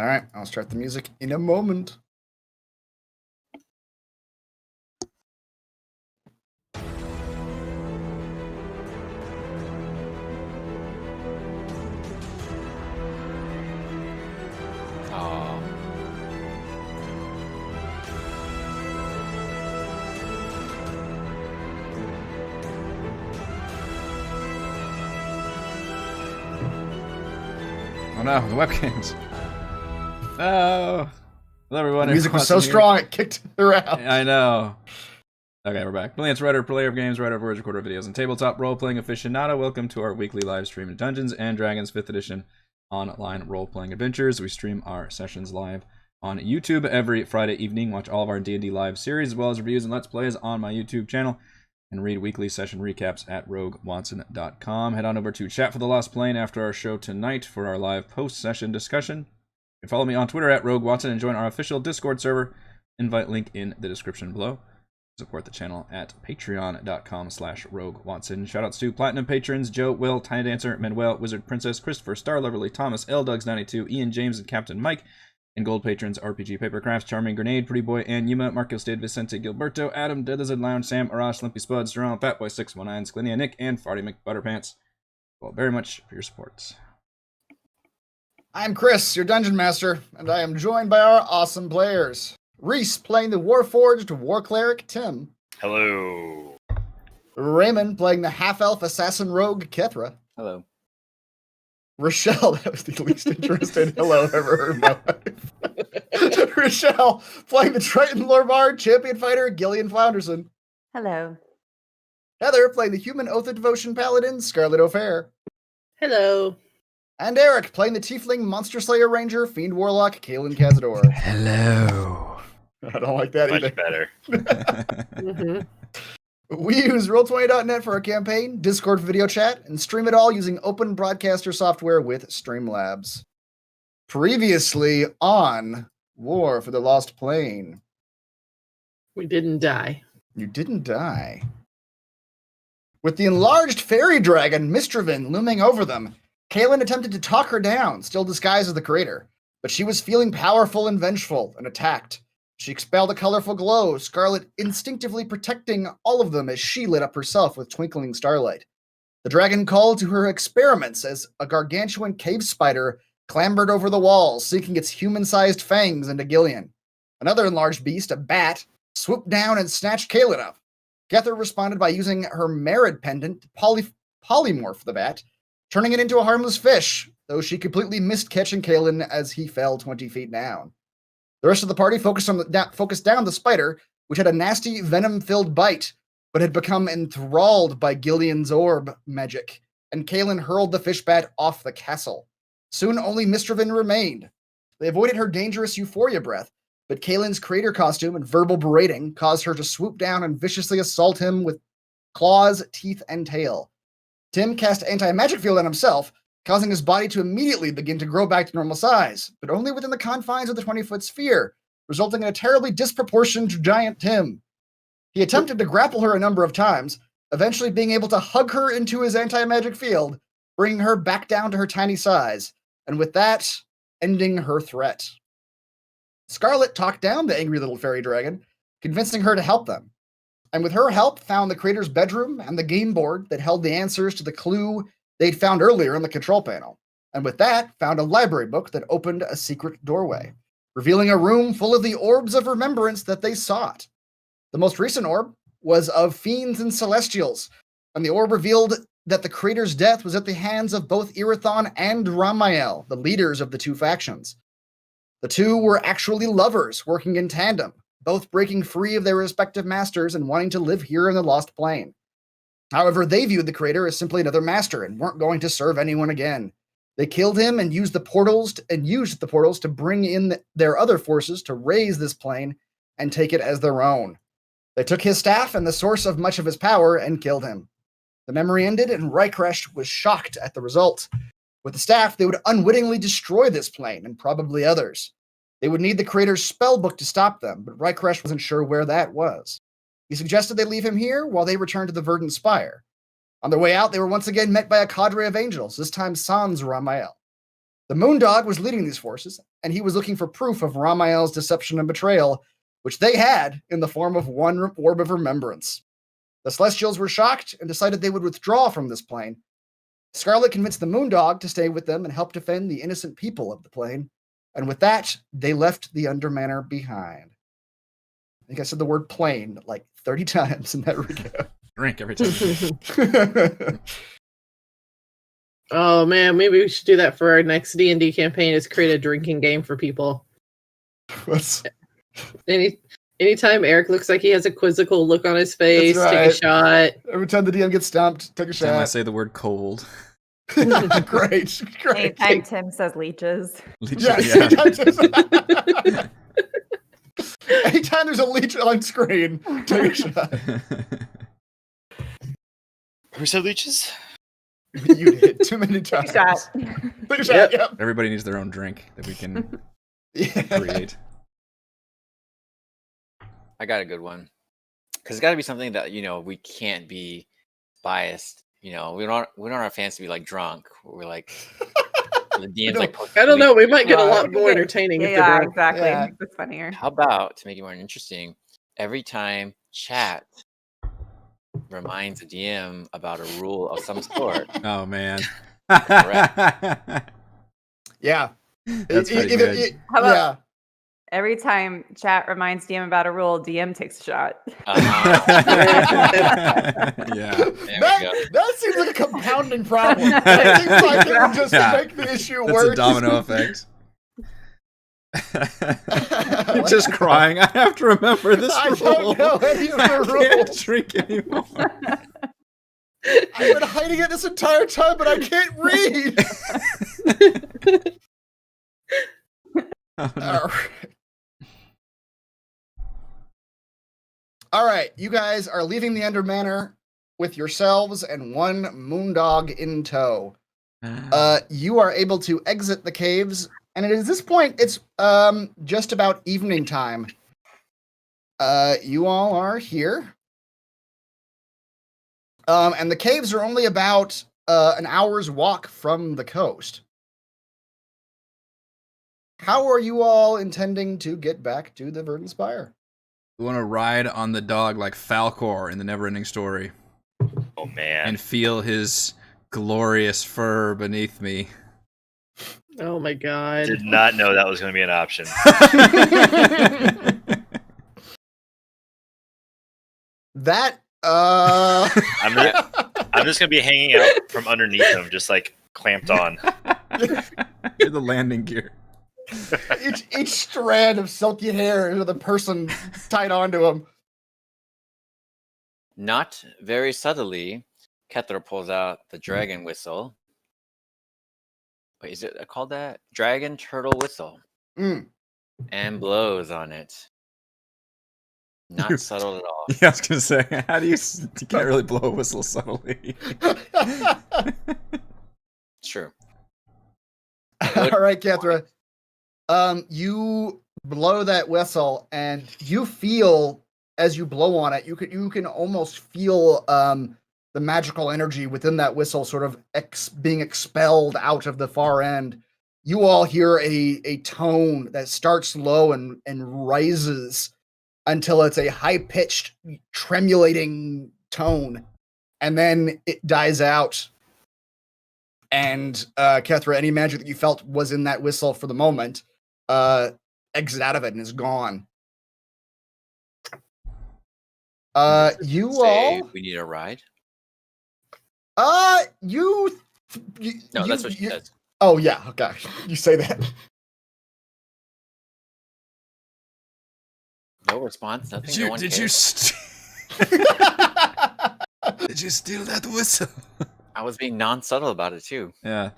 All right, I'll start the music in a moment. Oh no, the webcams. No. Hello, everyone. The music was so strong, it kicked her out. I know. Okay, we're back. Brilliant writer, player of games, writer of words, recorder of videos, and tabletop role-playing aficionado. Welcome to our weekly live stream of Dungeons & Dragons 5th edition online role-playing adventures. We stream our sessions live on YouTube every Friday evening. Watch all of our D&D live series, as well as reviews and Let's Plays on my YouTube channel. And read weekly session recaps at roguewatson.com. Head on over to Chat for the Lost Plane after our show tonight for our live post-session discussion. You can follow me on Twitter at roguewatson and join our official Discord server. Invite link in the description below. Support the channel at patreon.com/roguewatson. Shoutouts to Platinum patrons Joe, Will, Tiny Dancer, Manuel, Wizard Princess, Christopher, Star Loverly, Thomas, L. Dugs92, Ian James, and Captain Mike. And gold patrons RPG Papercrafts, Charming Grenade, Pretty Boy, and Yuma, Marcos Dade, Vicente, Gilberto, Adam, Dead Lizard Lounge, Sam, Arash, Limpy Spuds, Jerome, Fatboy 619, Sclinia, Nick, and Farty McButterpants. Well, very much for your support. I'm Chris, your Dungeon Master, and I am joined by our awesome players. Reese playing the Warforged War Cleric Tim. Hello. Raymond playing the half-elf assassin rogue Kethra. Hello. Rochelle, that was the least interested hello I've ever heard in my life. Rochelle playing the Triton Lorbard champion fighter Gillian Flounderson. Hello. Heather playing the human Oath of Devotion paladin Scarlet O'Fair. Hello. And Eric playing the tiefling Monster Slayer Ranger Fiend Warlock Kaelin Cazador. Hello. I don't like that Much either. better. Mm-hmm. We use Roll20.net for our campaign, Discord video chat, and stream it all using open broadcaster software with Streamlabs. Previously on War for the Lost Plane. We didn't die. You didn't die. With the enlarged fairy dragon, Mistravin, looming over them, Kaelin attempted to talk her down, still disguised as the creator, but she was feeling powerful and vengeful, and attacked. She expelled a colorful glow, Scarlet instinctively protecting all of them as she lit up herself with twinkling starlight. The dragon called to her experiments as a gargantuan cave spider clambered over the walls, sinking its human-sized fangs into Gillian. Another enlarged beast, a bat, swooped down and snatched Kaelin up. Gether responded by using her merit pendant to polymorph the bat, turning it into a harmless fish, though she completely missed catching Kaelin as he fell 20 feet down. The rest of the party focused down the spider, which had a nasty venom-filled bite, but had become enthralled by Gillian's orb magic, and Kaelin hurled the fish bat off the castle. Soon only Mistravin remained. They avoided her dangerous euphoria breath, but Kaelin's creator costume and verbal berating caused her to swoop down and viciously assault him with claws, teeth, and tail. Tim cast anti-magic field on himself, causing his body to immediately begin to grow back to normal size, but only within the confines of the 20-foot sphere, resulting in a terribly disproportioned giant Tim. He attempted to grapple her a number of times, eventually being able to hug her into his anti-magic field, bringing her back down to her tiny size, and with that, ending her threat. Scarlet talked down the angry little fairy dragon, convincing her to help them, and with her help found the creator's bedroom and the game board that held the answers to the clue they'd found earlier in the control panel, and with that, found a library book that opened a secret doorway, revealing a room full of the orbs of remembrance that they sought. The most recent orb was of fiends and celestials, and the orb revealed that the creator's death was at the hands of both Irathon and Ramael, the leaders of the two factions. The two were actually lovers working in tandem, both breaking free of their respective masters and wanting to live here in the Lost Plane. However, they viewed the creator as simply another master and weren't going to serve anyone again. They killed him and used the portals to bring in their other forces to raise this plane and take it as their own. They took his staff and the source of much of his power and killed him. The memory ended, and Rykresh was shocked at the result. With the staff, they would unwittingly destroy this plane and probably others. They would need the creator's spell book to stop them, but Rykresh wasn't sure where that was. He suggested they leave him here while they returned to the Verdant Spire. On their way out, they were once again met by a cadre of angels, this time sans Ramael. The Moondog was leading these forces, and he was looking for proof of Ramael's deception and betrayal, which they had in the form of one orb of remembrance. The Celestials were shocked and decided they would withdraw from this plane. Scarlet convinced the Moondog to stay with them and help defend the innocent people of the plane, and with that, they left the Undermanor behind. I think I said the word plane like 30 times in that recap. Drink every time. Oh man, maybe we should do that for our next D&D campaign, is create a drinking game for people. What's... Anytime Eric looks like he has a quizzical look on his face, That's take a right. shot. Every time the DM gets stumped, take a Every time I shot. say the word cold. Great. Anytime Tim says leeches. Yes, anytime there's a leech on screen, take a shot. Who said leeches? You did too many times. Shot. Take a shot, yep. Everybody needs their own drink that we can Yeah. create. I got a good one. Because it's got to be something that, we can't be biased. We don't want our fans to be like drunk. We're like, the DM's like, I don't know. We might get a Right. lot more entertaining if they're Yeah, drunk. exactly. Yeah. It's funnier. how about, to make it more interesting, every time chat reminds a DM about a rule of some sort. Oh man. Yeah. That's pretty good. How about Yeah. every time chat reminds DM about a rule, DM takes a shot? Yeah. There we go. That seems like a compounding problem. It seems like it would just Yeah. make the issue That's worse. a domino effect. Just crying. I have to remember this I rule. don't know any of the I can't rules. drink anymore. I've been hiding it this entire time, but I can't read. Oh, no. All right. All right, you guys are leaving the Ender Manor with yourselves and one Moondog in tow. You are able to exit the caves, and at this point, it's just about evening time. You all are here. And the caves are only about an hour's walk from the coast. How are you all intending to get back to the Verdant Spire? We want to ride on the dog like Falcor in the Neverending Story Oh, man. and feel his glorious fur beneath me. Oh my god. Did not know that was going to be an option. That I'm just going to be hanging out from underneath him, just like clamped on. You're the landing gear. each strand of silky hair with a person tied onto him. Not very subtly, Kethra pulls out the dragon whistle. Wait, is it called that? Dragon turtle whistle. Mm. And blows on it. Not subtle at all. Yeah, I was gonna say, how do you can't really blow a whistle subtly? True. All right, Kethra. You blow that whistle, and you feel as you blow on it, you can almost feel the magical energy within that whistle sort of being expelled out of the far end. You all hear a tone that starts low and rises until it's a high-pitched, tremulating tone, and then it dies out. And Kethra, any magic that you felt was in that whistle for the moment exit out of it and is gone. You Say all we need a ride. no, That's what she says. Oh yeah, okay. You say that. No response. Nothing. No one Did you cares. did you steal that whistle? I was being non-subtle about it too. Yeah.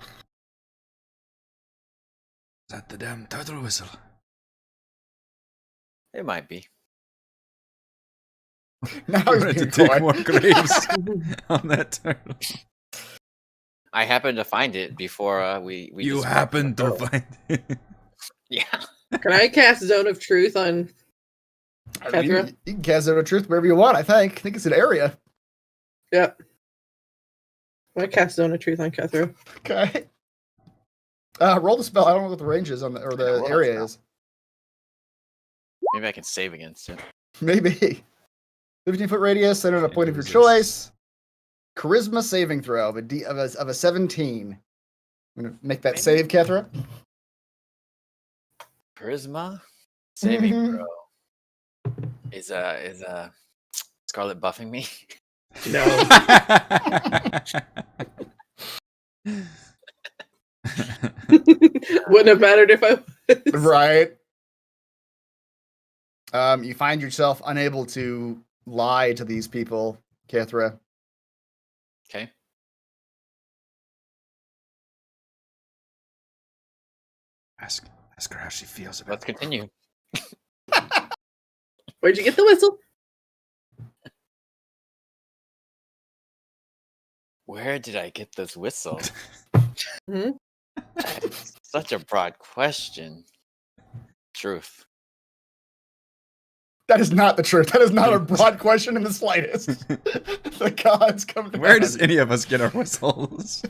Is that the damn turtle whistle? It might be. Now I he's wanted to being dig coy. more graves on that turtle. I happened to find it before we You just- happened to find it. Yeah. Can I cast Zone of Truth on I mean, Kethra? you can cast Zone of Truth wherever you want, I think. I think it's an area. Yep. I cast Zone of Truth on Kethra. Okay. Roll the spell. I don't know what the range is on the, or the roll that area spell. is. Maybe I can save against it. Maybe. 15-foot radius, center at a Can't point of your resist. choice. Charisma saving throw of a 17. I'm gonna make that save, Kethra. Charisma saving Mhm. throw. Is Scarlet buffing me? No. Wouldn't have mattered if I was. Right. You find yourself unable to lie to these people, Kethra. Okay. ask her how she feels about Let's continue. Where'd you get the whistle? Where did I get this whistle? Hmm? That's such a broad question. Truth. That is not the truth. That is not a broad question in the slightest. The gods come to Where does any of us get our whistles?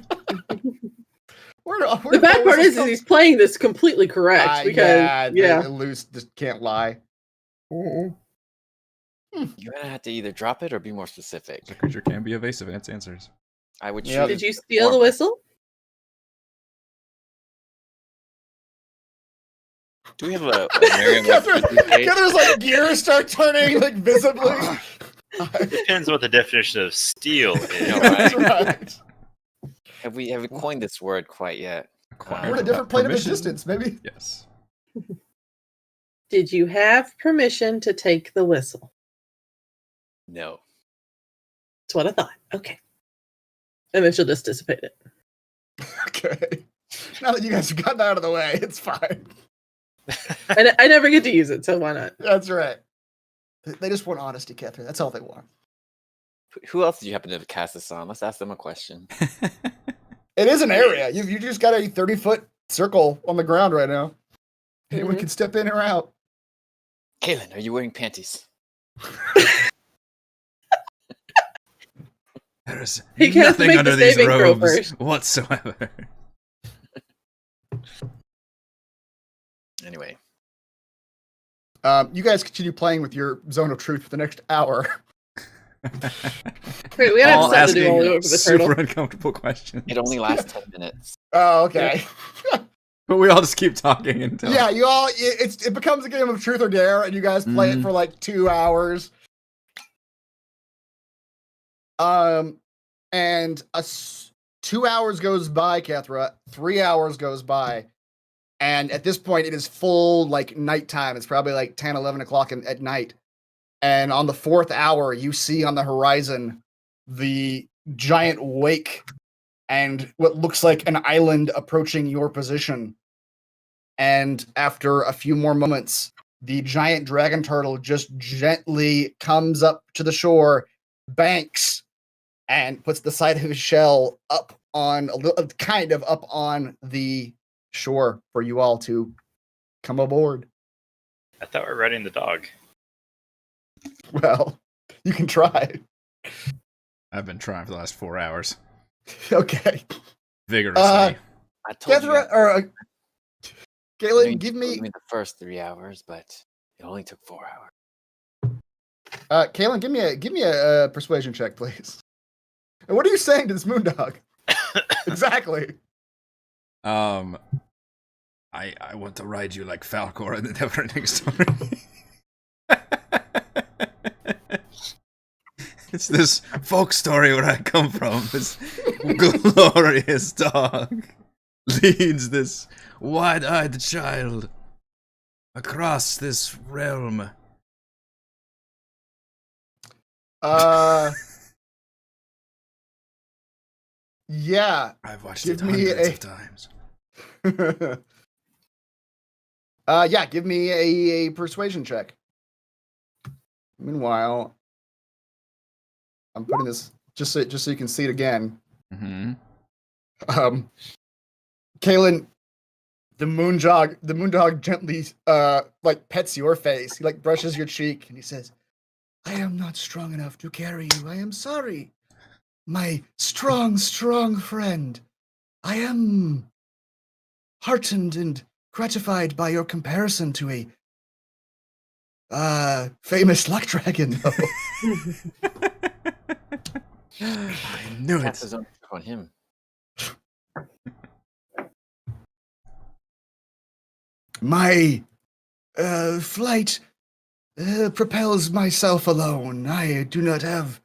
The bad part is he's playing this completely correct because Luce just can't lie. You're gonna have to either drop it or be more specific. The creature can be evasive in its answers. I would choose. Yep. Did you steal the whistle? Do we have a Merriam-Webster's page? There's like gears start turning like visibly. Depends what the definition of steal is. know, That's right. Have we coined this word quite yet? Acquired We're in a different plane of permission? existence, maybe. Yes. Did you have permission to take the whistle? No. That's what I thought. Okay. And then she'll just dissipate it. Okay. Now that you guys have gotten out of the way, it's fine. I never get to use it, so why not? That's right. They just want honesty, Catherine. That's all they want. Who else did you happen to cast this on? Let's ask them a question. It is an area. You just got a 30-foot circle on the ground right now. Anyone Mhm. can step in or out. Kaylin, are you wearing panties? There's He has to nothing make under the these saving throw robes first. whatsoever. Anyway, You guys continue playing with your zone of truth for the next hour. Wait, we gotta have All something to do asking while we wait for the super turtle. uncomfortable questions. it only lasts 10 minutes. Oh, okay. But we all just keep talking until Yeah, you all. It becomes a game of truth or dare, and you guys play it Mhm. for like 2 hours. And 2 hours goes by, Kethra. 3 hours goes by, and at this point, it is full like nighttime. It's probably like 10, 11 o'clock at night. And on the 4th hour, you see on the horizon the giant wake and what looks like an island approaching your position. And after a few more moments, the giant dragon turtle just gently comes up to the shore, banks, and puts the side of his shell up on kind of up on the shore for you all to come aboard. I thought we were riding the dog. Well, you can try. I've been trying for the last 4 hours. Okay. Vigorously. I told you. Kethra, or I know Galen, you give told me the first 3 hours, but it only took 4 hours. Kalen, give me a persuasion check, please. And what are you saying to this moondog? Exactly. I want to ride you like Falcor in the Neverending Story. It's this folk story where I come from. This glorious dog leads this wide-eyed child across this realm. Yeah. I've watched Give it me hundreds a- of times. Yeah, give me a persuasion check. Meanwhile, I'm putting this just so you can see it again. Mm-hmm. Kalen, the moondog gently like pets your face. He like brushes your cheek and he says, "I am not strong enough to carry you. I am sorry. My strong friend. I am heartened and gratified by your comparison to a famous luck dragon, though. I knew Cast it. his own trick on him. My flight propels myself alone. I do not have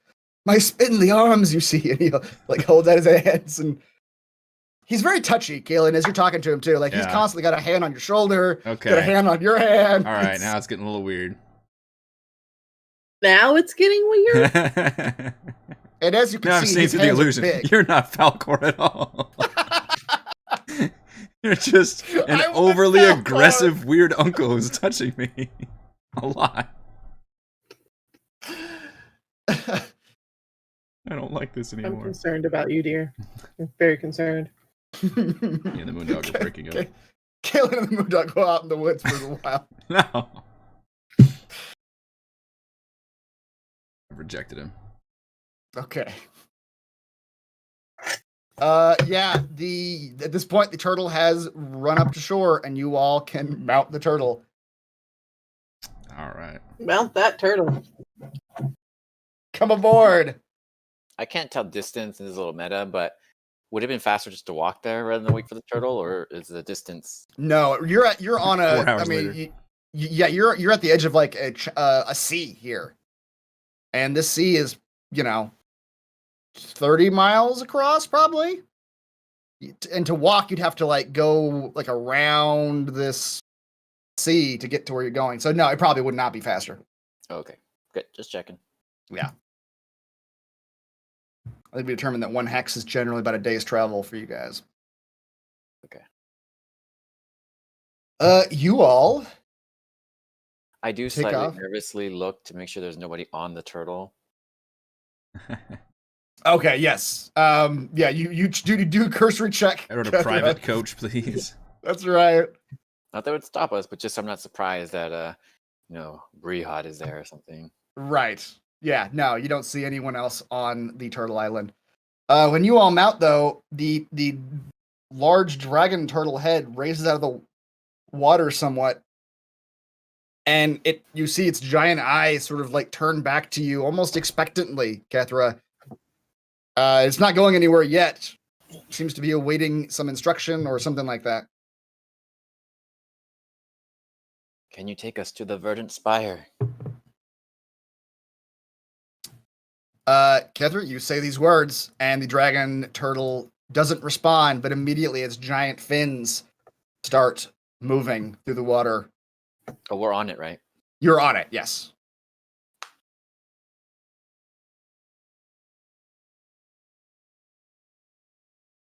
my spindly arms, you see. And he'll like hold out his hands, and he's very touchy, Galen, as you're talking to him too. Like he's Yeah. constantly got a hand on your shoulder, Okay. got a hand on your hand. All right, now it's getting a little weird. Now it's getting weird. And as you can Now I'm see, seeing his through the hands are illusion. big. You're not Falcor at all. You're just an I want overly Falcor. aggressive, weird uncle who's touching me a lot. I don't like this I'm anymore. concerned about you, dear. I'm very concerned. Me and the Moondog are breaking up. Galen and the Moondog go out in the woods for a while. No. I've rejected him. Okay. Yeah, at this point the turtle has run up to shore and you all can mount the turtle. All right. Mount that turtle. Come aboard. I can't tell distance in this little meta, but would it have been faster just to walk there rather than wait for the turtle, or is the distance? No, you're on a 4 hours I mean later. you're at the edge of like a sea here. And this sea is, 30 miles across probably. And to walk you'd have to like go like around this sea to get to where you're going. So no, it probably would not be faster. Okay, good. Just checking. Yeah. I think we determined that 1 hex is generally about a day's travel for you guys. Okay. You all. I do Take slightly off. nervously look to make sure there's nobody on the turtle. Okay. Yes. Yeah. You do a cursory check. I wrote a private coach, please. That's right. Not that it would stop us, but just I'm not surprised that Brihad is there or something. Right. Yeah. No, you don't see anyone else on the Turtle Island. When you all mount, though, the large dragon turtle head raises out of the water somewhat, and you see its giant eyes sort of like turn back to you almost expectantly, Kethra. It's not going anywhere yet. Seems to be awaiting some instruction or something like that. Can you take us to the Verdant Spire? Kethra, you say these words, and the dragon turtle doesn't respond, but immediately its giant fins start moving through the water. Oh, we're on it, right? You're on it, yes.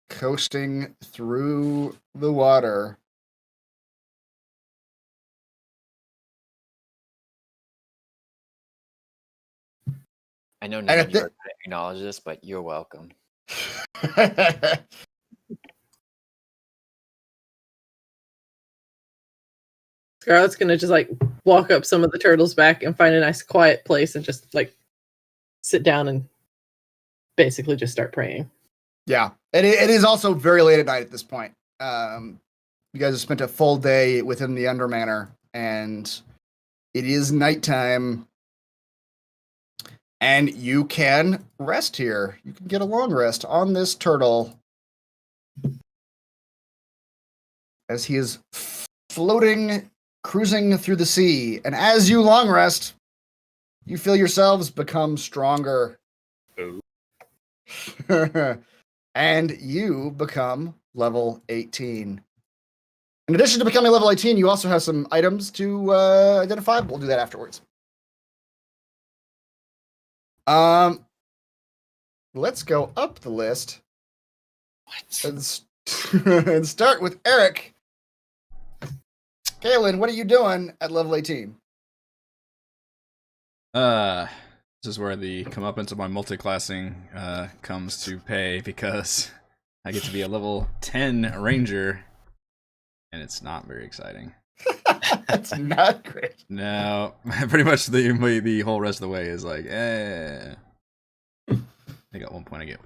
Coasting through the water. I know none I of you are going to acknowledge this, but you're welcome. Scarlett's gonna just like walk up some of the turtles back and find a nice quiet place and just like sit down and basically just start praying. Yeah, it is also very late at night at this point. You guys have spent a full day within the Under Manor, and it is nighttime. And you can rest here. You can get a long rest on this turtle as he is floating, cruising through the sea. And as you long rest, you feel yourselves become stronger. Ooh. And you become level 18. In addition to becoming level 18, you also have some items to identify. We'll do that afterwards. Let's go up the list. And start with Eric. Kaylin, what are you doing at level 18? This is where the comeuppance of my multiclassing comes to pay, because I get to be a level 10 ranger, and it's not very exciting. That's not great. No, pretty much the whole rest of the way is like, I think at one point I get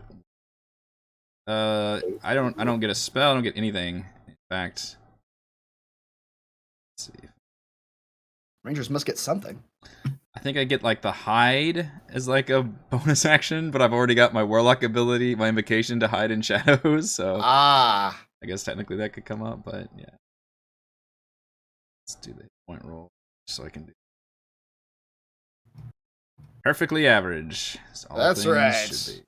I don't get a spell, I don't get anything. In fact, see. Rangers must get something. I think I get like the hide as like a bonus action, but I've already got my warlock ability, my invocation to hide in shadows, so Ah. I guess technically that could come up, but yeah. Let's do the point roll so I can do perfectly average. All That's things right. should be.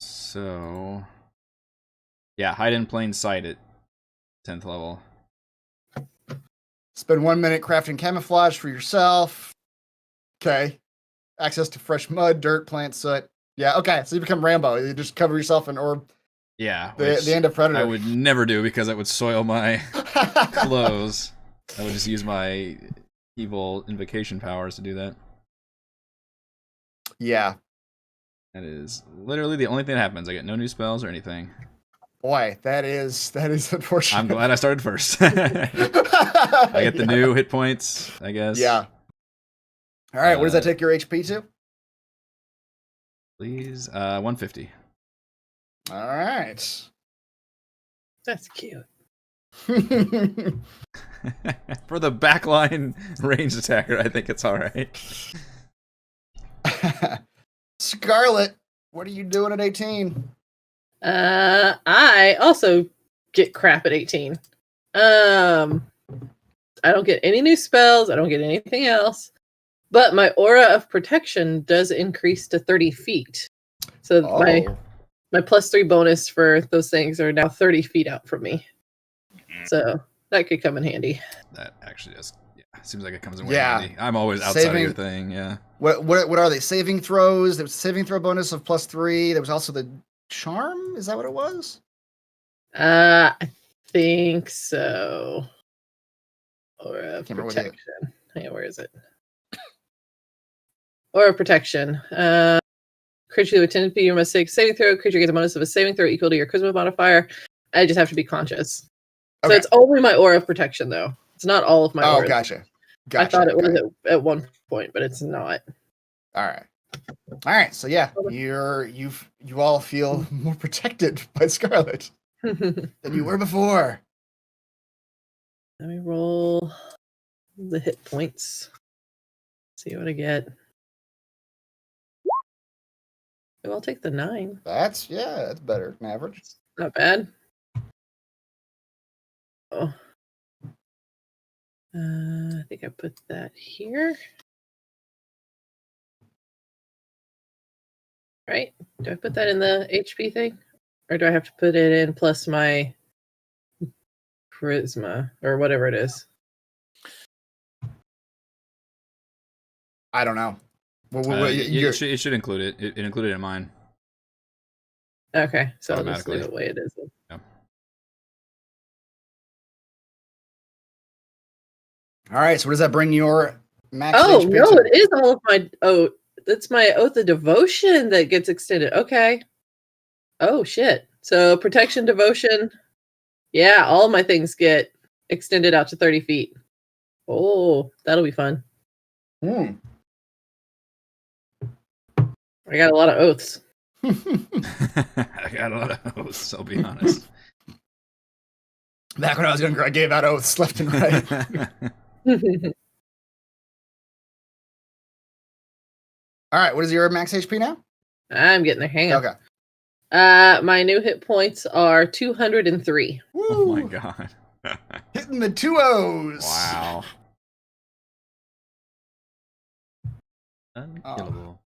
So yeah, hide in plain sight at 10th level. Spend 1 minute crafting camouflage for yourself. Okay. Access to fresh mud, dirt, plant, soot. Yeah, okay. So you become Rambo. You just cover yourself in orb. Yeah, The end of Predator. I would never do because it would soil my clothes. I would just use my evil invocation powers to do that. Yeah. That is literally the only thing that happens. I get no new spells or anything. Boy, that is unfortunate. I'm glad I started first. I get the new hit points, I guess. Yeah. All right, what does that take your HP to? Please, 150. All right. That's cute. For the backline ranged attacker, I think it's all right. Scarlet, what are you doing at 18? I also get crap at 18. I don't get any new spells. I don't get anything else. But my aura of protection does increase to 30 feet. So my +3 bonus for those things are now 30 feet out from me. So that could come in handy. That actually does. Yeah, seems like it comes in Yeah. handy. I'm always outside of your thing. Yeah. What are they? Saving throws. There was a saving throw bonus of +3. There was also the charm. Is that what it was? I think so. Aura Can't remember what protection. Hang on, where is it? Aura protection. Creature who attempted to be your mistake saving throw. Creature gets a bonus of a saving throw equal to your charisma modifier. I just have to be conscious. Okay. So it's only my aura of protection, though. It's not all of my aura. Oh, gotcha. I thought it was at one point, but it's not. All right. So yeah, you all feel more protected by Scarlet than you were before. Let me roll the hit points. See what I get. Oh, I'll take the 9. That's better than average. Not bad. Oh. I think I put that here. Right? Do I put that in the HP thing? Or do I have to put it in plus my charisma or whatever it is? I don't know. It should include it. It included it in mine. Okay, so I'll just Automatically. leave it the way it is. Yeah. All right. So what does that bring your max Oh, HP no, to? it is all of my... Oh, that's my Oath of Devotion that gets extended. Okay. Oh, shit. So protection, devotion. Yeah, all of my things get extended out to 30 feet. Oh, that'll be fun. Hmm. I got a lot of oaths. I got a lot of oaths, I'll be honest. Back when I was younger, I gave out oaths left and right. All right. What is your max HP now? I'm getting the hang of it. Okay. My new hit points are 203. Oh my god. Hitting the 2 O's. Wow. Unkillable.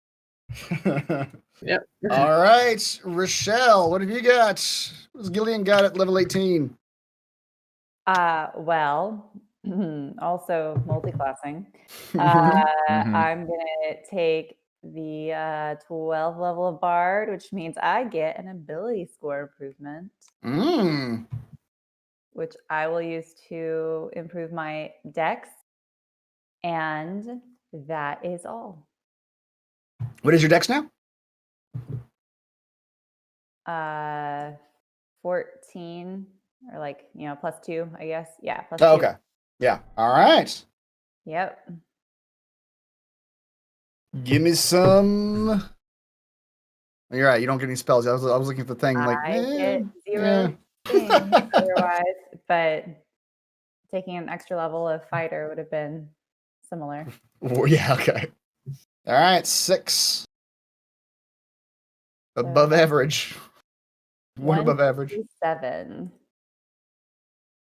Yep. All right, Rochelle, what have you got? What has Gillian got at level 18? Well, also multi-classing. I'm gonna take the 12 level of Bard, which means I get an ability score improvement, which I will use to improve my dex, and that is all. What is your dex now? 14, or like, +2, I guess. Yeah, +2. Oh, okay. Yeah. All right. Yep. Give me some. You're right. You don't get any spells. I was looking at the thing like I get 0 otherwise, but taking an extra level of fighter would have been similar. Oh, yeah, okay. All right, 6. Above average. 1 above average. 157.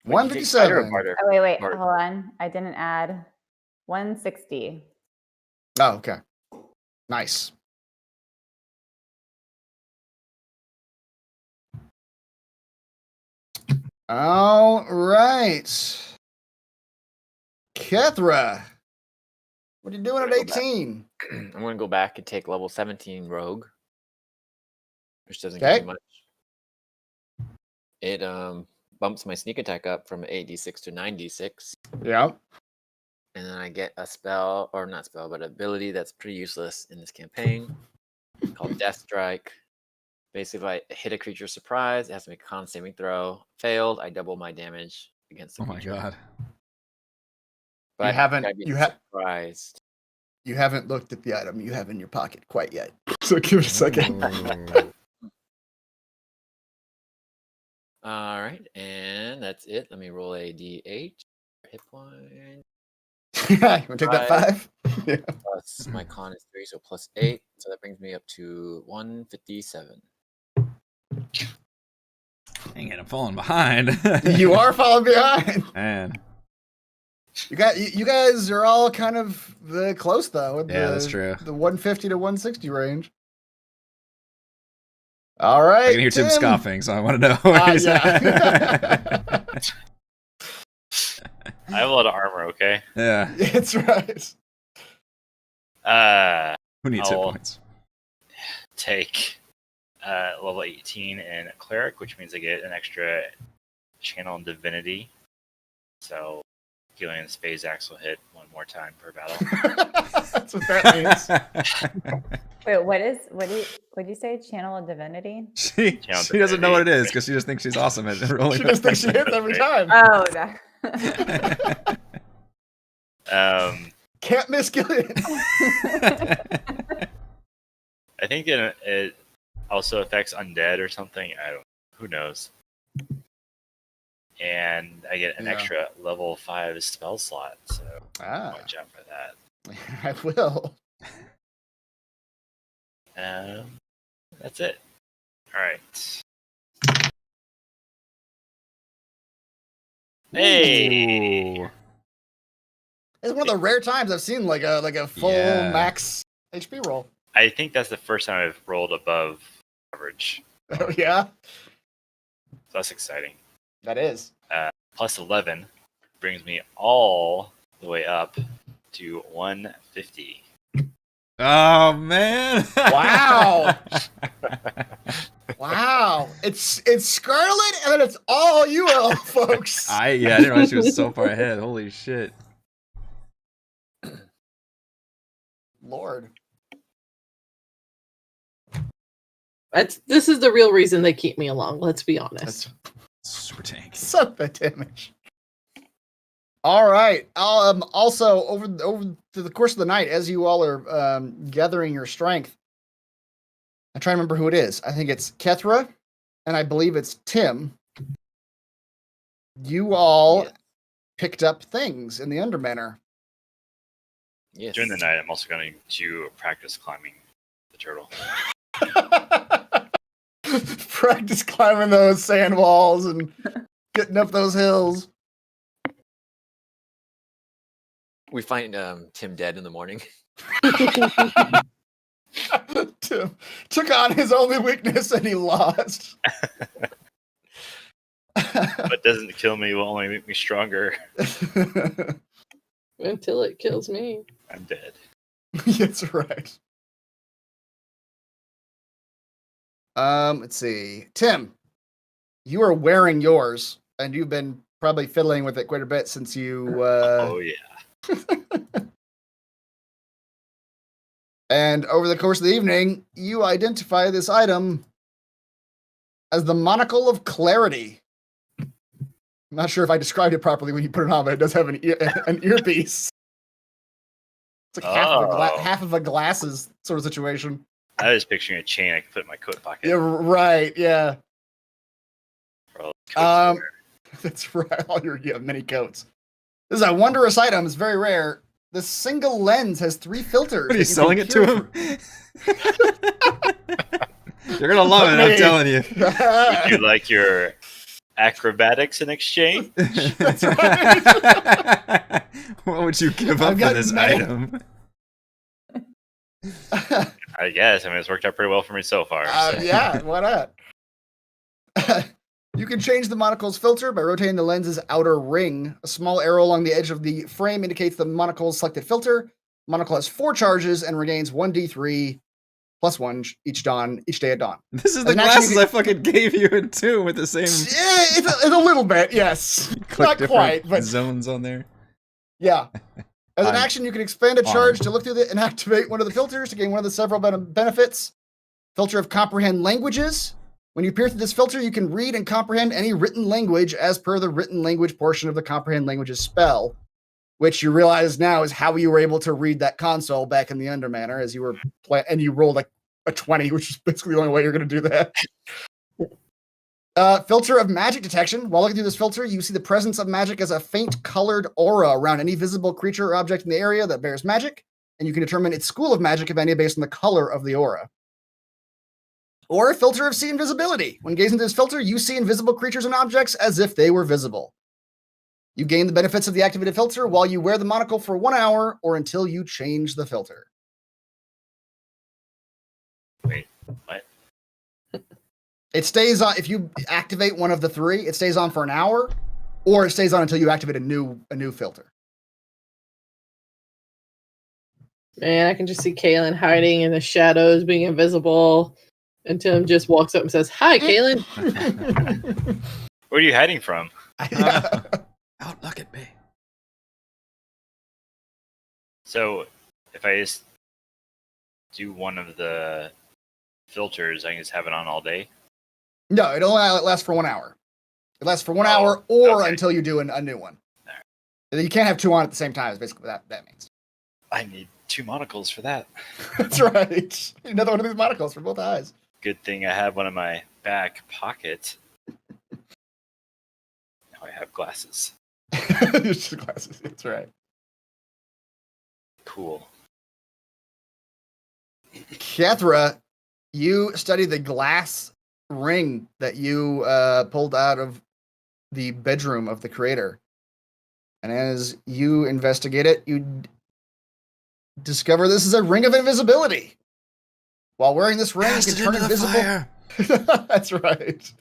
Wait, did you take fighter or 157. barter? Oh, wait, Barter. hold on. I didn't add 160. Oh, okay. Nice. All right. Kethra, what are you doing at 18? I'm gonna go back and take level 17 rogue, which doesn't Okay. give me much. It bumps my sneak attack up from 8d6 to 9d6, Yeah. and then I get a spell, or not spell, but ability that's pretty useless in this campaign called Death Strike. Basically, if I hit a creature surprise, it has to make a con saving throw. Failed, I double my damage against the Oh my creature. god. But haven't- gotta be you surprised. You haven't looked at the item you have in your pocket quite yet. So give it a second. All right, and that's it. Let me roll a d8. Hit point You want to take that 5? Yeah. plus my con is 3, so plus 8. So that brings me up to 157. Dang it, I'm falling behind. You are falling behind. Man. You guys are all kind of close though. With Yeah, that's true. The 150 to 160 range. All right. I can hear Tim scoffing, so I want to know what he's yeah. I have a lot of armor. Okay. Yeah. It's right. Who needs hit I'll- points? Take level 18 in cleric, which means I get an extra channel in divinity. So Gillian's phase axe will hit 1 more time per battle. That's what that means. Wait, what'd you say? Channel of Divinity? she doesn't know what it is because she just thinks she's awesome at rolling. She just thinks she hits every time. Oh, Can't miss Gillian. I think it also affects undead or something. I don't. Who knows? And I get an extra level 5 spell slot, so watch out for that. I will. That's it. All right. Hey. Ooh. It's one of the rare times I've seen like a full max HP roll. I think that's the first time I've rolled above average. Oh yeah, So that's exciting. that is. Plus 11 brings me all the way up to 150. Oh man! Wow. Wow. It's Scarlet and then it's all you all folks. I didn't realize she was so far ahead. Holy shit! Lord. This is the real reason they keep me along. Let's be honest. Super tank. Suck the damage. All right. Also, over the course of the night, as you all are gathering your strength, I'm trying to remember who it is. I think it's Kethra, and I believe it's Tim. You all picked up things in the Undermanor. Yes. During the night, I'm also going to practice climbing the turtle. Practice climbing those sand walls and getting up those hills. We find Tim dead in the morning. Tim took on his only weakness and he lost. What doesn't kill me will only make me stronger. Until it kills me. I'm dead. That's right. Let's see. Tim, you are wearing yours, and you've been probably fiddling with it quite a bit since you Oh yeah. And over the course of the evening, you identify this item as the Monocle of Clarity. I'm not sure if I described it properly when you put it on, but it does have an earpiece. It's like half of a glasses sort of situation. I was picturing a chain I could put in my coat pocket. Yeah, right. Yeah. For all those coats there. That's right. You have many coats. This is a wondrous item. It's very rare. This single lens has 3 filters. What are you that can selling it to him? You're gonna love it, I'm telling you. Would you like your acrobatics in exchange? That's right. What would you give up for this item? I guess. I mean, it's worked out pretty well for me so far. So. Yeah, why not? You can change the monocle's filter by rotating the lens's outer ring. A small arrow along the edge of the frame indicates the monocle's selected filter. Monocle has 4 charges and regains 1d3 plus 1 each day at dawn. This is the glasses I fucking gave you in 2 with the same. Yeah, it's a little bit, yes. Not quite, but zones on there. Yeah. As an action, you can expand a charge to look through it and activate one of the filters to gain one of the several benefits. Filter of comprehend languages. When you peer through this filter, you can read and comprehend any written language as per the written language portion of the comprehend languages spell, which you realize now is how you were able to read that console back in the Undermanor as you were and you rolled like a 20, which is basically the only way you're going to do that. Filter of magic detection. While looking through this filter, you see the presence of magic as a faint colored aura around any visible creature or object in the area that bears magic, and you can determine its school of magic, if any, based on the color of the aura. Or a filter of see invisibility. When gazing into this filter, you see invisible creatures and objects as if they were visible. You gain the benefits of the activated filter while you wear the monocle for 1 hour or until you change the filter. Wait, what? It stays on if you activate one of the 3. It stays on for an hour, or it stays on until you activate a new filter. Man, I can just see Kaylin hiding in the shadows, being invisible, and Tim just walks up and says, "Hi, Kaylin." Where are you hiding from? Out, look at me. So, if I just do one of the filters, I can just have it on all day? No, it only lasts for 1 hour. It lasts for 1 hour or until you do a new one. Right. You can't have 2 on at the same time, is basically what that means. I need 2 monocles for that. That's right. Another one of these monocles for both eyes. Good thing I have one in my back pocket. Now I have glasses. Just glasses, that's right. Cool. Kethra, you study the glass ring that you pulled out of the bedroom of the creator. And as you investigate it, you discover this is a ring of invisibility. While wearing this ring, you can turn invisible. That's right.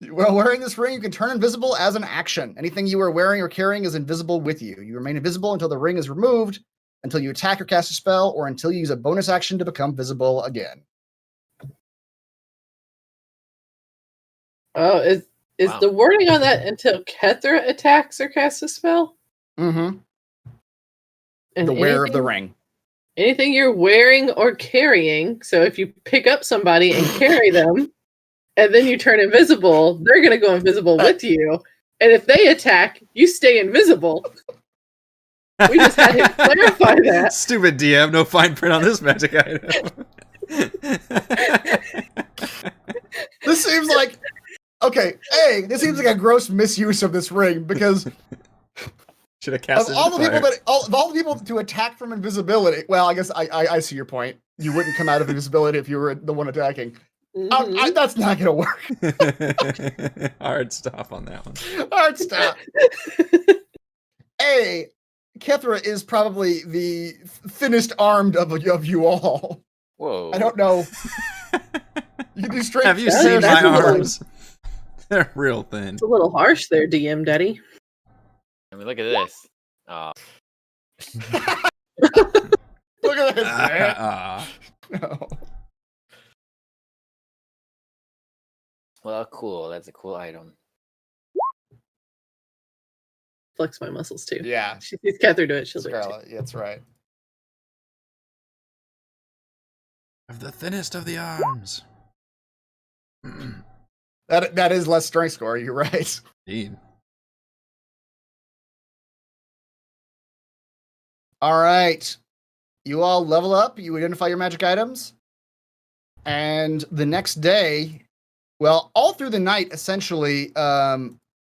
While wearing this ring, you can turn invisible as an action. Anything you are wearing or carrying is invisible with you. You remain invisible until the ring is removed, until you attack or cast a spell, or until you use a bonus action to become visible again. Oh, is the wording on that until Kethra attacks or casts a spell? Mm-hmm. And the wearer of the ring. Anything you're wearing or carrying. So if you pick up somebody and carry them, and then you turn invisible, they're going to go invisible with you. And if they attack, you stay invisible. We just had to clarify that. Stupid DM, no fine print on this magic item. This seems like... Okay, this seems like a gross misuse of this ring, because... Should have cast of all the people to attack from invisibility. Well, I guess I see your point. You wouldn't come out of invisibility if you were the one attacking. Mm-hmm. That's not going to work. Hard stop on that one. Hard stop. Kethra is probably the thinnest armed of you all. Whoa. I don't know. You can do straight. Have you seen my arms? They're real thin. It's a little harsh there, DM Daddy. I mean, look at this. Look at this, man. No. Well, cool. That's a cool item. Flex my muscles too. Yeah. She sees Kethra do it, she'll do it too. Scarlet, that's right. Of the thinnest of the arms. That is less strength score, you're right. Indeed. All right. You all level up, you identify your magic items, and the next day, Well, all through the night, essentially,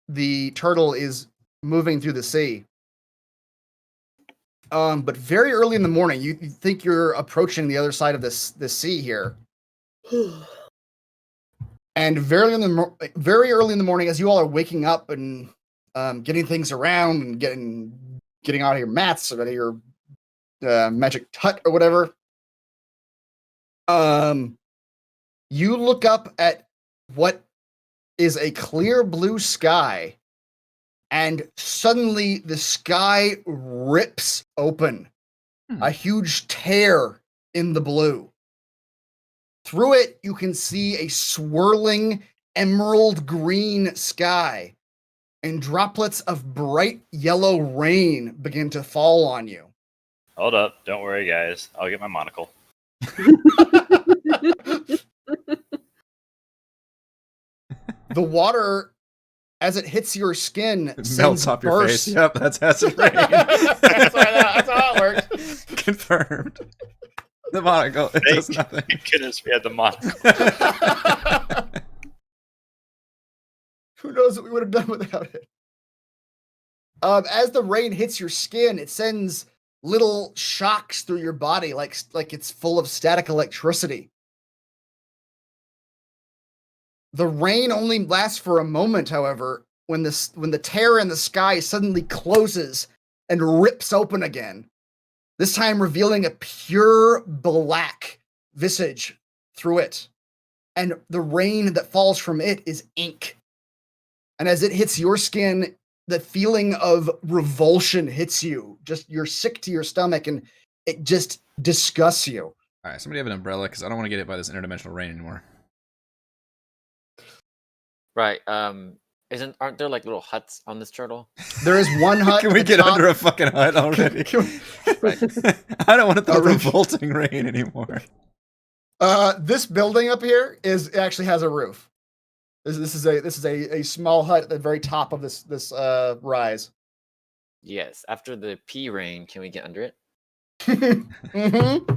the turtle is moving through the sea. But very early in the morning, you think you're approaching the other side of this sea here. And very early in the morning, as you all are waking up and getting things around and getting out of your mats or out of your magic hut or whatever, you look up at what is a clear blue sky, and suddenly the sky rips open. A huge tear in the blue. Through it, you can see a swirling emerald green sky, and droplets of bright yellow rain begin to fall on you. Hold up. Don't worry, guys. I'll get my monocle. The water, as it hits your skin, It melts off your face. Yep, that's acid rain. that's how it works. Confirmed. The monocle, it does nothing. Thank goodness we had the monocle. Who knows what we would have done without it? As the rain hits your skin, it sends little shocks through your body, like it's full of static electricity. The rain only lasts for a moment, however, when the tear in the sky suddenly closes and rips open again. This time revealing a pure black visage through it. And the rain that falls from it is ink. And as it hits your skin, the feeling of revulsion hits you. Just you're sick to your stomach and it just disgusts you. All right, somebody have an umbrella because I don't want to get hit by this interdimensional rain anymore. Right. Aren't there like little huts on this turtle? There is one hut. Can we get under a fucking hut already? Right. I don't want the revolting rain anymore. This building up here actually has a roof. This is a small hut at the very top of this rise. Yes. After the pea rain, can we get under it? Mm-hmm.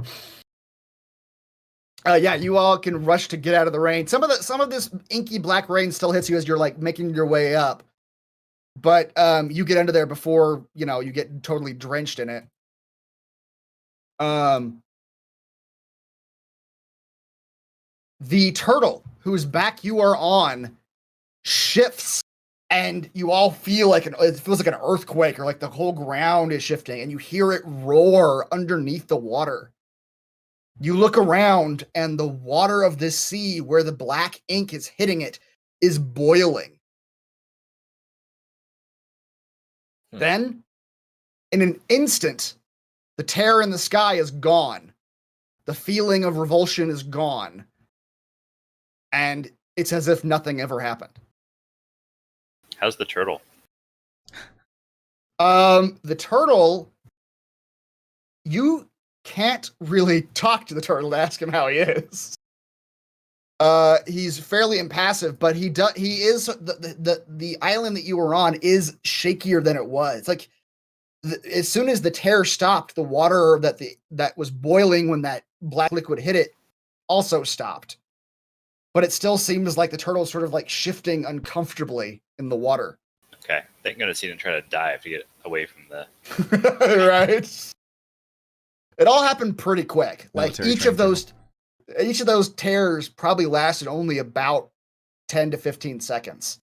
Yeah, you all can rush to get out of the rain. Some of this inky black rain still hits you as you're like making your way up, but you get under there before you get totally drenched in it. The turtle whose back you are on shifts, and you all feel it feels like an earthquake, or like the whole ground is shifting, and you hear it roar underneath the water. You look around, and the water of this sea, where the black ink is hitting it, is boiling. Then, in an instant, the tear in the sky is gone. The feeling of revulsion is gone. And it's as if nothing ever happened. How's the turtle? The turtle, you can't really talk to the turtle to ask him how he is. He's fairly impassive, but he is the island that you were on is shakier than it was. It's like as soon as the tear stopped, the water that was boiling when that black liquid hit it also stopped. But it still seems like the turtle is sort of like shifting uncomfortably in the water. Okay, thank goodness he didn't try to dive to get away from the. Right. It all happened pretty quick. Like each of those tears probably lasted only about 10 to 15 seconds.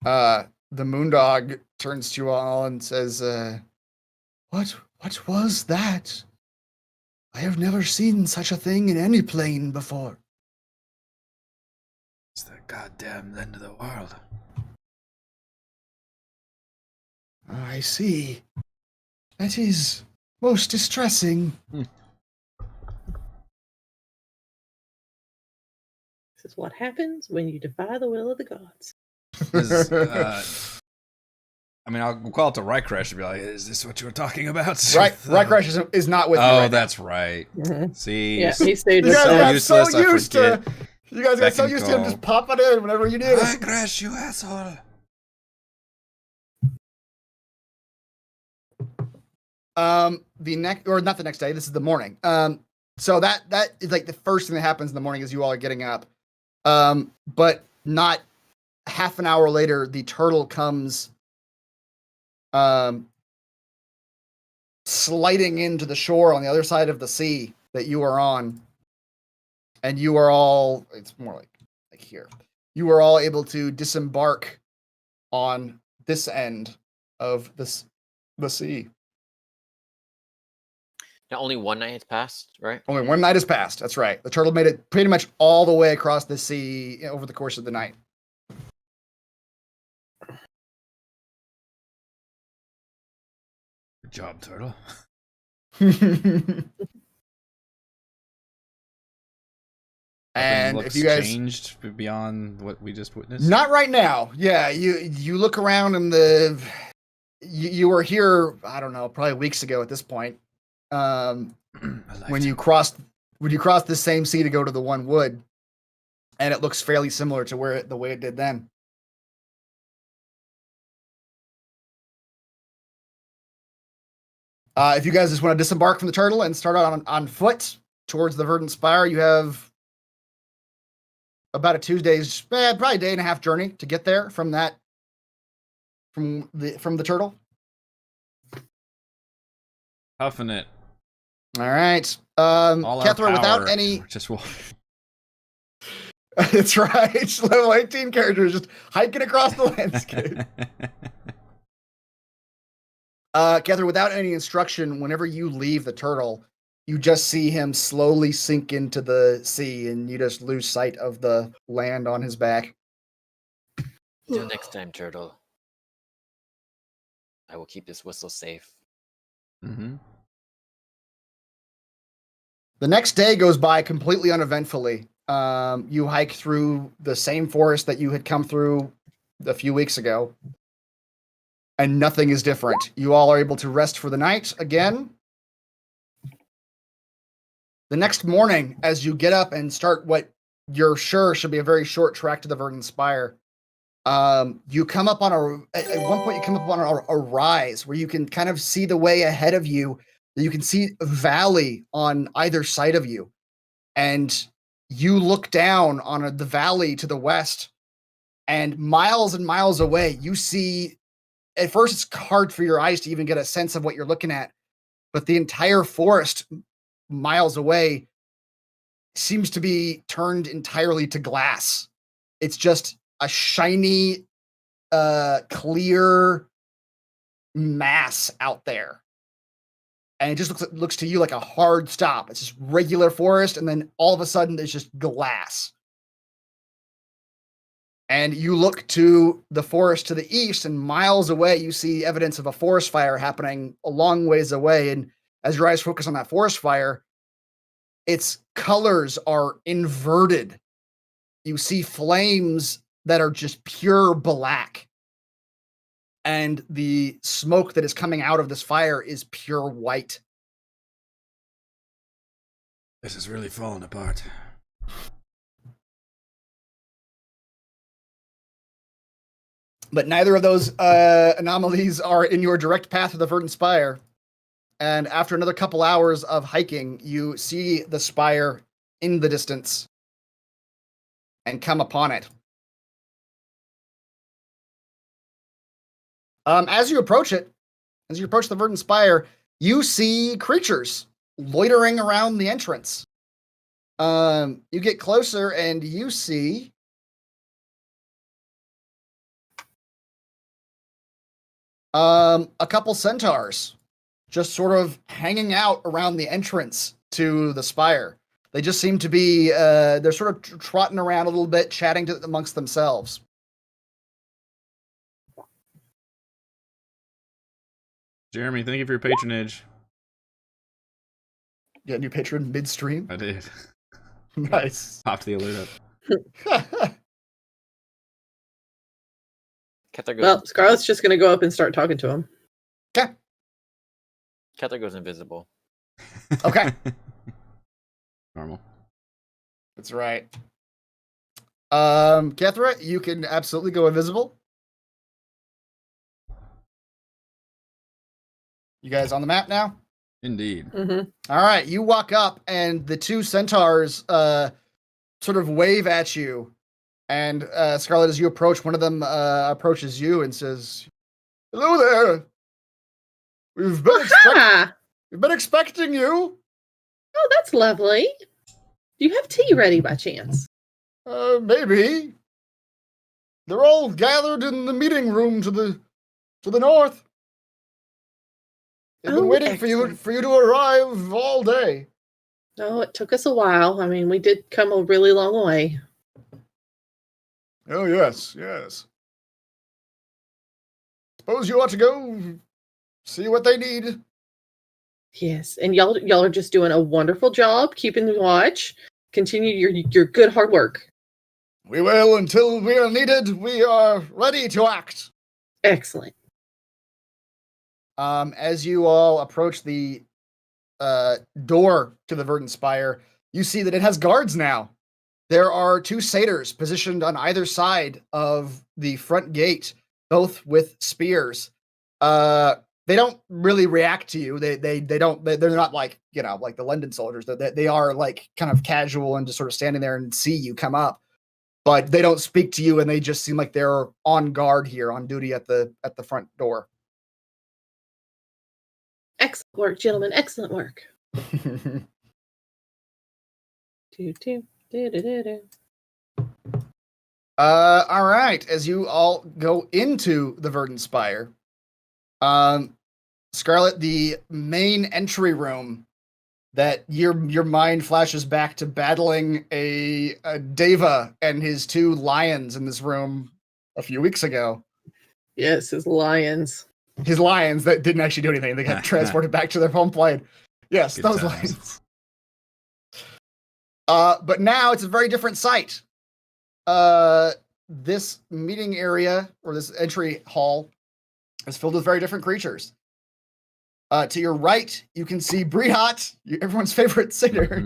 The moondog turns to you all and says, What was that? I have never seen such a thing in any plane before. It's the goddamn end of the world. I see. That is most distressing. This is what happens when you defy the will of the gods. I'll call it to Rycrash and be like, is this what you were talking about? Rycrash is not with you. Oh, right that's right. Mm-hmm. See? Yeah, he stayed you with guys so got useless, you guys got so Back and used to him call. just popping in whenever you need it. Rycrash, you asshole. Not the next day, this is the morning. So that is like the first thing that happens in the morning as you all are getting up. But not half an hour later, the turtle comes sliding into the shore on the other side of the sea that you are on. And you are all, it's more like here. You are all able to disembark on this end of the sea. Now, only one night has passed, right? Only one night has passed. That's right. The turtle made it pretty much all the way across the sea over the course of the night. Good job, turtle. And if you guys changed beyond what we just witnessed, not right now, yeah, you look around and you were here. I don't know, probably weeks ago at this point. When you crossed the same sea to go to the one wood, and it looks fairly similar to the way it did then. If you guys just want to disembark from the turtle and start out on foot towards the Verdant Spire, you have about a Tuesday's, probably a day and a half journey to get there from the turtle. huffing it. All right, All our Kethra, without power. any. Just walk. That's right. Level 18 characters just hiking across the landscape. Kethra, without any instruction, whenever you leave the turtle, you just see him slowly sink into the sea, and you just lose sight of the land on his back. Till next time, turtle. I will keep this whistle safe. Mm-hmm. The next day goes by completely uneventfully. You hike through the same forest that you had come through a few weeks ago, and nothing is different. You all are able to rest for the night again. The next morning, as you get up and start what you're sure should be a very short trek to the Verdant Spire, you come up on at one point you come up on a rise where you can kind of see the way ahead of you. You can see a valley on either side of you, and you look down on the valley to the west, and miles away, you see. At first, it's hard for your eyes to even get a sense of what you're looking at, but the entire forest miles away seems to be turned entirely to glass. It's just a shiny, clear mass out there. And it just looks to you like a hard stop. It's just regular forest, and then all of a sudden, there's just glass. And you look to the forest to the east, and miles away, you see evidence of a forest fire happening a long ways away. And as your eyes focus on that forest fire, its colors are inverted. You see flames that are just pure black. And the smoke that is coming out of this fire is pure white. This is really falling apart. But neither of those anomalies are in your direct path to the Verdant Spire. And after another couple hours of hiking, you see the spire in the distance and come upon it. As you approach the Verdant Spire, you see creatures loitering around the entrance. You get closer and you see a couple centaurs just sort of hanging out around the entrance to the spire. They just seem to be, they're sort of trotting around a little bit, chatting amongst themselves. Jeremy, thank you for your patronage. You got a new patron midstream? I did. Nice. Popped the alert up. Well, Scarlett's just going to go up and start talking to him. Okay. Kether goes invisible. Okay. Normal. That's right. Kethra, you can absolutely go invisible. You guys on the map now? Indeed. Mm-hmm. All right, you walk up, and the two centaurs sort of wave at you. And Scarlet, as you approach, one of them approaches you and says, "Hello there. We've been expecting you." Oh, that's lovely. Do you have tea ready by chance? Maybe. They're all gathered in the meeting room to the north. They've been waiting excellent. for you to arrive all day. Oh, it took us a while. I mean, we did come a really long way. Oh, yes. Suppose you ought to go see what they need. Yes, and y'all are just doing a wonderful job keeping the watch. Continue your good hard work. We will until we are needed. We are ready to act. Excellent. As you all approach the door to the Verdant Spire, you see that it has guards now. There are two satyrs positioned on either side of the front gate, both with spears. They don't really react to you. They're not like, like the London soldiers. They are like kind of casual and just sort of standing there and see you come up. But they don't speak to you, and they just seem like they're on guard here, on duty at the front door. Excellent work, gentlemen. Excellent work. All right. As you all go into the Verdant Spire, Scarlet, the main entry room that your mind flashes back to battling a Deva and his two lions in this room a few weeks ago. Yes, his lions. His lions that didn't actually do anything. They got transported back to their home plane. Yes, Good those times. lions. But now it's a very different site. This meeting area, or this entry hall, is filled with very different creatures. To your right, you can see Brihat, everyone's favorite satyr.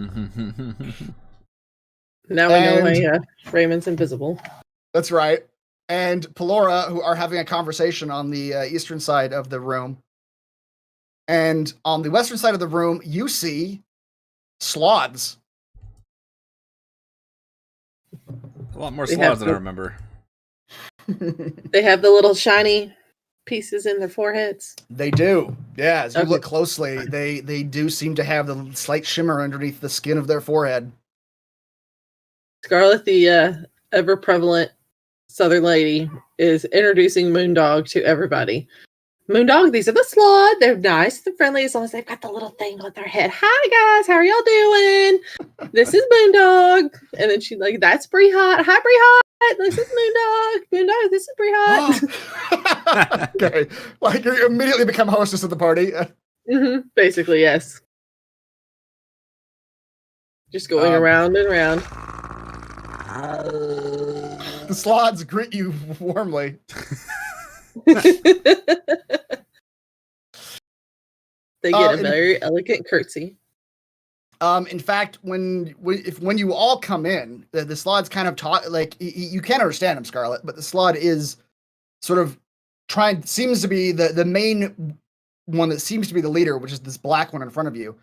Now we know why Raymond's invisible. That's right. And Pelora, who are having a conversation on the eastern side of the room. And on the western side of the room, you see sloths. A lot more sloths than I remember. They have the little shiny pieces in their foreheads. They do. Yeah, as you Okay. look closely, they do seem to have the slight shimmer underneath the skin of their forehead. Scarlet, the ever-prevalent Southern lady, is introducing Moondog to everybody. Moondog, these are the sloth. They're nice and friendly as long as they've got the little thing on their head. Hi, guys. How are y'all doing? This is Moondog. And then she's like, that's Brihat. Hi, Brihat. This is Moondog. Moondog, this is Brihat. Okay. Like, you immediately become hostess of the party. Basically, yes. Just going around and around. The sloths greet you warmly. They get a very elegant curtsy. In fact, when you all come in, the sloths kind of talk, like, you can't understand him, Scarlet, but the sloth is sort of seems to be the main one that seems to be the leader, which is this black one in front of you,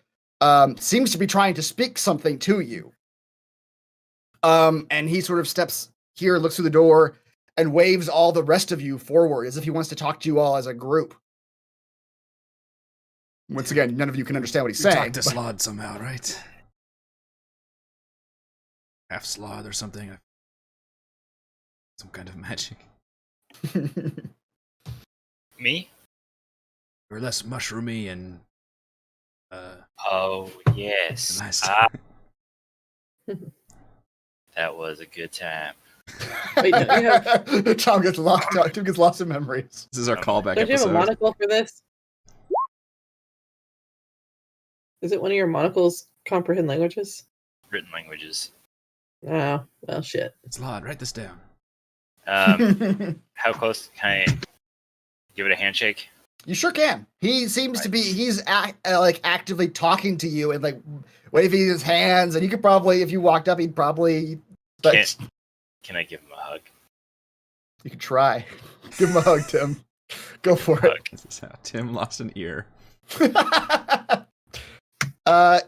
seems to be trying to speak something to you. And he sort of steps here, looks through the door, and waves all the rest of you forward as if he wants to talk to you all as a group. Once again, none of you can understand what he's saying. Talk to sloth somehow, right? Half sloth or something. Some kind of magic. Me? Or less mushroomy and Oh, yes. nice. That was a good time. Wait, don't you have, Tom gets lost in memories. This is our callback don't you have episode. a monocle for this? Is it one of your monocles comprehend languages? Written languages. Oh, well, shit. Sloth, write this down. How close can I give it a handshake? You sure can. He seems to be, he's like actively talking to you and like waving his hands, and you could probably, if you walked up, he'd probably... Can I give him a hug? You could try. Give him a hug, Tim. Go for it. This is how Tim lost an ear.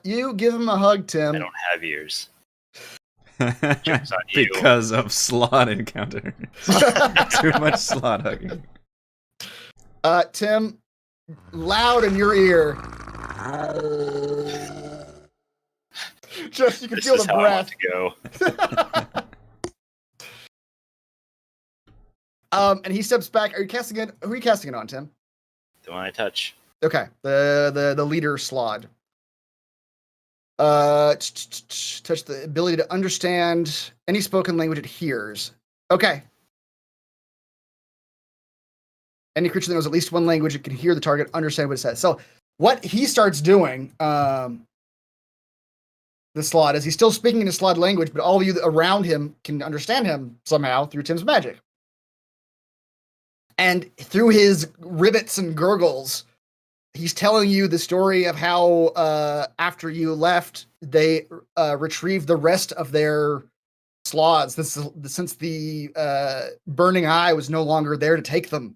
You give him a hug, I Tim. don't have ears. Joke's on you. Because of slot encounter. Too much slot hugging. Tim, loud in your ear. Just you can This feel is the how I want breath. to go. And he steps back. Are you casting it? Who are you casting it on, Tim? The one I touch. Okay, the leader Slod. Touch the ability to understand any spoken language it hears. Okay. Any creature that knows at least one language, it can hear the target, understand what it says. So what he starts doing, the Slod, is he's still speaking in his Slod language, but all of you around him can understand him somehow through Tim's magic. And through his rivets and gurgles, he's telling you the story of how after you left, they retrieved the rest of their Slods. Since the burning eye was no longer there to take them.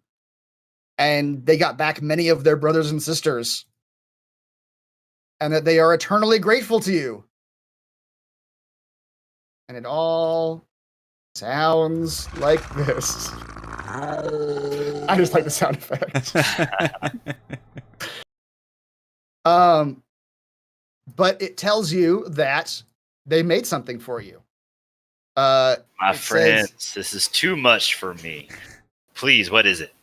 And they got back many of their brothers and sisters. And that they are eternally grateful to you. And it all sounds like this. I just like the sound effect. But it tells you that they made something for you. My friends, this is too much for me. Please, what is it?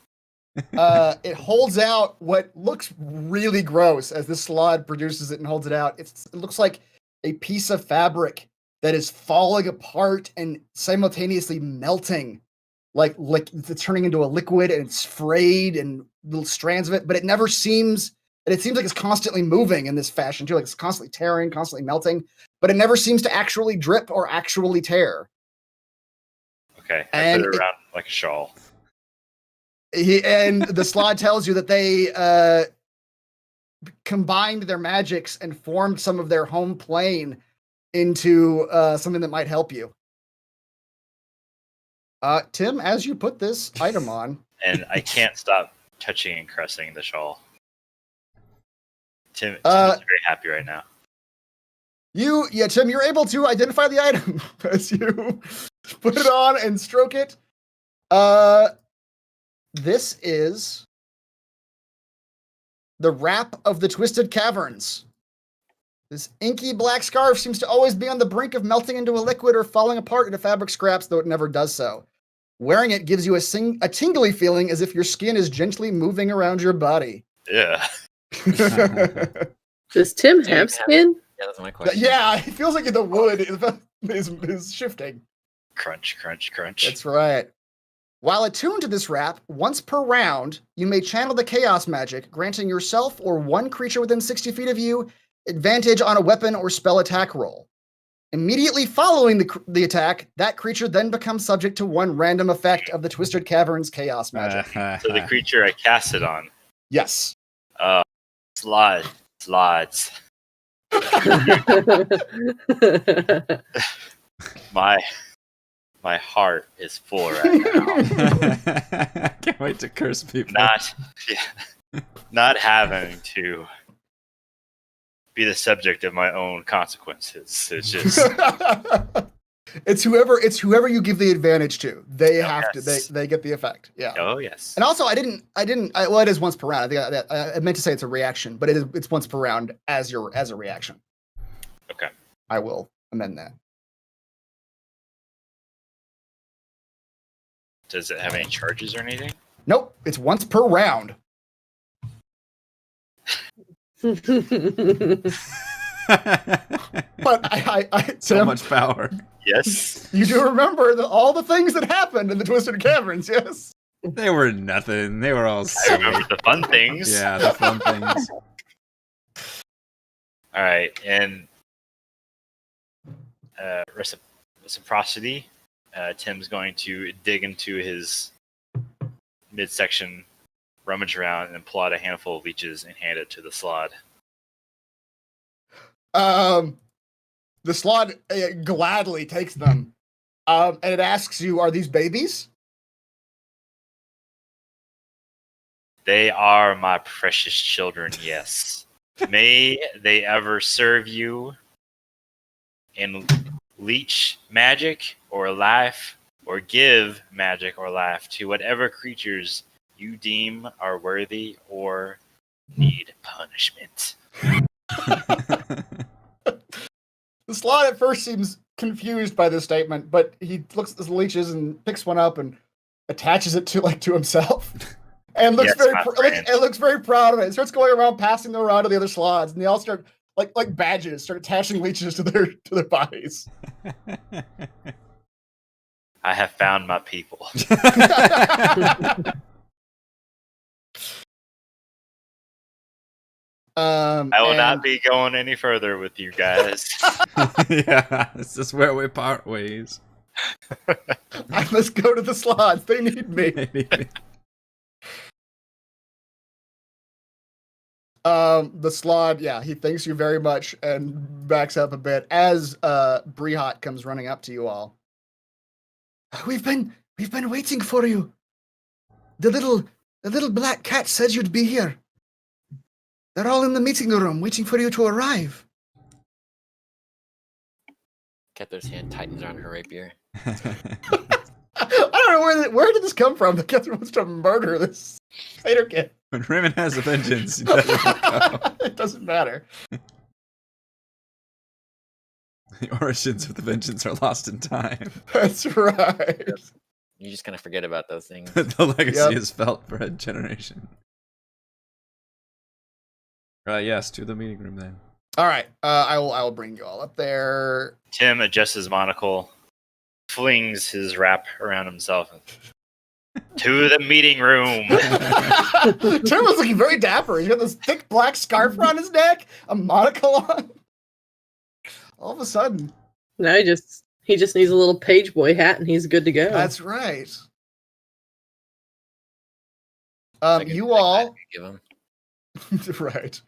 It holds out what looks really gross as this Slod produces it and holds it out. It looks like a piece of fabric that is falling apart and simultaneously melting. Like it's turning into a liquid and it's frayed and little strands of it, but it never seems, and it seems like it's constantly moving in this fashion too. Like it's constantly tearing, constantly melting, but it never seems to actually drip or actually tear. Okay, I And put it around like a shawl. And the Slod tells you that they combined their magics and formed some of their home plane into something that might help you. Tim, as you put this item on, And I can't stop touching and caressing the shawl. Tim is very happy right now. Tim, you're able to identify the item as you put it on and stroke it. This is the wrap of the Twisted Caverns. This inky black scarf seems to always be on the brink of melting into a liquid or falling apart into fabric scraps, though it never does so. Wearing it gives you a tingly feeling as if your skin is gently moving around your body. Yeah. Does Tim have skin? Yeah, that's my question. Yeah, it feels like the wood is shifting. Crunch, crunch, crunch. That's right. While attuned to this wrap, once per round, you may channel the chaos magic, granting yourself or one creature within 60 feet of you advantage on a weapon or spell attack roll. Immediately following the attack, that creature then becomes subject to one random effect of the Twisted Caverns chaos magic. So the creature I cast it on. Yes. Slides. My heart is full right now. Can't wait to curse people. Not having to be the subject of my own consequences. It's just it's whoever you give the advantage to. They have to. Yes. They get the effect. Yeah. oh yes. And also, well, it is once per round. I meant to say it's a reaction, but it's once per round as a reaction. Okay. I will amend that. Does it have any charges or anything? Nope, it's once per round. But So Tim, much power. Yes. you do remember all the things that happened in the Twisted Caverns, yes? They were nothing. They were all I silly. remember the fun things. Yeah, the fun things. All right, and reciprocity. Tim's going to dig into his midsection, rummage around, and pull out a handful of leeches and hand it to the Slod. The Slod gladly takes them, and it asks you, "Are these babies?" They are my precious children, yes. May they ever serve you in leech magic or life, or give magic or life to whatever creatures you deem are worthy or need punishment. The slot at first seems confused by this statement, but he looks at the leeches and picks one up and attaches it to himself, and looks Yes, very proud of it. He starts going around passing them around to the other slots, and they all start like badges, start attaching leeches to their bodies. I have found my people. I will not be going any further with you guys. Yeah, this is where we part ways. I must go to the slots. They need me. The slot, yeah, he thanks you very much and backs up a bit as Brihat comes running up to you all. We've been waiting for you. The little black cat said you'd be here. They're all in the meeting room waiting for you to arrive. Kether's hand tightens around her rapier. I don't know where did this come from? The Kether wants to murder this spider kid. When Raymond has a vengeance, he doesn't go. It doesn't matter. The origins of the vengeance are lost in time. That's right. You just kind of forget about those things. The legacy is felt for a generation. Yes, to the meeting room then. All right, I will bring you all up there. Tim adjusts his monocle, flings his wrap around himself. To the meeting room. Tim was looking very dapper. He's got this thick black scarf around his neck, a monocle on. All of a sudden. No, he just needs a little page boy hat and he's good to go. That's right. You I all give him. right.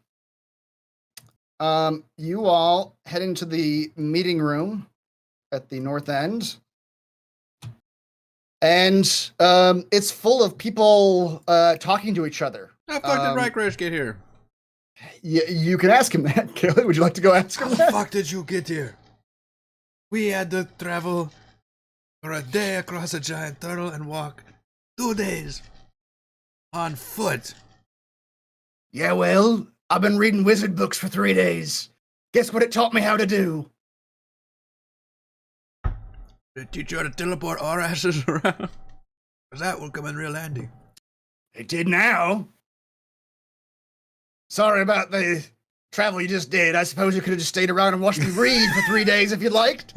You all head into the meeting room at the north end. And it's full of people talking to each other. How the fuck did Rycrash get here? You can ask him that, Kelly. Would you like to go ask him How the that? fuck did you get here? We had to travel for a day across a giant turtle and walk 2 days on foot. Yeah, well, I've been reading wizard books for 3 days. Guess what it taught me how to do? They teach you how to teleport our asses around. Cause that will come in real handy. It did now. Sorry about the travel you just did. I suppose you could have just stayed around and watched me read for 3 days if you'd liked.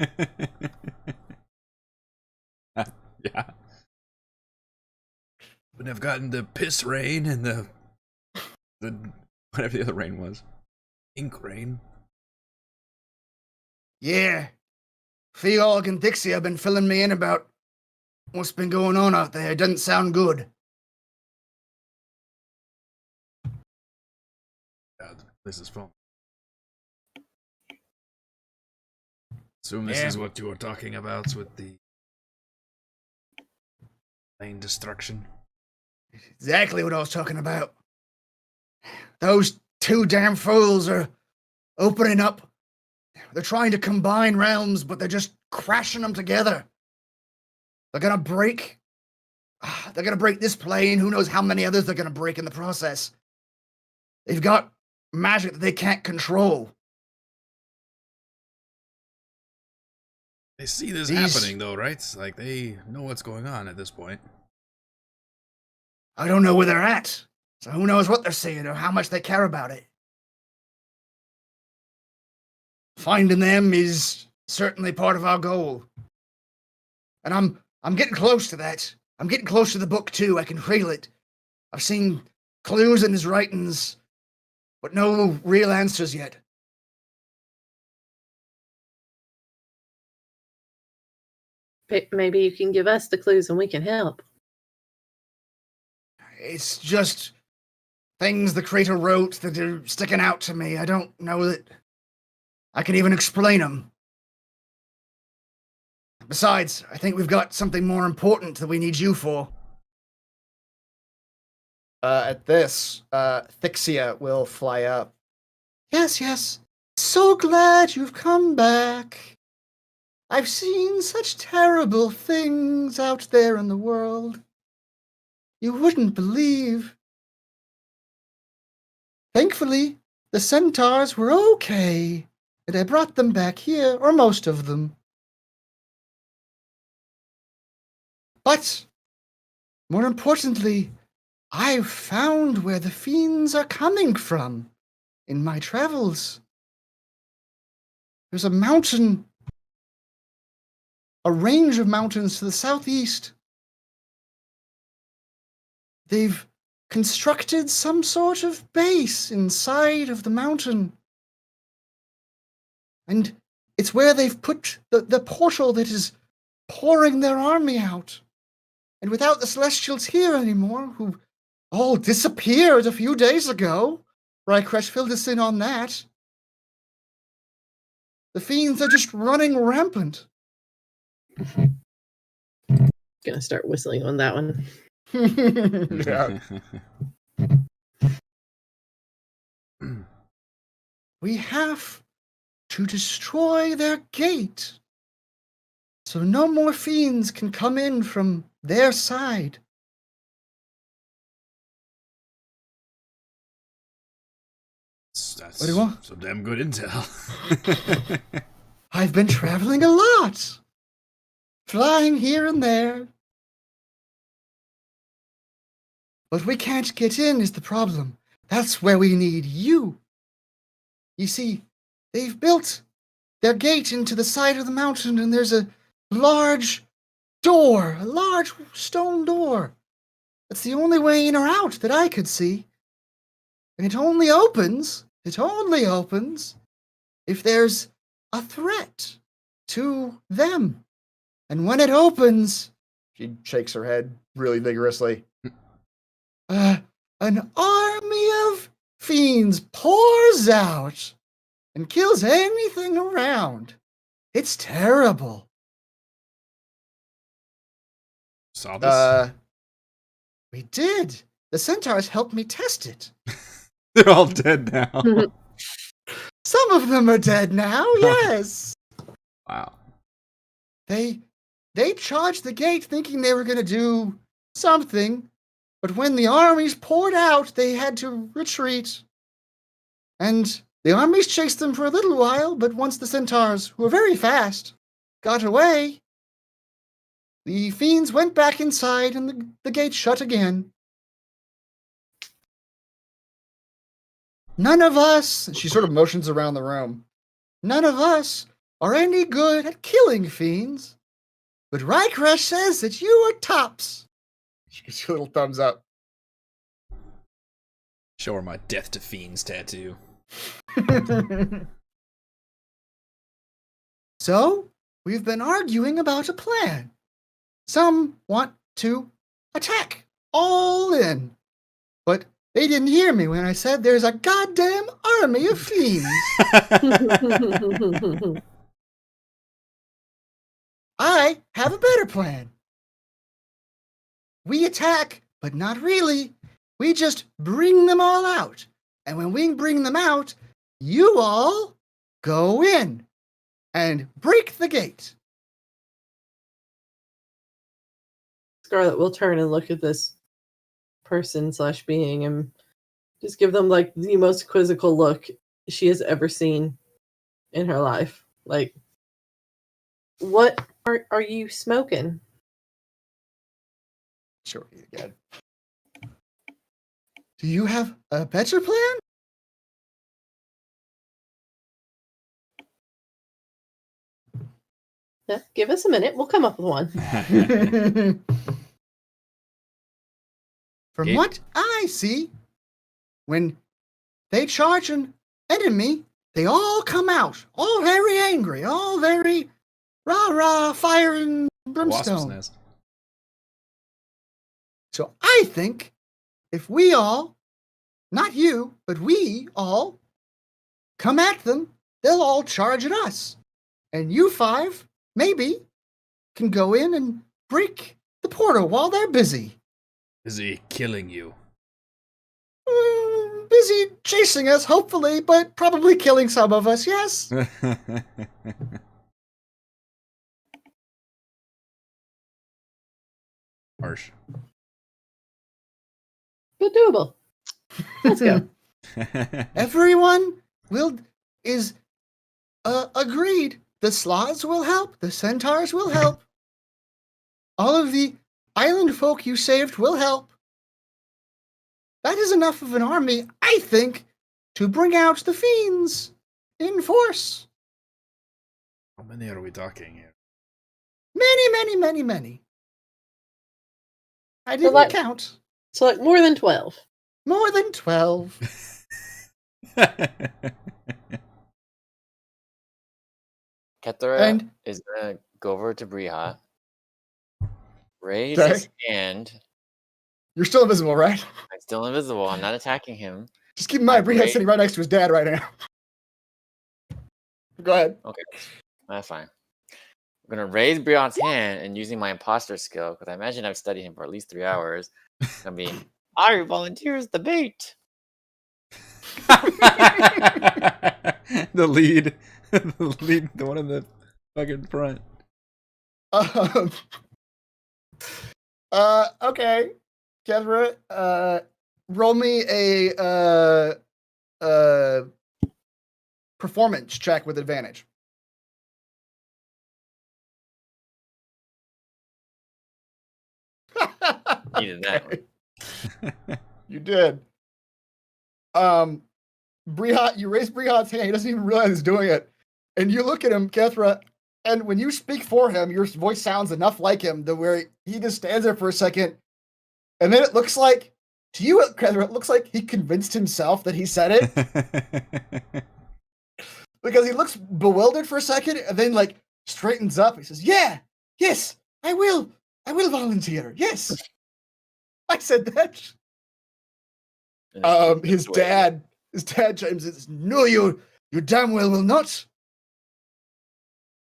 Yeah. But I've gotten the piss rain and the Whatever the other rain was. ink rain. Yeah. Feog and Dixie have been filling me in about what's been going on out there. It doesn't sound good. This is fun. Assume This Yeah. is what you were talking about with the plane destruction. Exactly what I was talking about. Those two damn fools are opening up. They're trying to combine realms, but they're just crashing them together. They're gonna break. They're gonna break this plane. Who knows how many others they're gonna break in the process. They've got magic that they can't control. They see this These- happening though, right? Like they know what's going on at this point. I don't know where they're at. So who knows what they're seeing or how much they care about it. Finding them is certainly part of our goal. And I'm getting close to that. I'm getting close to the book too. I can feel it. I've seen clues in his writings, but no real answers yet. Maybe you can give us the clues and we can help. It's just things the creator wrote that are sticking out to me. I don't know that I can even explain them. Besides, I think we've got something more important that we need you for. At this, Thixia will fly up. Yes, yes. So glad you've come back. I've seen such terrible things out there in the world. You wouldn't believe. Thankfully, the centaurs were okay, and I brought them back here, or most of them. But, more importantly, I've found where the fiends are coming from in my travels. There's a mountain, a range of mountains to the southeast. They've constructed some sort of base inside of the mountain. And it's where they've put the portal that is pouring their army out. And without the Celestials here anymore, who all disappeared a few days ago, Rykresh filled us in on that. The fiends are just running rampant. Gonna start whistling on that one. Yeah. We have to destroy their gate, so no more fiends can come in from their side. That's What do you want? some damn good intel. I've been traveling a lot, flying here and there. But we can't get in is the problem. That's where we need you. You see, they've built their gate into the side of the mountain, and there's a large door, a large stone door. That's the only way in or out that I could see. And it only opens if there's a threat to them. And when it opens, she shakes her head really vigorously. An army of fiends pours out and kills anything around. It's terrible. Saw this? We did. The centaurs helped me test it. They're all dead now. Some of them are dead now, yes. Wow. They charged the gate thinking they were going to do something, but when the armies poured out, they had to retreat. And the armies chased them for a little while, but once the centaurs, who were very fast, got away, the fiends went back inside and the gate shut again. None of us, she sort of motions around the room, none of us are any good at killing fiends, but Rykresh says that you are tops. She gives you a little thumbs up. Show her my death to fiends tattoo. So, we've been arguing about a plan. Some want to attack all in, but they didn't hear me when I said there's a goddamn army of fiends. I have a better plan. We attack, but not really. We just bring them all out. And when we bring them out, you all go in and break the gate. Scarlet will turn and look at this person/being and just give them like the most quizzical look she has ever seen in her life. Like, what are you smoking? Sure, again. Do you have a better plan? Yeah, give us a minute. We'll come up with one. From Yeah. what I see, when they charge an enemy, they all come out, all very angry, all very rah-rah, fire and Wasp's brimstone. nest. So I think if we all, not you, but we all, come at them, they'll all charge at us. And you five, maybe, can go in and break the portal while they're busy. Is he killing you? busy chasing us, hopefully, but probably killing some of us, yes? Harsh. But doable. Let's go. Everyone is agreed. The sloths will help. The centaurs will help. All of the island folk you saved will help. That is enough of an army, I think, to bring out the fiends in force. How many are we talking here? Many, many, many, many. I didn't count. So like more than 12. More than 12. Kethra is gonna go over to Brihat, raise Okay. his hand. You're still invisible, right? I'm still invisible. I'm not attacking him. Just keep in mind, Brihat's sitting right next to his dad right now. Go ahead. Okay, that's fine. I'm gonna raise Brihat's hand and using my imposter skill, because I imagine I've studied him for at least 3 hours. I mean, I volunteer as the bait. The lead, the one in the fucking front. Okay. Kethra, roll me a performance check with advantage. Needed that one. You did. Brihat, you raise Brihat's hand. He doesn't even realize he's doing it. And you look at him, Kethra, and when you speak for him, your voice sounds enough like him to where he just stands there for a second. And then it looks like, to you, Kethra, it looks like he convinced himself that he said it. Because he looks bewildered for a second and then like straightens up. He says, "Yeah, yes, I will volunteer. Yes, I said that." His dad chimes in, "No, you damn well will not.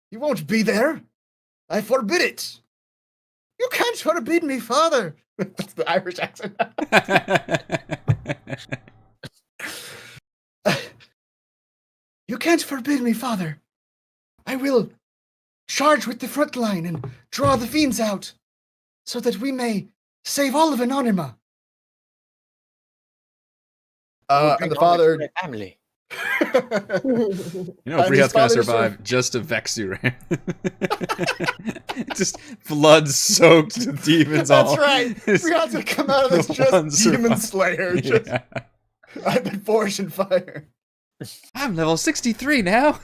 You won't be there. I forbid it. You can't forbid me, father." That's the Irish accent. "You can't forbid me, father. I will charge with the front line and draw the fiends out, so that we may save all of Anonyma." And the father, family. You know, Brihat's gonna survive just to vex you, right? Just blood-soaked demons. That's right. Brihat's gonna come out of this just demon slayer. Just, I've been forged in fire. I'm level 63 now.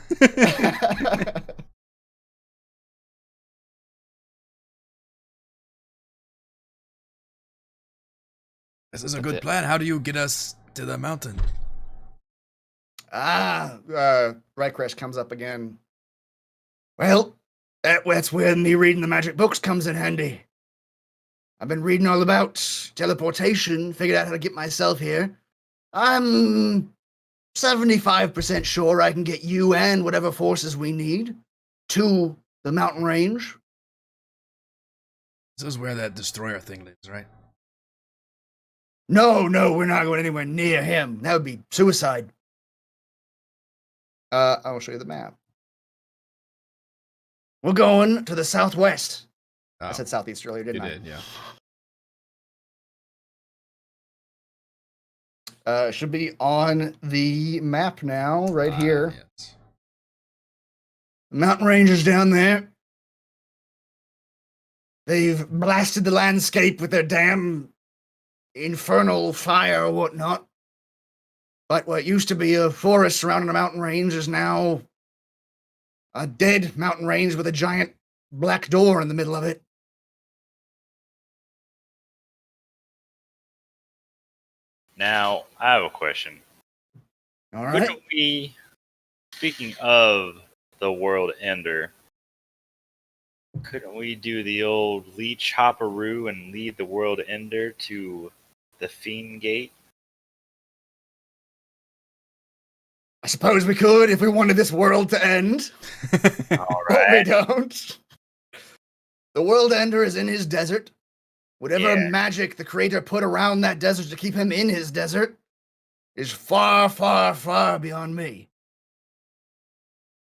This is a good plan. How do you get us to the mountain? Rykresh comes up again. "Well, that's where me reading the magic books comes in handy. I've been reading all about teleportation, figured out how to get myself here. I'm 75% sure I can get you and whatever forces we need to the mountain range." This is where that destroyer thing lives, right? No, we're not going anywhere near him. That would be suicide. I will show you the map. We're going to the southwest. Oh, I said southeast earlier, didn't you I? did, yeah. Should be on the map now, right here. Yes. Mountain ranges down there. They've blasted the landscape with their damn infernal fire or whatnot. But what used to be a forest surrounding a mountain range is now a dead mountain range with a giant black door in the middle of it. Now, I have a question. All right. Couldn't we, speaking of the World Ender, couldn't we do the old leech hopperoo and lead the World Ender to the Fiend Gate? I suppose we could if we wanted this world to end. All But we right. don't. The world ender is in his desert. Whatever Yeah. magic the creator put around that desert to keep him in his desert is far, far, far beyond me.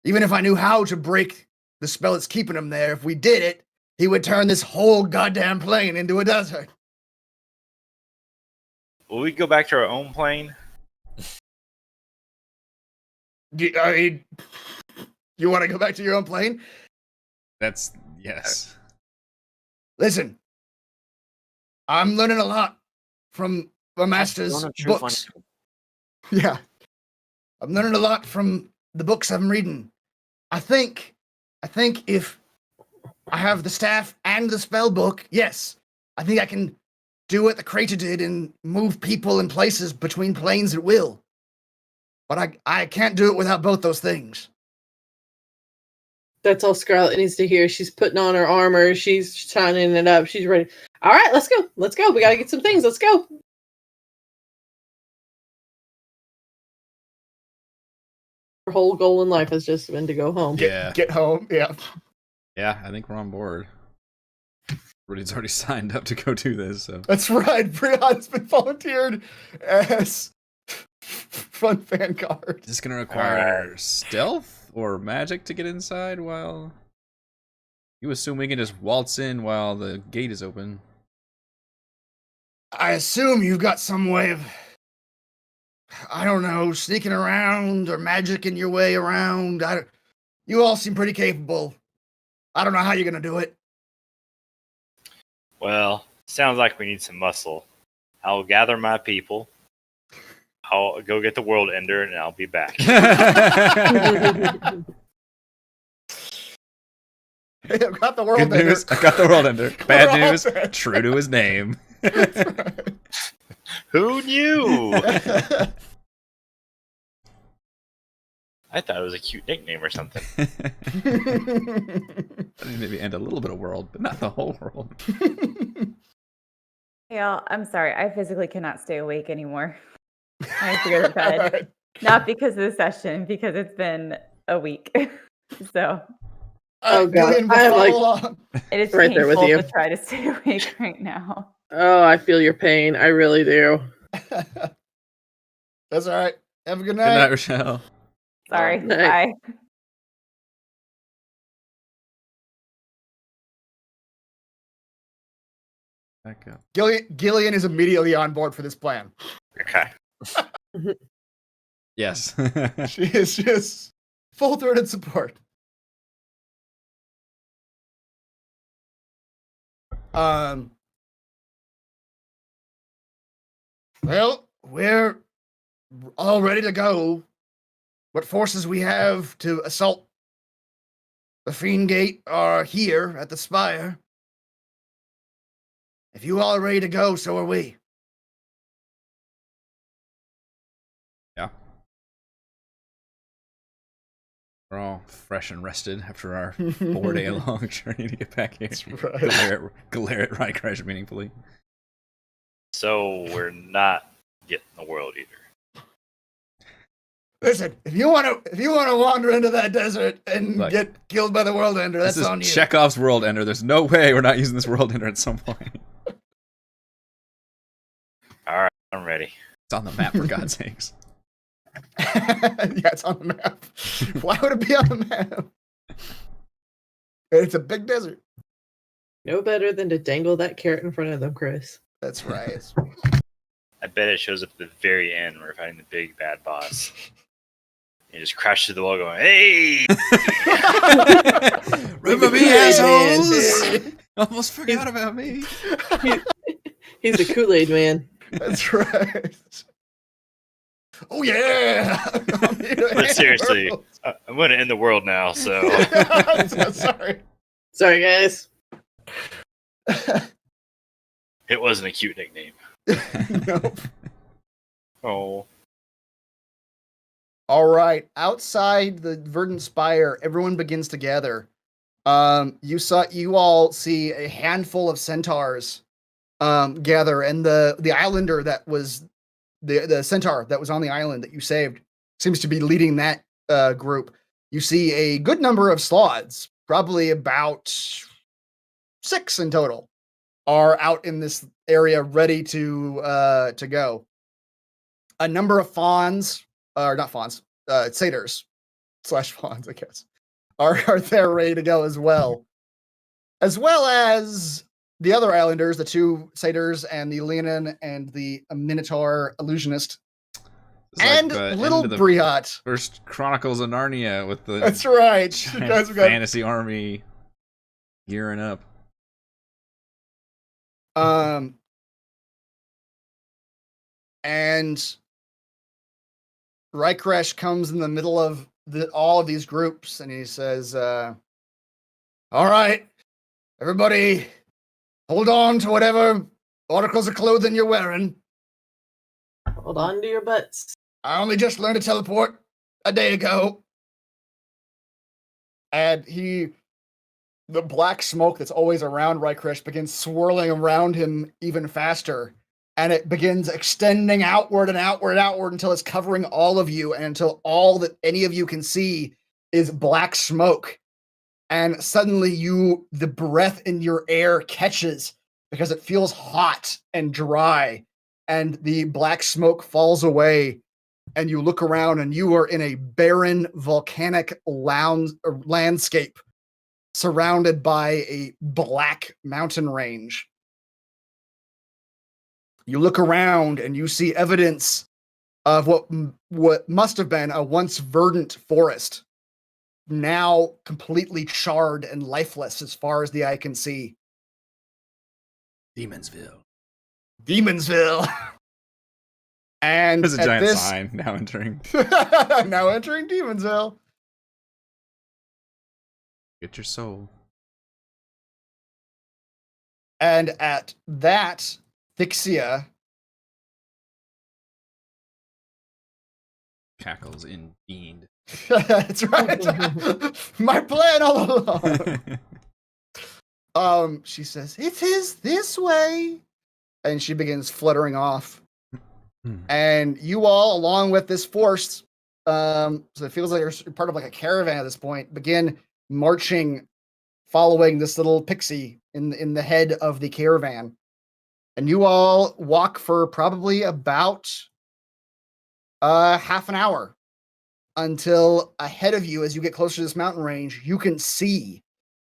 Even if I knew how to break the spell that's keeping him there, if we did it, he would turn this whole goddamn plane into a desert. Will we go back to our own plane? You want to go back to your own plane? That's yes. Listen, I'm learning a lot from the master's Zone of truth books. on- Yeah, I'm learning a lot from the books I'm reading. I think if I have the staff and the spell book, yes, I think I can do what the Crater did and move people and places between planes at will. But I can't do it without both those things. That's all Scarlet needs to hear. She's putting on her armor. She's shining it up. She's ready. All right, let's go. Let's go. We got to get some things. Let's go. Her whole goal in life has just been to go home. Yeah. Get home, yeah. Yeah, I think we're on board. Everybody's already signed up to go do this, so. That's right. Brian's been volunteered as front fan card. Is this gonna require stealth or magic to get inside while... You assume we can just waltz in while the gate is open? I assume you've got some way of, I don't know, sneaking around or magicking your way around. You all seem pretty capable. I don't know how you're gonna do it. Well, sounds like we need some muscle. I'll gather my people. I'll go get the World Ender, and I'll be back. Hey, I've got the world Good ender. news, I got the world ender. Bad We're all news, dead. true to his name. Who knew? I thought it was a cute nickname or something. I mean, maybe end a little bit of world, but not the whole world. Hey, y'all, I'm sorry. I physically cannot stay awake anymore. I have to go to bed. Not because of the session, because it's been a week. So Oh, God. Gillian will I am follow like- along. it is Right there with painful you. to try to stay awake right now. Oh, I feel your pain. I really do. That's all right. Have a good Good night. night, Rochelle. Sorry. Night. Bye. Back up. Gillian is immediately on board for this plan. Okay. Yes. She is just full-throated support. Well, we're all ready to go. What forces we have to assault the Fiend Gate are here at the Spire. If you all are ready to go, so are we. Yeah. We're all fresh and rested after our 4-day-long journey to get back here. That's right. Glare at Rykresh meaningfully. So we're not getting the World Eater. Listen, if you want to wander into that desert and Look, get killed by the World Ender, that's This is on you. Chekhov's World Ender. There's no way we're not using this World Ender at some point. All right, I'm ready. It's on the map, for God's sakes. Yeah, it's on the map. Why would it be on the map? It's a big desert. No better than to dangle that carrot in front of them, Chris. That's right. I bet it shows up at the very end where we're fighting the big bad boss. You just crash through the wall going, hey! Remember me, assholes? Almost forgot about me. He's the Kool-Aid man. That's right. Oh yeah. But seriously, I'm going to end the world now, so... I'm so sorry. Sorry, guys. It wasn't a cute nickname. Nope. Oh. All right. Outside the Verdant Spire, everyone begins to gather. You all see a handful of centaurs gather, and the islander that was the centaur that was on the island that you saved seems to be leading that group. You see a good number of sloths, probably about 6 in total, are out in this area ready to go. a number of fawns, or not fawns, satyrs / fawns, I guess, are there ready to go as well as the other islanders, the 2 satyrs and the Leonin and the Minotaur illusionist, It's like and the little end of the Briot. First Chronicles of Narnia with the That's right. You guys have got fantasy army gearing up. And Rykresh comes in the middle of all of these groups, and he says, "All right, everybody, hold on to whatever articles of clothing you're wearing. Hold on to your butts. I only just learned to teleport a day ago." And the black smoke that's always around Rykresh begins swirling around him even faster. And it begins extending outward and outward and outward until it's covering all of you, and until all that any of you can see is black smoke. And suddenly the breath in your air catches because it feels hot and dry, and the black smoke falls away, and you look around and you are in a barren volcanic landscape surrounded by a black mountain range. You look around and you see evidence of what must have been a once verdant forest, now completely charred and lifeless as far as the eye can see. Demonsville. And There's a at giant this, sign now entering. now entering Demonsville. Get your soul. And at that, Thixia Cackles indeed. that's right. My plan all along. She says, "It is this way." And she begins fluttering off. And you all, along with this force, so it feels like you're part of like a caravan at this point, begin marching, following this little pixie in the head of the caravan. And you all walk for probably about half an hour until ahead of you, as you get closer to this mountain range, you can see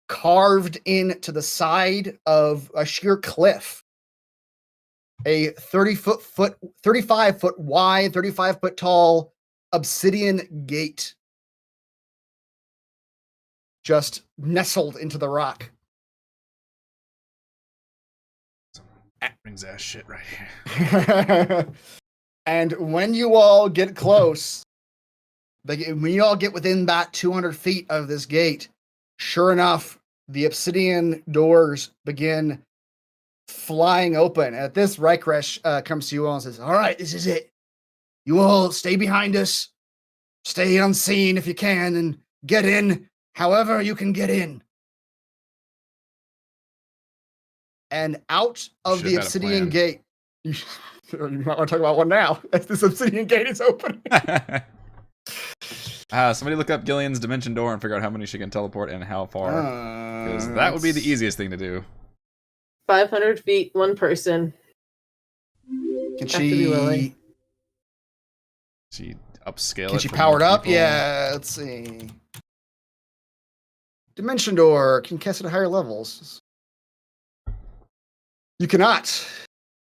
carved into the side of a sheer cliff a 35 foot wide, 35 foot tall obsidian gate just nestled into the rock. Brings ass shit right here. And when you all get close, when you all get within about 200 feet of this gate, sure enough, the obsidian doors begin flying open. At this, Rykresh comes to you all and says, "All right, this is it. You all stay behind us. Stay unseen if you can, and get in however you can get in." And out of the obsidian gate, you might want to talk about one now, as this obsidian gate is open. Somebody look up Gillian's dimension door and figure out how many she can teleport and how far. Because that would be the easiest thing to do. 500 feet, one person. Can Have to be willing. She upscale Can it she for power it more up? people? Yeah, let's see. Dimension door can cast at higher levels. You cannot.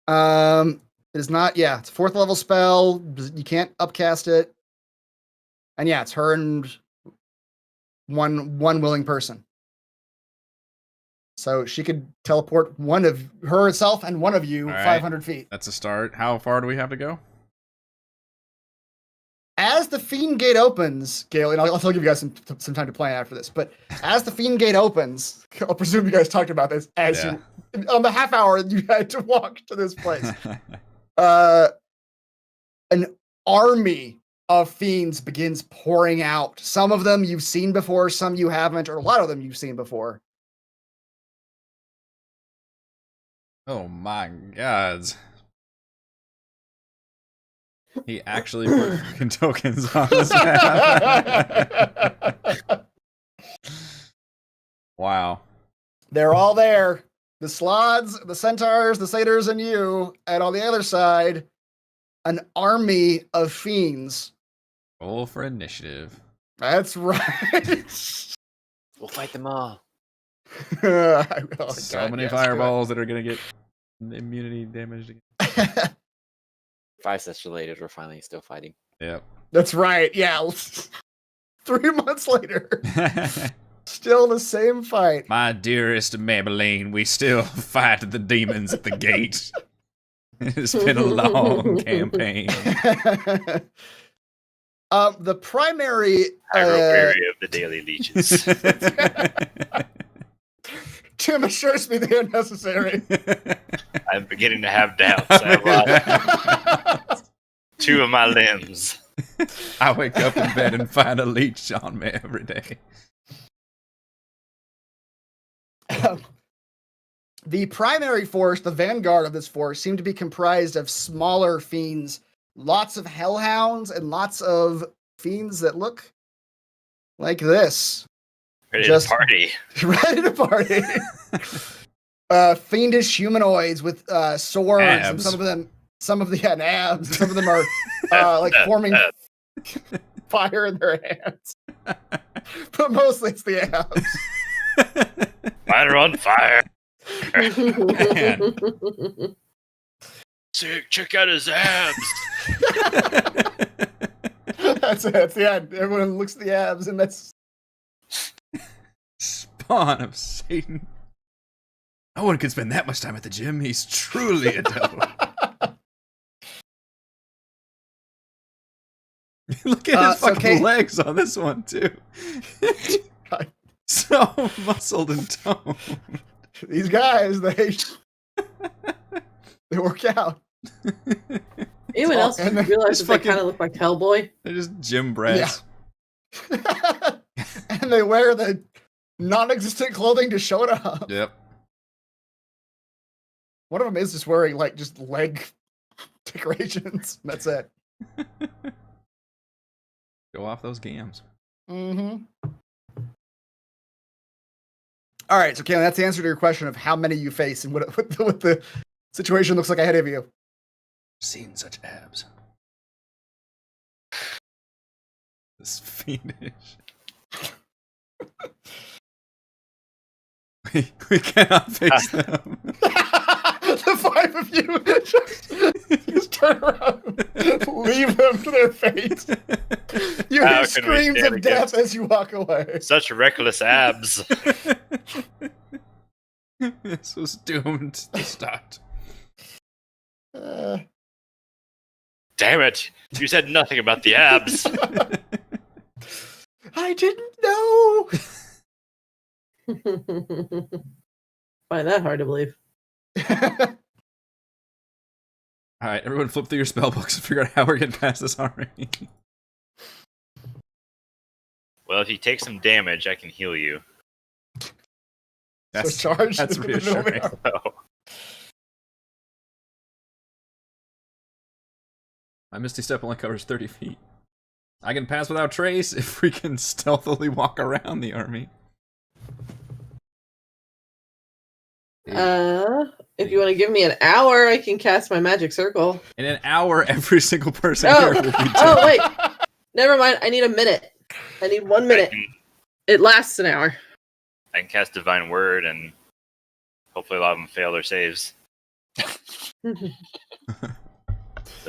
It is not. Yeah, it's a 4th level spell. You can't upcast it. And yeah, it's her and one willing person. So she could teleport one of herself and one of you All right. 500 feet. That's a start. How far do we have to go? As the Fiend Gate opens, Gale, and I'll give you guys some time to plan after this, but as the Fiend Gate opens, I'll presume you guys talked about this as you, on the half hour you had to walk to this place. An army of fiends begins pouring out. Some of them you've seen before, some you haven't, or a lot of them you've seen before. Oh my gods. He actually put fucking tokens on this map. Wow. They're all there. The Slods, the Centaurs, the Satyrs, and you. And on the other side, an army of fiends. Roll for initiative. That's right. We'll fight them all. Oh, So God, many yes, fireballs that are gonna get immunity damaged again. do it. 5 sets related, we're finally still fighting. Yep. That's right. Yeah. 3 months later, still the same fight. My dearest Maybelline, we still fight the demons at the gate. It's been a long campaign. The primary I grow weary of the daily leeches. Tim assures me they are necessary. I'm beginning to have doubts. I have lost 2 of my limbs. I wake up in bed and find a leech on me every day. The primary force, the vanguard of this force, seemed to be comprised of smaller fiends, lots of hellhounds, and lots of fiends that look like this. Ready Just- to party. Ready to party. Fiendish humanoids with swords, and Abs. some of them and abs. And some of them are like forming fire in their hands. But mostly it's the abs. Mine are on fire. Man. Sick, check out his abs. That's it. That's the end. Everyone looks at the abs, and that's Spawn of Satan. No one can spend that much time at the gym. He's truly a devil. Look at his so fucking Kate- legs on this one, too. So muscled and toned. these guys. They work out. Anyone else And then realize just that they fucking- kind of look like Hellboy? They're just gym brats. And they wear the non-existent clothing to show it up. Yep. One of them is just wearing like just leg decorations. That's it. Go off those gams. Mm-hmm. All right, so Caitlin, that's the answer to your question of how many you face and what the situation looks like ahead of you. Seen such abs. This fiendish. We cannot face them. The 5 of you just turn around, leave them to their fate. You How hear can we screams stand of death against- as you walk away. Such reckless abs. This was doomed to start. Damn it. You said nothing about the abs. I didn't know. Find that hard to believe. All right, everyone flip through your spell books and figure out how we're getting past this army. Well, if you take some damage, I can heal you. That's, charged that's into the middle of the reassuring. So, My Misty Step only covers 30 feet. I can pass without trace if we can stealthily walk around the army. If you want to give me an hour, I can cast my magic circle. In an hour, every single person Oh. here will be dead. Oh, wait. Never mind. I need a minute. I need 1 minute. It lasts an hour. I can cast Divine Word and hopefully a lot of them fail their saves. They'll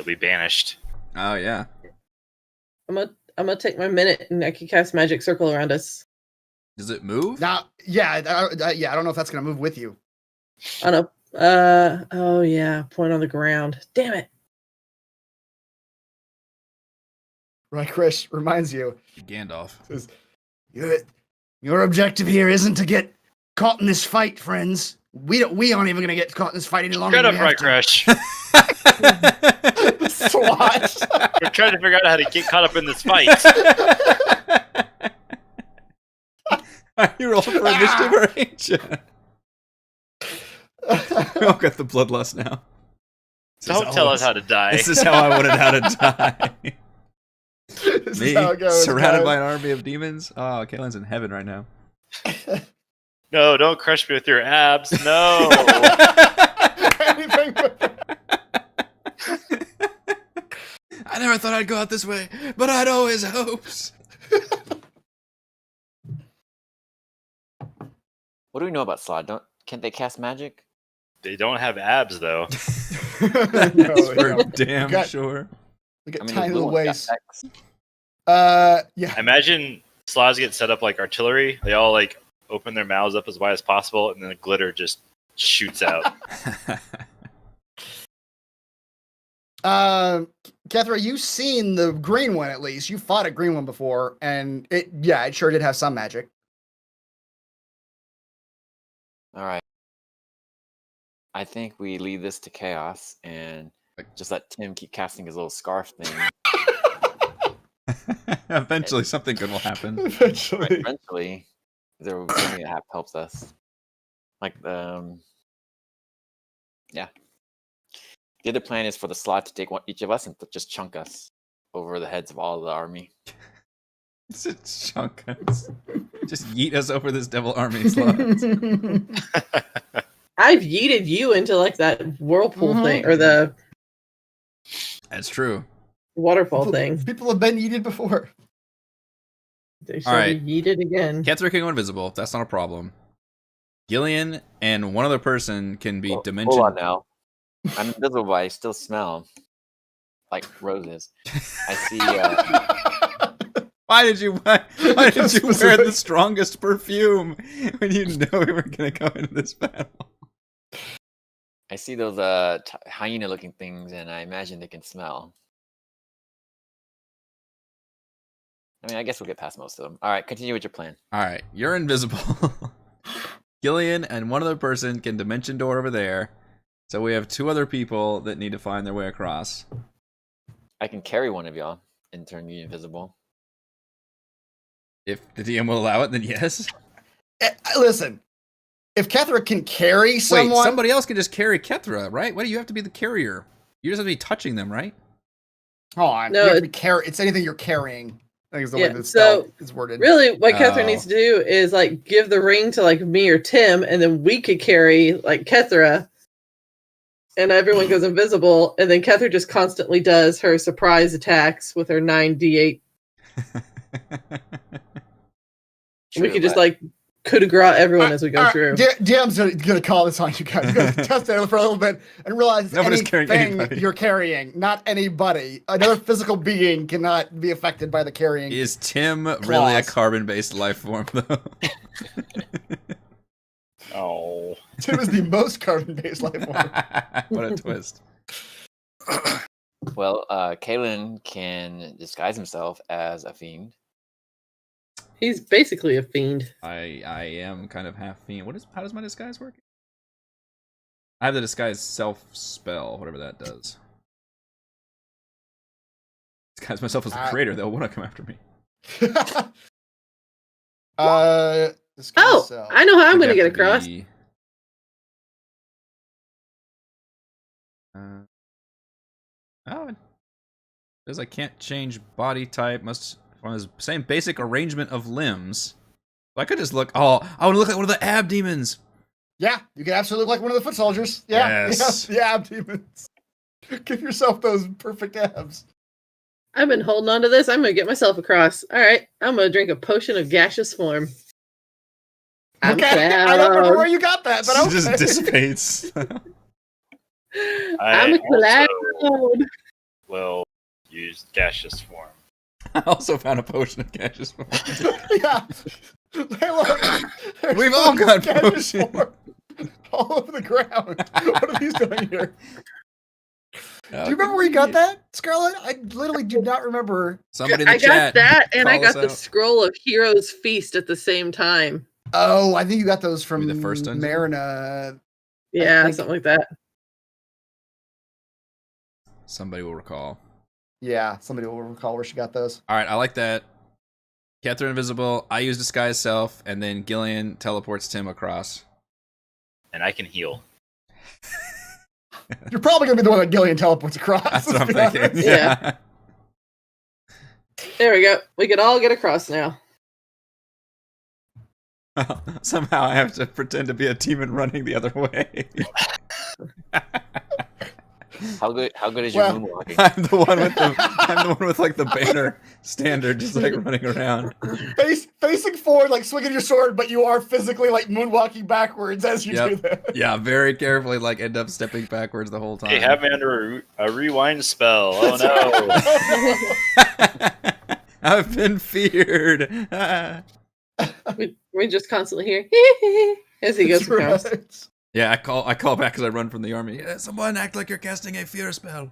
be banished. Oh, yeah. I'm gonna take my minute and I can cast magic circle around us. Does it move? Now, yeah, I don't know if that's gonna move with you. On a oh yeah, point on the ground. Damn it. Right, Chris reminds you. Gandalf. Says, your objective here isn't to get caught in this fight, friends. We aren't even gonna get caught in this fight any longer. Shut than up, we have Right to." Crush. Swat. We're trying to figure out how to get caught up in this fight. Are you rolling for initiative or ain't you? We all got the bloodlust now. Don't tell us how to die. This is how I wanted how to die. This Me, is how it goes, surrounded guys. by an army of demons. Oh, Caitlin's in heaven right now. No, don't crush me with your abs. No. Anything but I never thought I'd go out this way, but I'd always hopes. What do we know about Slod? Can't they cast magic? They don't have abs though. That's No, for no. damn Got- sure. Look at I mean, tiny the blue little one's got waist. X. Yeah. Imagine sloths get set up like artillery. They all like open their mouths up as wide as possible, and then the glitter just shoots out. Kethra, you've seen the green one at least. You fought a green one before, and it sure did have some magic. All right. I think we leave this to chaos and just let Tim keep casting his little scarf thing. Eventually, something good will happen. Eventually. Eventually, there will be something that helps us. Like, yeah. The other plan is for the slot to take each of us and just chunk us over the heads of all the army. It's a chunk us. Just yeet us over this devil army slots. I've yeeted you into like that whirlpool thing or the That's true. waterfall thing. People have been yeeted before. They shall right. be yeeted again. Cats can go invisible. That's not a problem. Gillian and one other person can be dimension. Hold on now. I'm invisible, but I still smell like roses. I see. Why did you wear the strongest perfume when you know we were gonna go into this battle? I see those hyena-looking things, and I imagine they can smell. I mean, I guess we'll get past most of them. All right, continue with your plan. All right, you're invisible. Gillian and one other person can dimension door over there. So we have two other people that need to find their way across. I can carry one of y'all and turn you invisible. If the DM will allow it, then yes. Listen, if Kethra can carry someone, Wait, somebody else can just carry Kethra, right? Why do you have to be the carrier? You just have to be touching them, right? hold on. No, you have to be it's anything you're carrying. I think is the way Yeah, the spell so is worded. Really, what Kethra Oh. needs to do is like give the ring to like me or Tim, and then we could carry like Kethra, and everyone goes invisible, and then Kethra just constantly does her surprise attacks with her 9d8. We could just like coup de grace everyone as we go through. DM's gonna call this on you guys. You're gonna test it for a little bit and realize it's Nobody's carrying anything anybody. you're carrying, not anybody. Another physical being cannot be affected by the carrying. Is Tim really a Claws. carbon-based life form, though? Oh. Tim is the most carbon-based life form. What a twist. Well, Kalen can disguise himself as a fiend. He's basically a fiend. I am kind of half fiend. How does my disguise work? I have the disguise self spell, whatever that does. Disguise myself as the creator, they'll want to come after me. Disguise self. I know how I'm going to It'd get have across. be- it says I can't change body type. Must follow the same basic arrangement of limbs. So I could just look. Oh, I would look like one of the ab demons. Yeah, you can absolutely look like one of the foot soldiers. Yeah, Yes. the ab demons. Give yourself those perfect abs. I've been holding on to this. I'm going to get myself across. All right, I'm going to drink a potion of gaseous form. I'm Okay, I don't remember where you got that, but It okay. just dissipates. I'm a cloud. Will use gaseous form. I also found a potion of gaseous form. Yeah. Hey, look, there's We've all got gaseous potions. form all over the ground. What are these doing here? Do you remember where you got that, Scarlett? I literally do not remember. Somebody in the I chat. got that, and I call us got the out. scroll of Heroes Feast at the same time. Oh, I think you got those from Maybe the first dungeon? Marina. Yeah, think- something like that. Somebody will recall. Yeah, somebody will recall where she got those. All right, I like that. Catherine invisible. I use disguise self, and then Gillian teleports Tim across. And I can heal. You're probably gonna be the one that Gillian teleports across. That's what I'm let's be thinking. honest. Yeah. There we go. We can all get across now. Somehow I have to pretend to be a demon running the other way. How good is your Well, moonwalking? I'm the one with like the banner standard, just like running around. Facing forward, like swinging your sword, but you are physically like moonwalking backwards as you do that. Yeah, very carefully, like end up stepping backwards the whole time. Hey, have me under a rewind spell. Oh no! I've been feared. We just constantly hear as he goes across. Right. Yeah, I call back as I run from the army. Yeah, someone act like you're casting a fear spell.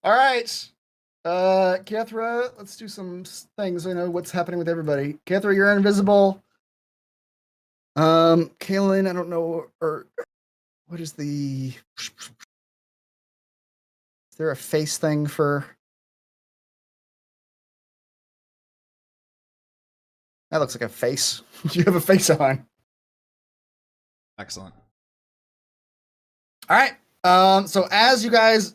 All right. Kethra, let's do some things. I know what's happening with everybody. Kethra, you're invisible. Kaylin, I don't know, or what is the... Is there a face thing for... That looks like a face. You have a face on. Excellent. All right. So as you guys...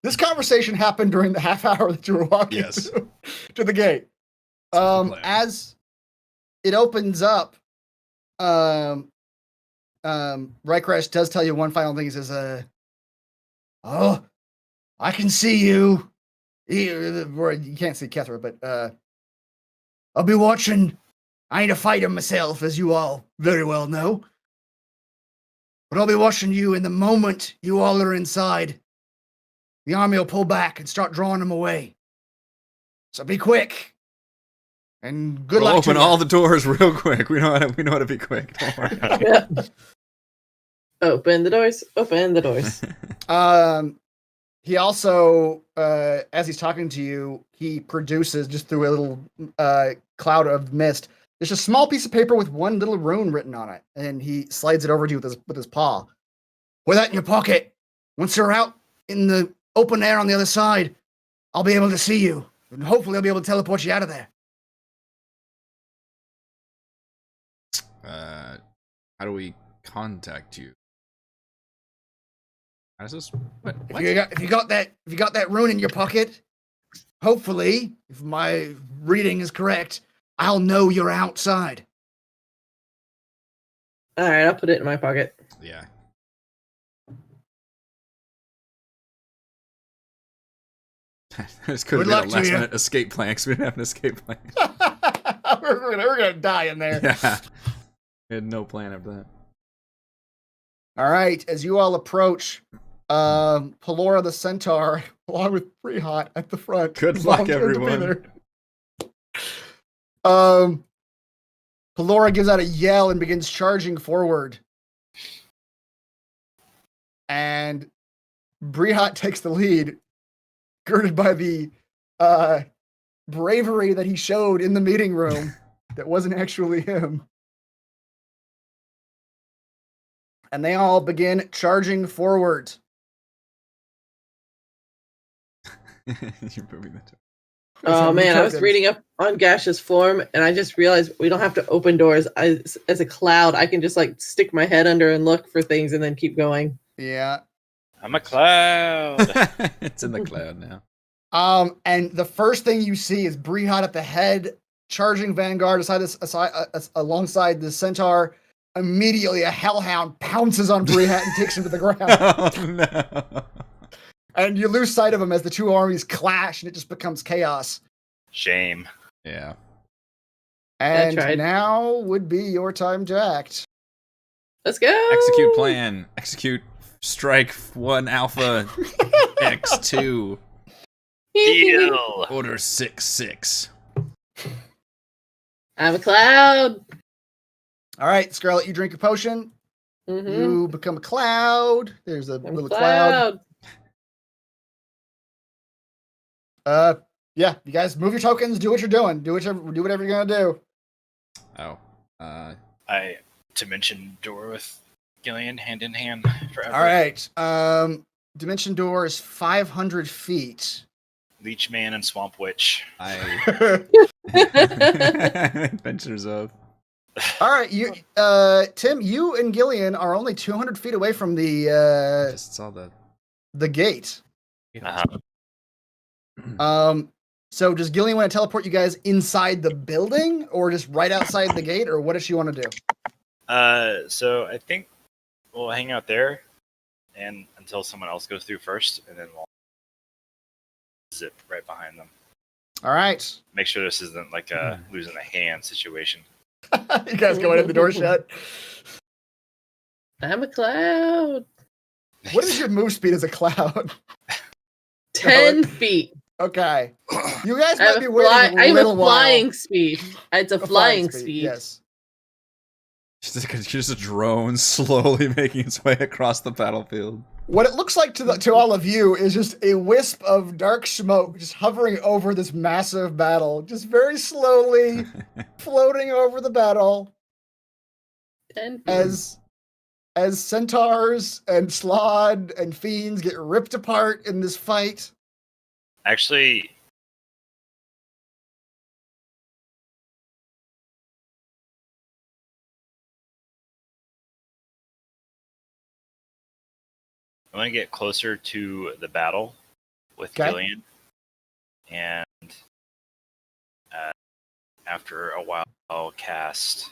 This conversation happened during the half hour that you were walking to the gate. As it opens up, Rykresh does tell you one final thing. He says, "Oh, I can see you." You can't see Kethra, but I'll be watching. I ain't a fighter myself, as you all very well know. But I'll be watching you, in the moment you all are inside, the army will pull back and start drawing them away. So be quick. And good luck. Open all the doors real quick. We know how to be quick. Don't worry. Yeah. Open the doors. Open the doors. He also, as he's talking to you, he produces, just through a little cloud of mist, there's a small piece of paper with one little rune written on it, and he slides it over to you with his paw. Put that in your pocket. Once you're out in the open air on the other side, I'll be able to see you, and hopefully I'll be able to teleport you out of there. How do we contact you? How does this? What? If you got that rune in your pocket, hopefully, if my reading is correct, I'll know you're outside. All right, I'll put it in my pocket. Yeah. This could have been a last-minute escape plan because we didn't have an escape plan. we're gonna die in there. Yeah. We had no plan after that. All right, as you all approach, Pelora the Centaur, along with Prehot at the front. Good luck, everyone. Pelora gives out a yell and begins charging forward. And Prehot takes the lead, girded by the bravery that he showed in the meeting room that wasn't actually him. And they all begin charging forward. You're moving that. Oh man, I was reading up on Gash's form, and I just realized we don't have to open doors. As a cloud, I can just like stick my head under and look for things, and then keep going. Yeah, I'm a cloud. It's in the cloud now. And the first thing you see is Brehot at the head, charging Vanguard alongside the Centaur. Immediately, a Hellhound pounces on Brehot and takes him to the ground. Oh no! And you lose sight of him as the two armies clash, and it just becomes chaos. Shame. Yeah. And now would be your time to act. Let's go. Execute plan. Execute strike 1 alpha X2. Deal. Order 6-6. I'm a cloud. All right, Scarlet, you drink your potion. Mm-hmm. You become a cloud. There's a little cloud. Yeah, you guys move your tokens, do what you're doing. Do whatever you're gonna do. Oh. I Dimension Door with Gillian hand in hand forever. All right. Dimension Door is 500 feet. Leech Man and Swamp Witch. Adventures of. All right, you, Tim, you and Gillian are only 200 feet away from the Just saw the gate. Uh-huh. So does Gillian want to teleport you guys inside the building, or just right outside the gate, or what does she want to do? So I think we'll hang out there, and until someone else goes through first, and then we'll zip right behind them. All right. Make sure this isn't like a losing a hand situation. You guys going in the door shut. I'm a cloud. What is your move speed as a cloud? 10 feet. Okay. You guys I might have be a, waiting I a have little a while. flying speed. It's a flying speed. Yes. It's just a drone slowly making its way across the battlefield. What it looks like to all of you is just a wisp of dark smoke just hovering over this massive battle, just very slowly floating over the battle 10 feet. as centaurs and slod and fiends get ripped apart in this fight. Actually, I want to get closer to the battle with Okay. Gillian, and after a while, I'll cast.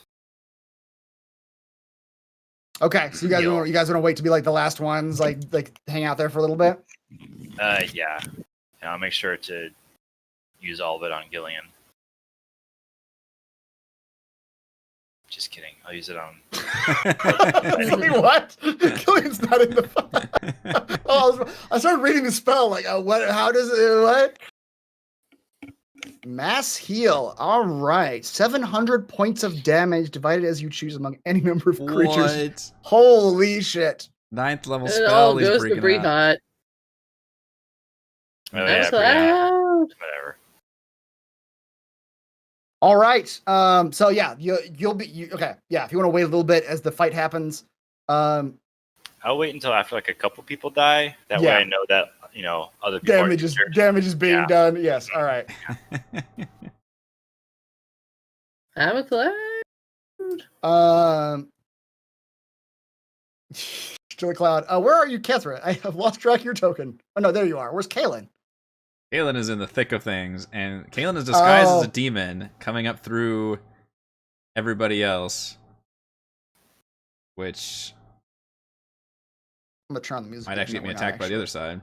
Okay, so you guys Heal. want to wait to be like the last ones, like hang out there for a little bit. Yeah, and I'll make sure to use all of it on Gillian. Just kidding. I'll use it on. Wait, what? Killian's not in the fight. I started reading the spell. Like, what? How does it? What? Mass heal. All right, 700 points of damage divided as you choose among any number of creatures. What? Holy shit! 9th level It spell. all He's goes to freaking out. Brehot. Oh, I'm yeah, a cloud. whatever. All right. So yeah, you'll be okay. Yeah, if you want to wait a little bit as the fight happens. I'll wait until after like a couple people die. That Yeah. way I know that other people are injured. Damage is being Yeah. done. Yes. All right. I'm a cloud. Still a cloud. Where are you, Kethra? I have lost track of your token. Oh no, there you are. Where's Kaelin? Kaelin is in the thick of things, and Kaelin is disguised as Oh. a demon coming up through everybody else, which I'm gonna turn on the music. might actually get me We're not attacked by the actually. other side.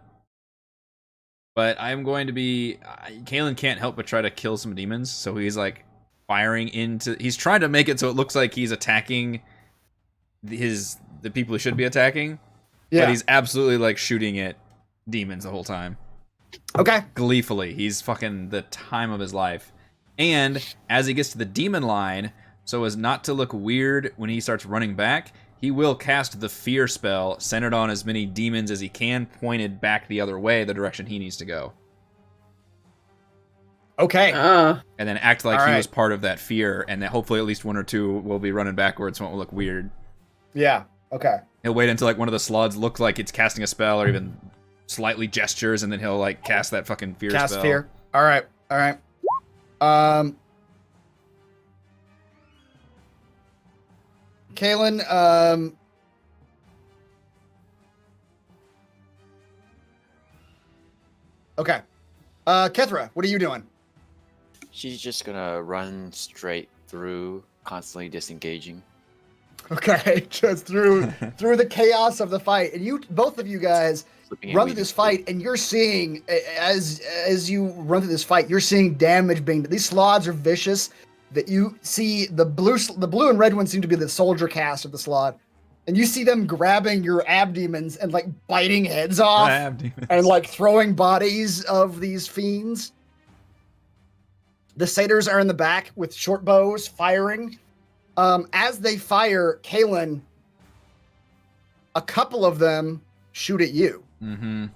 But I'm going to be... Kaelin can't help but try to kill some demons, so he's like firing into... He's trying to make it so it looks like he's attacking the people he should be attacking, Yeah. but he's absolutely like shooting at demons the whole time. Okay. Gleefully. He's fucking the time of his life. And as he gets to the demon line, so as not to look weird when he starts running back, he will cast the fear spell, centered on as many demons as he can, pointed back the other way, the direction he needs to go. Okay. Ah, And then act like All he right. was part of that fear, and that hopefully at least one or two will be running backwards, won't look weird. Yeah. Okay. He'll wait until like one of the slots looks like it's casting a spell, or even slightly gestures, and then he'll like cast that fucking fear Cast spell. fear. All right. All right. Kaelin, okay. Kethra, what are you doing? She's just gonna run straight through, constantly disengaging. Okay, just through the chaos of the fight, and both of you guys Slipping in run through weaving this fight, and you're seeing as you run through this fight, you're seeing damage being. These slots are vicious. That you see the blue and red ones seem to be the soldier cast of the slot, and you see them grabbing your abdemons and like biting heads off and like throwing bodies of these fiends. The satyrs are in the back with short bows firing. As they fire, Kaelin, a couple of them shoot at you. Mm-hmm.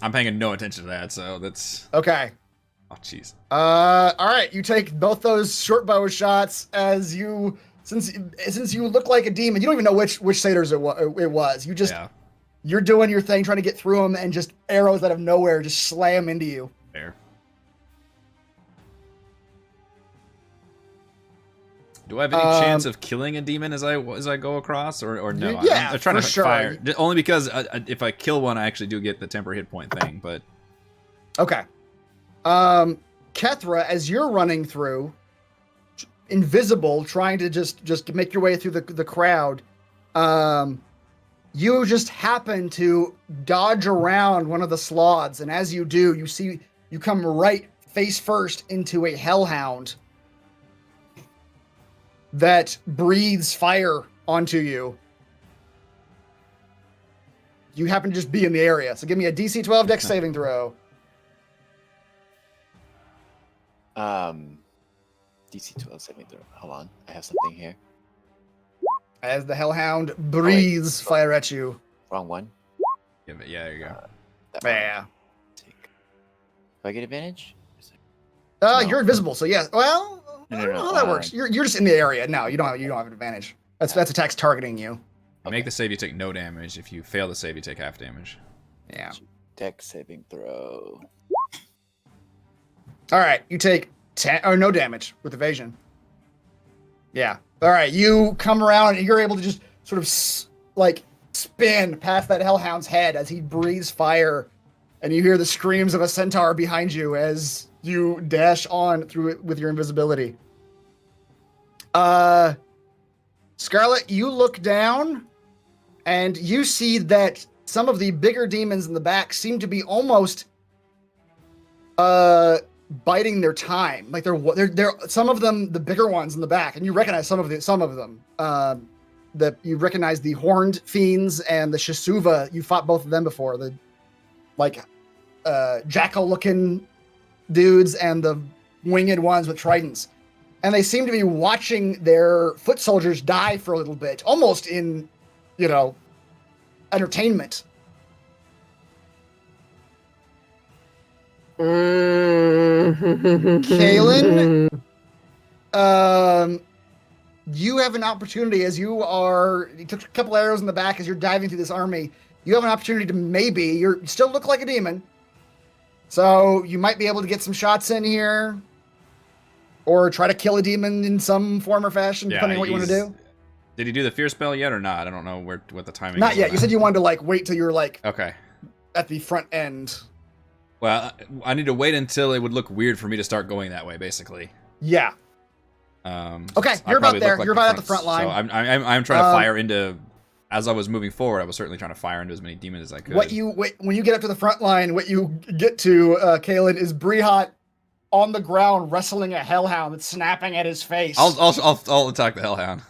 I'm paying no attention to that, so that's... Okay. Oh, jeez. All right. You take both those short bow shots as you, since you look like a demon, you don't even know which satyrs it was. You just, you're doing your thing, trying to get through them, and just arrows out of nowhere just slam into you. Fair. Do I have any chance of killing a demon as I go across, or no? Yeah, I'm trying for to sure. fire only because if I kill one, I actually do get the temporary hit point thing. But Okay. Kethra, as you're running through, invisible, trying to just make your way through the crowd. You just happen to dodge around one of the sloths, and as you do, you come right face first into a hellhound that breathes fire onto you. You happen to just be in the area, so give me a DC 12 Dex saving throw. DC 12 saving throw. Hold on, I have something here. As the hellhound breathes fire at you. Wrong one. Yeah, there you go. That one. Yeah. Do I get advantage? You're invisible, so yeah. Well, No, I don't know how that works. You're just in the area. No, you don't have an advantage. That's attacks targeting you. You make the save, you take no damage. If you fail the save, you take half damage. Yeah. Dex saving throw. All right, you take 10 or no damage with evasion. Yeah. All right, you come around and you're able to just sort of spin past that hellhound's head as he breathes fire, and you hear the screams of a centaur behind you as you dash on through it with your invisibility. Scarlet, you look down and you see that some of the bigger demons in the back seem to be almost biding their time. Like they're some of them, the bigger ones in the back, and you recognize some of them. You recognize the horned fiends and the Shisuva. You fought both of them before. The jackal-looking dudes and the winged ones with tridents. And they seem to be watching their foot soldiers die for a little bit, almost in, entertainment. Kaylin, you have an opportunity as you took a couple arrows in the back as you're diving through this army. You have an opportunity to you still look like a demon. So you might be able to get some shots in here or try to kill a demon in some form or fashion, depending on what you want to do. Did he do the fear spell yet or not? I don't know what the timing is. Not yet. You said you wanted to wait till you're okay at the front end. Well, I need to wait until it would look weird for me to start going that way, basically. Yeah. Okay, you're about there. You're about at the front line. So I'm trying to fire into. As I was moving forward, I was certainly trying to fire into as many demons as I could. When you get up to the front line, what you get to, Kaylin, is Brihat on the ground wrestling a hellhound that's snapping at his face. I'll attack the hellhound.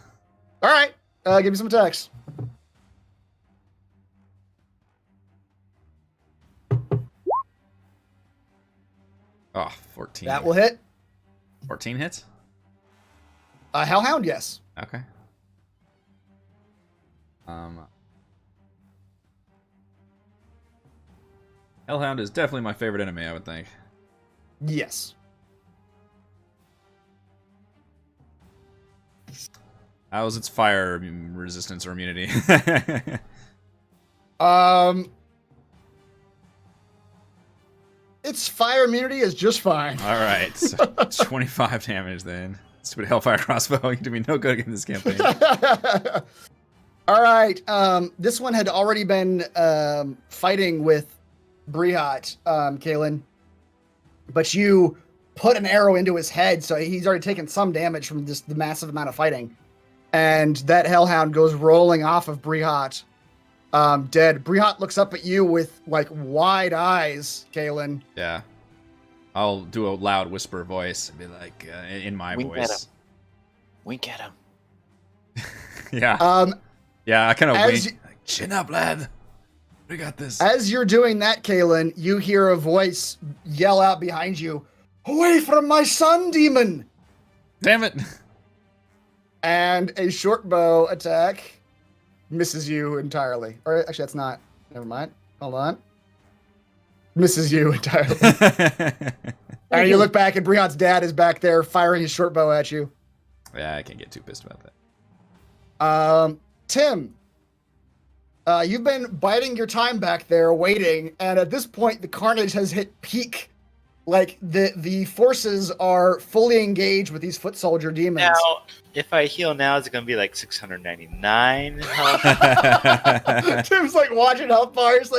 All right, give me some attacks. Oh, 14. That will hit. 14 hits? Hellhound, yes. Okay. Hellhound is definitely my favorite enemy, I would think. Yes. How is its fire resistance or immunity? Its fire immunity is just fine. All right, so 25 damage then. Stupid Hellfire crossbow, you can do me no good in this campaign. All right, this one had already been fighting with Brihat, Kaylin, but you put an arrow into his head, so he's already taken some damage from just the massive amount of fighting. And that hellhound goes rolling off of Brihat, dead. Brihat looks up at you with wide eyes, Kaylin. Yeah. I'll do a loud whisper voice and be like, in my voice. Wink at him. Yeah. Yeah, I kind of wink. Chin up, lad. We got this. As you're doing that, Kaylin, you hear a voice yell out behind you, "Away from my son, demon!" Damn it. And a short bow attack misses you entirely. Or actually, that's not. Never mind. Hold on. Misses you entirely. And you look back, and Briat's dad is back there firing his short bow at you. Yeah, I can't get too pissed about that. Tim, you've been biding your time back there, waiting, and at this point, the carnage has hit peak. The forces are fully engaged with these foot soldier demons. Now, if I heal now, is it going to be 699 health? Tim's watching health bars,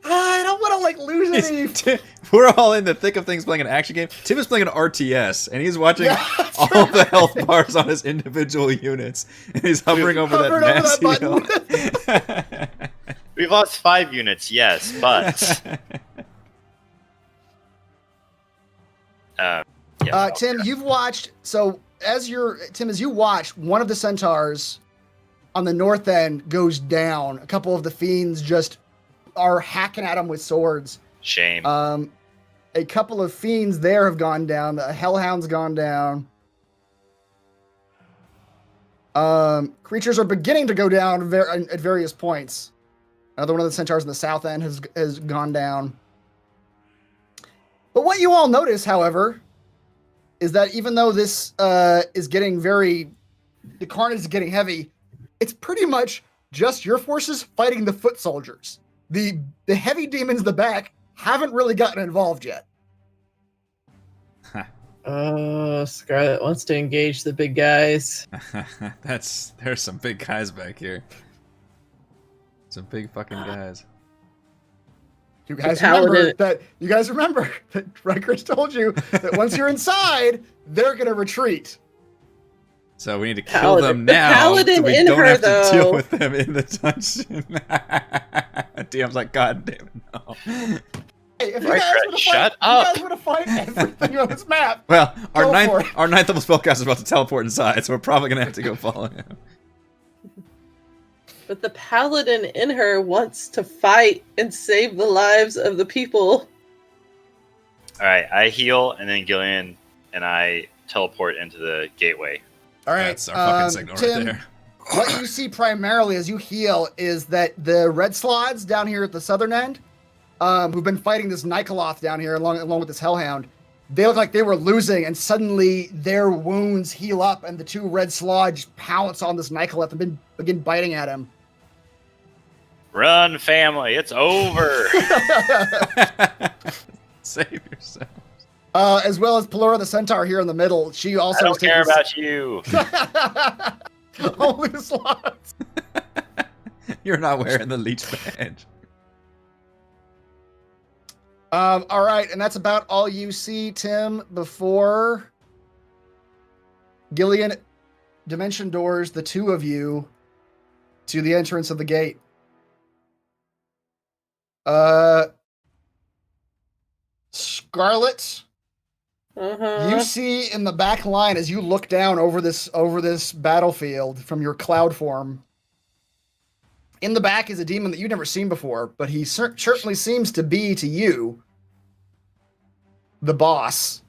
I don't want to lose any. We're all in the thick of things playing an action game. Tim is playing an RTS, and he's watching Yeah, all that's the right. health bars on his individual units, and he's hovering over that mass heal. We've lost 5 units, yes, but yeah. Tim, you've watched. So as you watch, one of the centaurs on the north end goes down. A couple of the fiends just are hacking at him with swords. Shame. A couple of fiends there have gone down. The hellhound's gone down. Creatures are beginning to go down at various points. Another one of the centaurs in the south end has gone down. But what you all notice, however, is that even though this is getting the carnage is getting heavy, it's pretty much just your forces fighting the foot soldiers. The heavy demons in the back haven't really gotten involved yet. Oh, Scarlet wants to engage the big guys. There's some big guys back here. Some big fucking guys. You guys Paladin- remember that Riker's told you that once you're inside, they're gonna retreat. So we need to kill Paladin- them the now, paladin so we in don't her, have to deal though. with them in the dungeon. DM's like, God damn it, no. Hey, if you Riker, guys want to shut fight, up. you guys want to fight everything on this map. Well, our Go for ninth it. level spellcaster is about to teleport inside, so we're probably gonna have to go follow him. But the paladin in her wants to fight and save the lives of the people. Alright, I heal, and then Gillian and I teleport into the gateway. All right, That's our fucking signal Tim, right there. what you see primarily as you heal is that the red slods down here at the southern end, who've been fighting this Nikoloth down here along with this hellhound, they look like they were losing, and suddenly their wounds heal up, and the two red slods pounce on this Nikoloth and begin biting at him. Run, family, it's over! Save yourself. As well as Pelora the Centaur here in the middle. She also I don't is care taking about you. only the slots. You're not wearing the leech badge. All right, and that's about all you see, Tim, before Gillian dimension doors the two of you to the entrance of the gate. Scarlet, you see in the back line as you look down over this battlefield from your cloud form. In the back is a demon that you've never seen before, but he certainly seems to be to you the boss,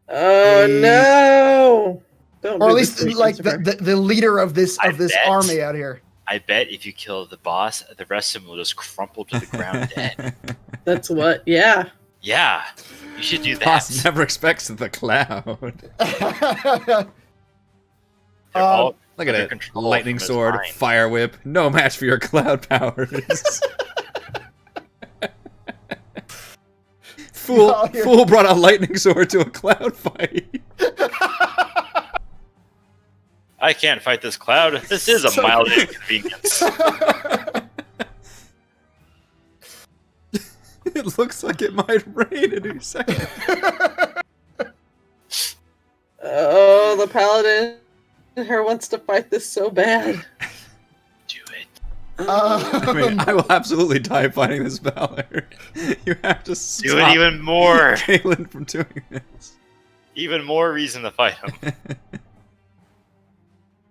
Oh no! Don't or do at this least to me, like Christopher. the leader of this I bet. army out here. I bet if you kill the boss, the rest of them will just crumple to the ground dead. That's what. Yeah. Yeah, you should do that. Boss never expects the cloud. They're all Look at under it. control Lightning from his sword, mind. fire whip, no match for your cloud powers. Fool brought a lightning sword to a cloud fight. I can't fight this cloud. This is a mild inconvenience. It looks like it might rain any second. Oh, the paladin in her wants to fight this so bad. Do it. I mean, I will absolutely die fighting this Valor. You have to Do stop it even more. Galen from doing this. Even more reason to fight him.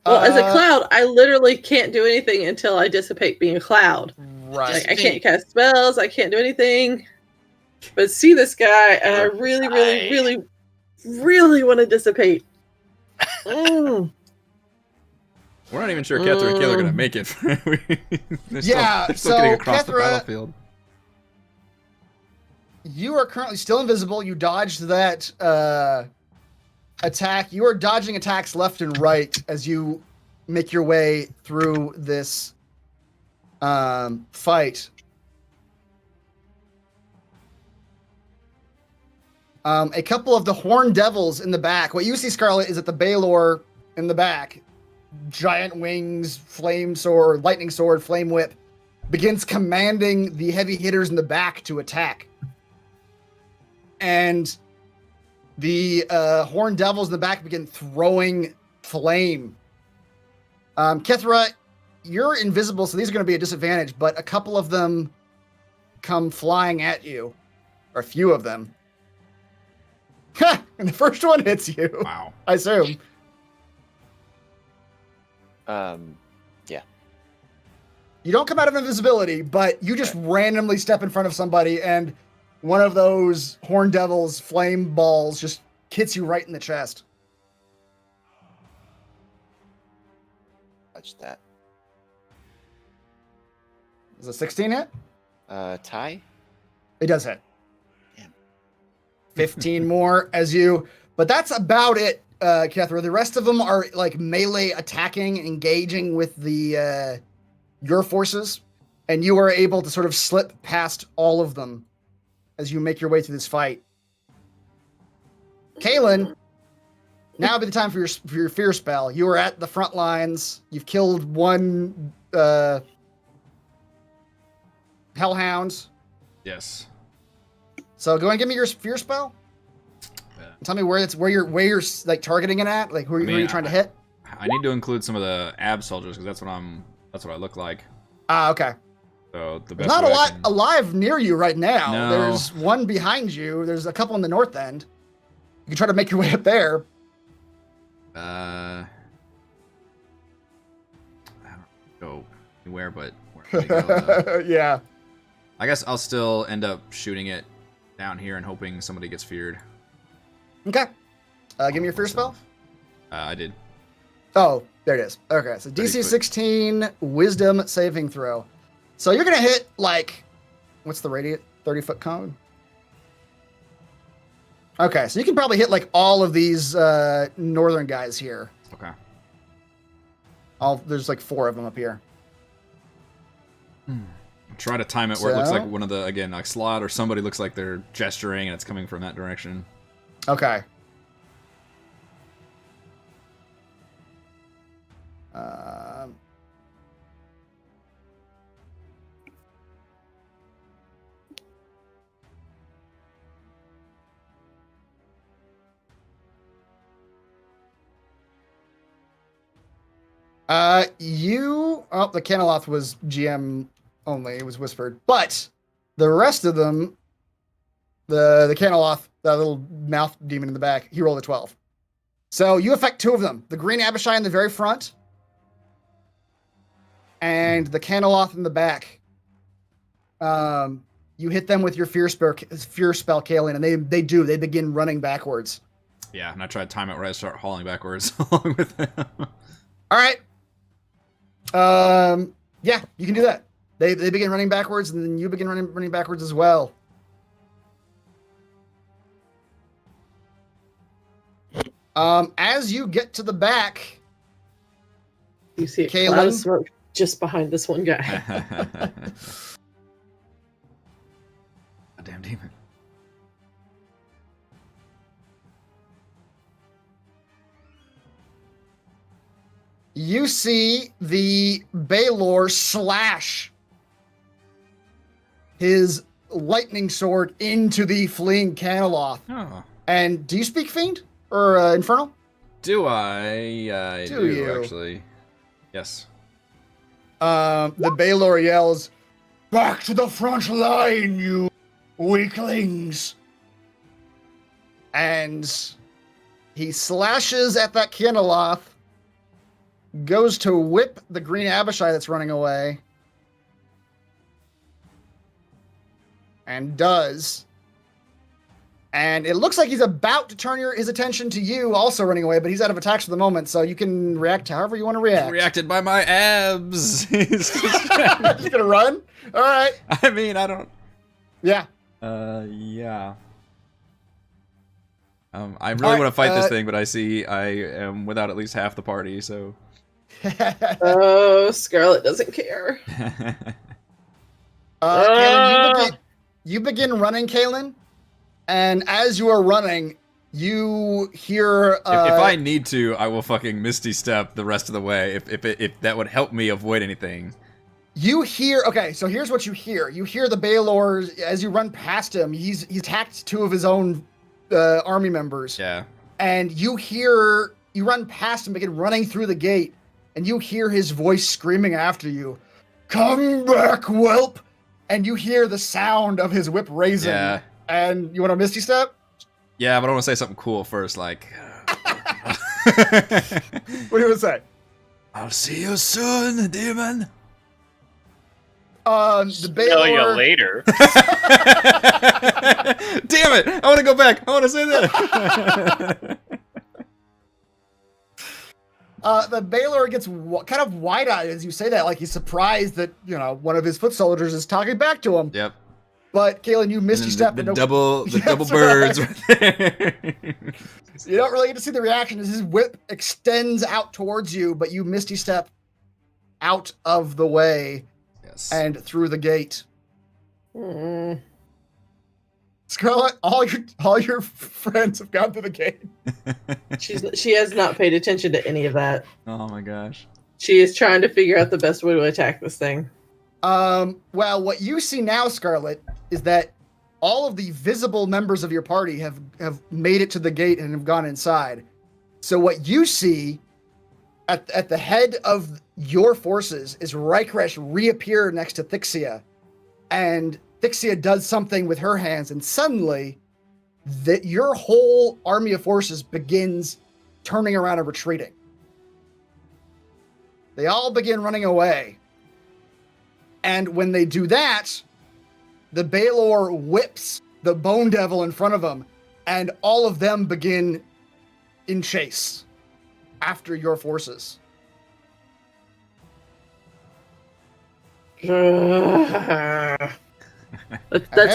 Well, as a cloud, I literally can't do anything until I dissipate being a cloud. Right. Like, I can't cast spells, I can't do anything. But see this guy, and I really, really, really, really want to dissipate. Mm. We're not even sure Kethra and Kayla are going to make it. They're still so getting across the Kethra- battlefield. You are currently still invisible. You dodged that attack. You are dodging attacks left and right as you make your way through this fight. A couple of the horned devils in the back. What you see, Scarlet, is that the Baylor in the back, giant wings, flame sword, lightning sword, flame whip, begins commanding the heavy hitters in the back to attack. And the horned devils in the back begin throwing flame. Kithra, you're invisible, so these are going to be a disadvantage, but a couple of them come flying at you. Or a few of them. And the first one hits you. Wow. I assume. Yeah. You don't come out of invisibility, but you just randomly step in front of somebody, and one of those horned devils flame balls just hits you right in the chest. Touch that. Is a 16 hit? Tie? It does hit. Damn. 15 more as you... But that's about it, Kethra. The rest of them are like melee attacking, engaging with the your forces, and you are able to sort of slip past all of them as you make your way through this fight. Kaylin, now would be the time for your fear spell. You are at the front lines. You've killed one hellhound. Yes. So go ahead and give me your fear spell. Tell me where you're like targeting it at. Like who are you trying to hit? I need to include some of the ab soldiers because that's what I look like. Ah, okay. So the There's best not a way I lot can- alive near you right now. No. There's one behind you. There's a couple in the north end. You can try to make your way up there. I don't go anywhere, but where can we go, though? Yeah. I guess I'll still end up shooting it down here and hoping somebody gets feared. Okay. Give me your fear spell. I did. Oh, there it is. Okay, so 30 DC foot. 16 Wisdom saving throw. So you're gonna hit like, what's the radius? 30-foot cone. Okay, so you can probably hit like all of these northern guys here. Okay. There's like 4 of them up here. Try to time it where it looks So? like one of the, again, like Slot or somebody looks like they're gesturing and it's coming from that direction. Okay. The Caneloth was GM only. It was whispered, but the rest of them, the Caneloth, that little mouth demon in the back, he rolled a 12. So you affect 2 of them: the green Abishai in the very front, and the Caneloth in the back. You hit them with your fear spell, Kaelin, and they begin running backwards. Yeah, and I try to time it where I start hauling backwards along with them. All right. Yeah, you can do that. They begin running backwards, and then you begin running backwards as well. As you get to the back, You see a Kaylin? cloud of smoke just behind this one guy. Goddamn demon. you see the Baylor slash his lightning sword into the fleeing Caneloth. Oh. And do you speak Fiend or Infernal? Do I? I Do do, you? actually. Yes. The Baylor yells, "Back to the front line, you weaklings!" And he slashes at that Caneloth, goes to whip the green Abishai that's running away, and does. And it looks like he's about to turn his attention to you, also running away, but he's out of attacks for the moment, so you can react however you want to react. Reacted by my abs. He's just- He's gonna run? All right. I mean, I don't. Yeah. Yeah. I really Alright, want to fight this thing, but I see I am without at least half the party, so. Oh, Scarlet doesn't care. Kaylin, you begin running, Kaylin, and as you are running, you hear. If I need to, I will fucking Misty Step the rest of the way. If that would help me avoid anything. You hear, okay, so here's what you hear. You hear the Baylor, as you run past him, he's attacked 2 of his own army members. Yeah. And you run past him, begin running through the gate, and you hear his voice screaming after you, "Come back, whelp!" And you hear the sound of his whip raising. Yeah. And you want a Misty Step? Yeah, but I want to say something cool first, like... What do you want to say? I'll see you soon, demon. The Smell you Baylor... later. Damn it! I want to go back. I want to say that. The Baylor gets kind of wide-eyed as you say that, like he's surprised that, one of his foot soldiers is talking back to him. Yep. But, Kalen, you Misty Step. The and double That's birds right. right there. You don't really get to see the reaction as his whip extends out towards you, but you Misty Step out of the way Yes. and through the gate. Mm. Scarlet, all your friends have gone through the gate. She has not paid attention to any of that. Oh my gosh. She is trying to figure out the best way to attack this thing. Well, what you see now, Scarlet, is that all of the visible members of your party have made it to the gate and have gone inside. So what you see at the head of your forces is Rykresh reappear next to Thixia, and Thixia does something with her hands, and suddenly that your whole army of forces begins turning around and retreating. They all begin running away. And when they do that, the Baylor whips the Bone Devil in front of them, and all of them begin in chase after your forces. That's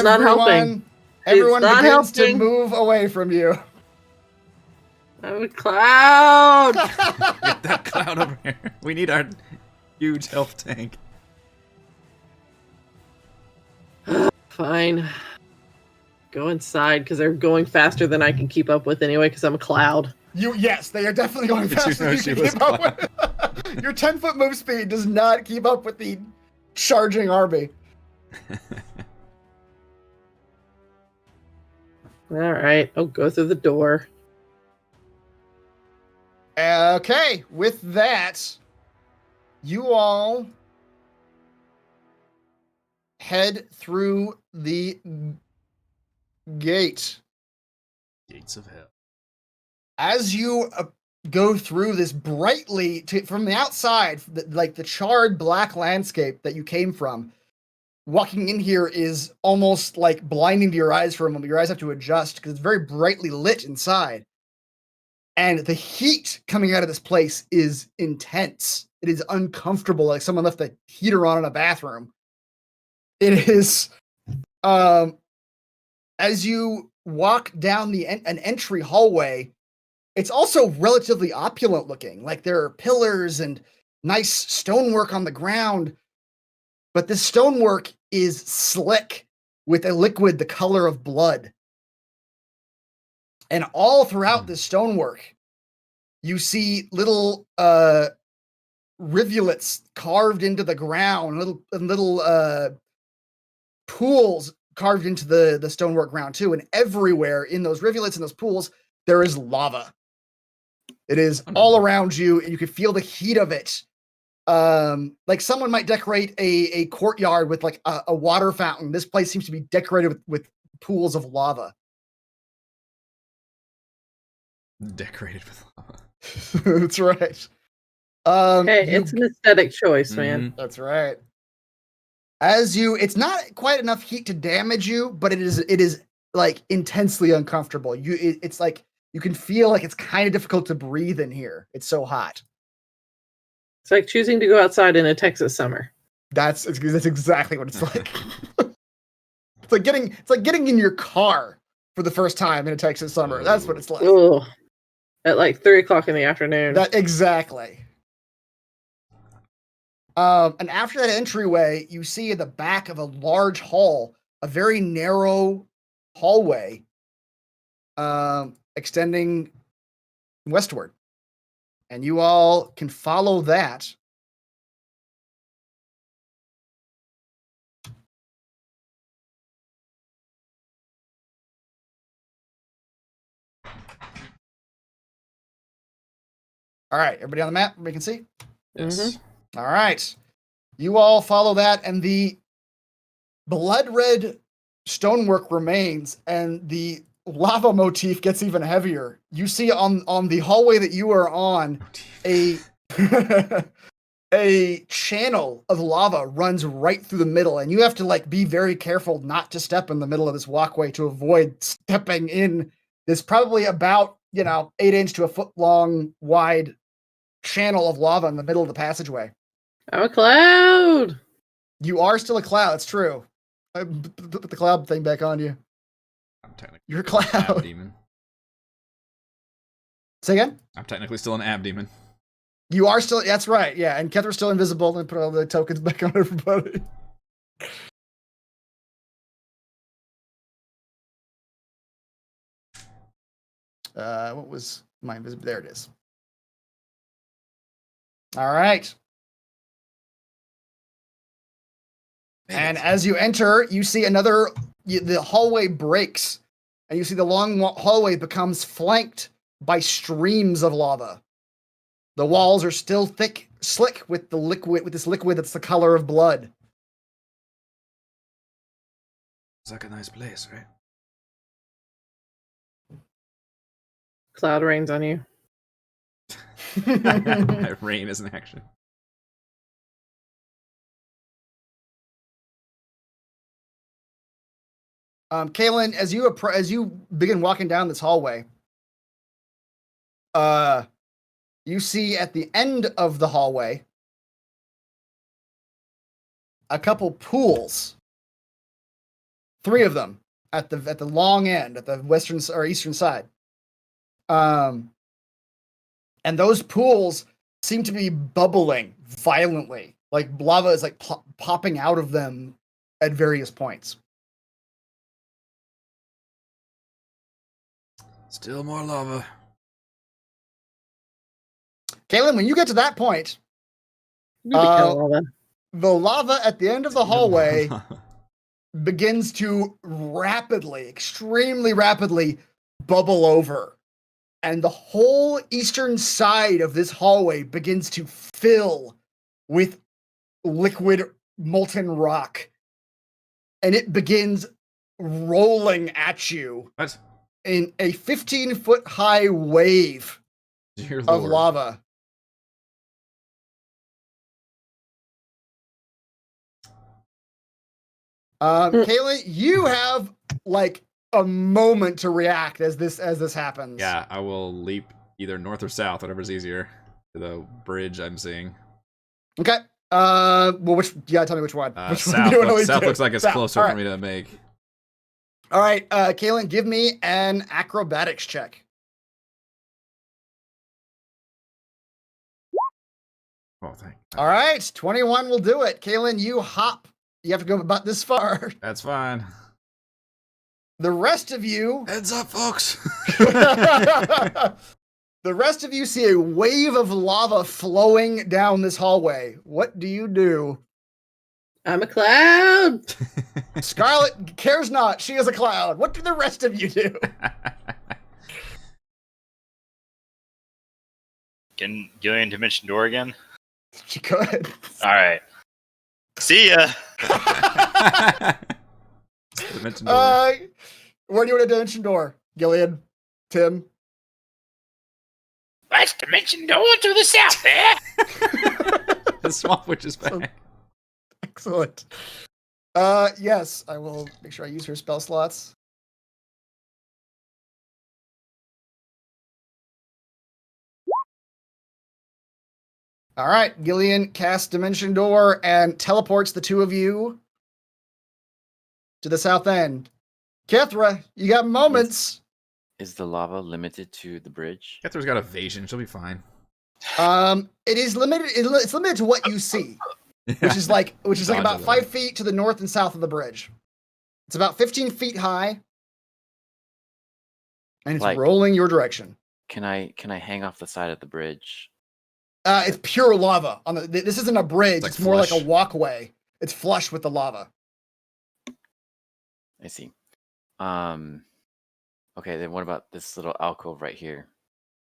not helping. Everyone not begins to helping. move away from you. I'm a cloud. Get that cloud over here. We need our huge health tank. Fine. Go inside because they're going faster than I can keep up with anyway because I'm a cloud. Yes, they are definitely going Did you faster know than you she can was keep up with. Your 10-foot move speed does not keep up with the charging army. All right. I'll go through the door. Okay, with that, you all head through the gate. Gates of hell. As you go through this brightly, from the outside, like the charred black landscape that you came from, walking in here is almost like blinding to your eyes for a moment. Your eyes have to adjust because it's very brightly lit inside. And the heat coming out of this place is intense. It is uncomfortable, like someone left the heater on in a bathroom. It is, as you walk down an entry hallway, it's also relatively opulent looking. Like there are pillars and nice stonework on the ground, but this stonework is slick with a liquid the color of blood. And all throughout this stonework, you see little rivulets carved into the ground, little pools carved into the stonework ground too. And everywhere in those rivulets and those pools, there is lava. It is all around you, and you can feel the heat of it. Like someone might decorate a courtyard with like a water fountain. This place seems to be decorated with pools of lava. Decorated with lava. That's right. Hey, it's an aesthetic choice, man. That's right. It's not quite enough heat to damage you, but it is like intensely uncomfortable. It's like you can feel like it's kind of difficult to breathe in here. It's so hot. It's like choosing to go outside in a Texas summer. That's exactly what it's like. It's like getting in your car for the first time in a Texas summer. That's what it's like. Ugh. At like 3:00 in the afternoon. That exactly. And after that entryway, you see at the back of a large hall, a very narrow hallway, extending westward. And you all can follow that All right, everybody on the map, we can see. Yes. All right, you all follow that, and the blood red stonework remains, and the lava motif gets even heavier. You see on the hallway that you are on a a channel of lava runs right through the middle, and you have to like be very careful not to step in the middle of this walkway to avoid stepping in this probably about 8-inch to a foot long wide channel of lava in the middle of the passageway. I'm a cloud. You are still a cloud. It's true. Put the cloud thing back on you. I'm technically You're a still an ab cloud. demon. Say again? I'm technically still an ab demon. You are still. That's right. Yeah, and Kethra's still invisible. And put all the tokens back on everybody. What was my invisible? There it is. All right. And as you enter, you see the hallway breaks, and you see the long hallway becomes flanked by streams of lava. The walls are still slick with this liquid that's the color of blood. It's like a nice place, right? Cloud rains on you. Rain is an action. Kaylin, as you begin walking down this hallway, you see at the end of the hallway a couple pools. 3 of them at the long end, at the western or eastern side. And those pools seem to be bubbling violently, like lava is like popping out of them at various points. Still more lava. Kaylin, when you get to that point, You need to kill all that. the lava at the end of the hallway begins to extremely rapidly bubble over. And the whole eastern side of this hallway begins to fill with liquid molten rock. And it begins rolling at you What? in a 15-foot high wave Dear of Lord. lava. Kayla, you have like a moment to react as this happens. Yeah, I will leap either north or south, whatever's easier, to the bridge I'm seeing. Okay. Well, you gotta tell me which one. Which one South, do you wanna south do? looks like it's South. closer All for right. me to make. All right, Kaylin, give me an acrobatics check. Oh, thank. All right, 21 will do it. Kaylin, you hop. You have to go about this far. That's fine. The rest of you, Heads up, folks. the rest of you see a wave of lava flowing down this hallway. What do you do? I'm a cloud. Scarlet cares not. She is a cloud. What do the rest of you do? Can Gillian dimension door again? She could. All right. See ya. Dimension door. Where do you want a dimension door? Gillian? Tim? Let's dimension door to the south there. The swamp witch is back. Excellent. Yes, I will make sure I use her spell slots. All right, Gillian casts Dimension Door and teleports the 2 of you to the south end. Kethra, you got moments. Is the lava limited to the bridge? Catherine's got evasion. She'll be fine. It is limited. It's limited to what you see, which is like Dodge about it, 5 feet to the north and south of the bridge. It's about 15 feet high, and it's Like- rolling your direction. Can I hang off the side of the bridge? It's pure lava. This isn't a bridge. Like It's more like flush. a walkway. It's flush with the lava. I see. Okay, then what about this little alcove right here?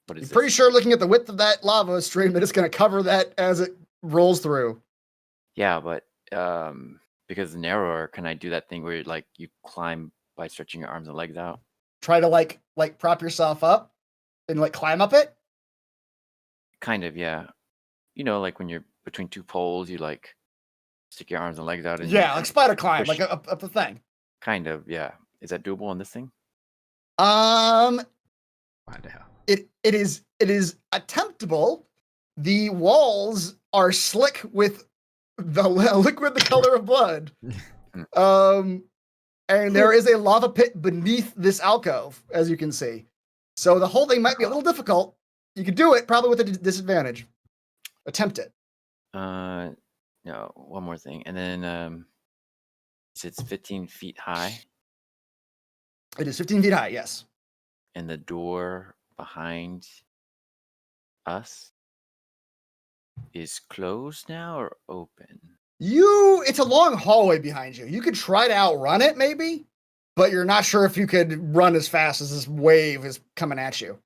What is I'm this? pretty sure looking at the width of that lava stream that it's going to cover that as it rolls through. Yeah, but because it's narrower, can I do that thing where like you climb by stretching your arms and legs out? Try to like prop yourself up and like climb up it. Kind of, yeah. You know, like when you're between two poles, you like stick your arms and legs out. And Yeah, like spider climb, push. like up the thing. Kind of, yeah. Is that doable on this thing? Find out. It is attemptable. The walls are slick with the liquid the color of blood. And there is a lava pit beneath this alcove, as you can see. So the whole thing might be a little difficult. You could do it, probably with a disadvantage. Attempt it. No, one more thing. And then it's 15 feet high. It is 15 feet high, yes. And the door behind us is closed now or open? It's a long hallway behind you. You could try to outrun it, maybe, but you're not sure if you could run as fast as this wave is coming at you.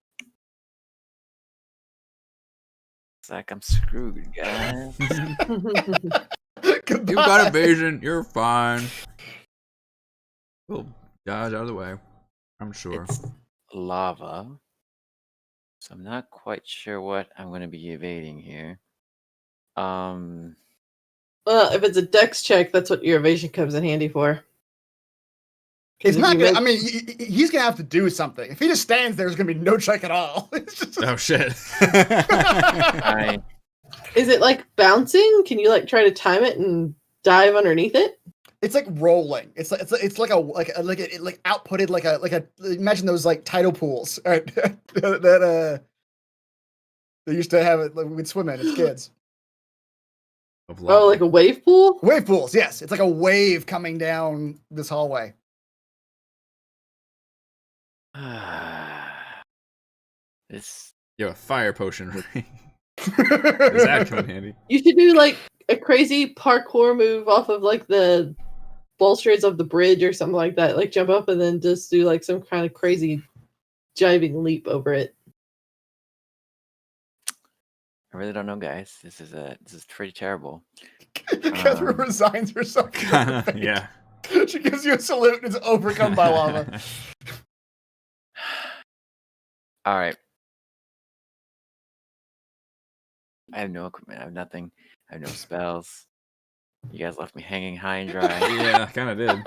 It's like I'm screwed, guys. You got evasion. You're fine. We'll dodge out of the way. I'm sure. It's lava. So I'm not quite sure what I'm going to be evading here. Well, if it's a dex check, that's what your evasion comes in handy for. It's If not you gonna, I mean, he's gonna have to do something. If he just stands there, there's gonna be no check at all. It's just, Oh shit. Is it like bouncing? Can you like try to time it and dive underneath it? it's like rolling. It's like outputted like a imagine those like tidal pools that they used to have it like we'd swim in as kids. Oh, like a wave pool? Wave pools, yes. It's like a wave coming down this hallway. This You have a fire potion, right? Does that come in handy? You should do like a crazy parkour move off of like the balustrades of the bridge or something like that. Like jump up and then just do like some kind of crazy jiving leap over it. I really don't know, guys. This is pretty terrible. Catherine resigns herself. Yeah. She gives you a salute and is overcome by lava. All right. I have no equipment. I have nothing. I have no spells. You guys left me hanging high and dry. Yeah, kind of did.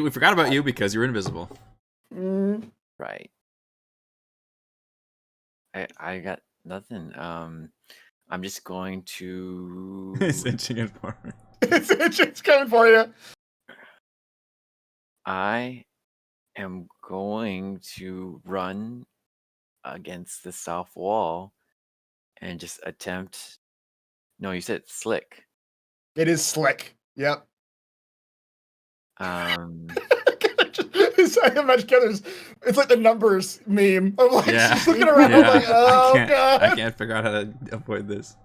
We forgot about you because you were invisible. Right. I got nothing. I'm just going to. It's itching it for me. It's coming for you. I am going to run against the south wall and just attempt. No, you said slick. It is slick. Yep. I imagine Catherine. It's like the numbers meme. I'm like, Yeah. she's looking around. Yeah. I'm like, oh god. I can't figure out how to avoid this.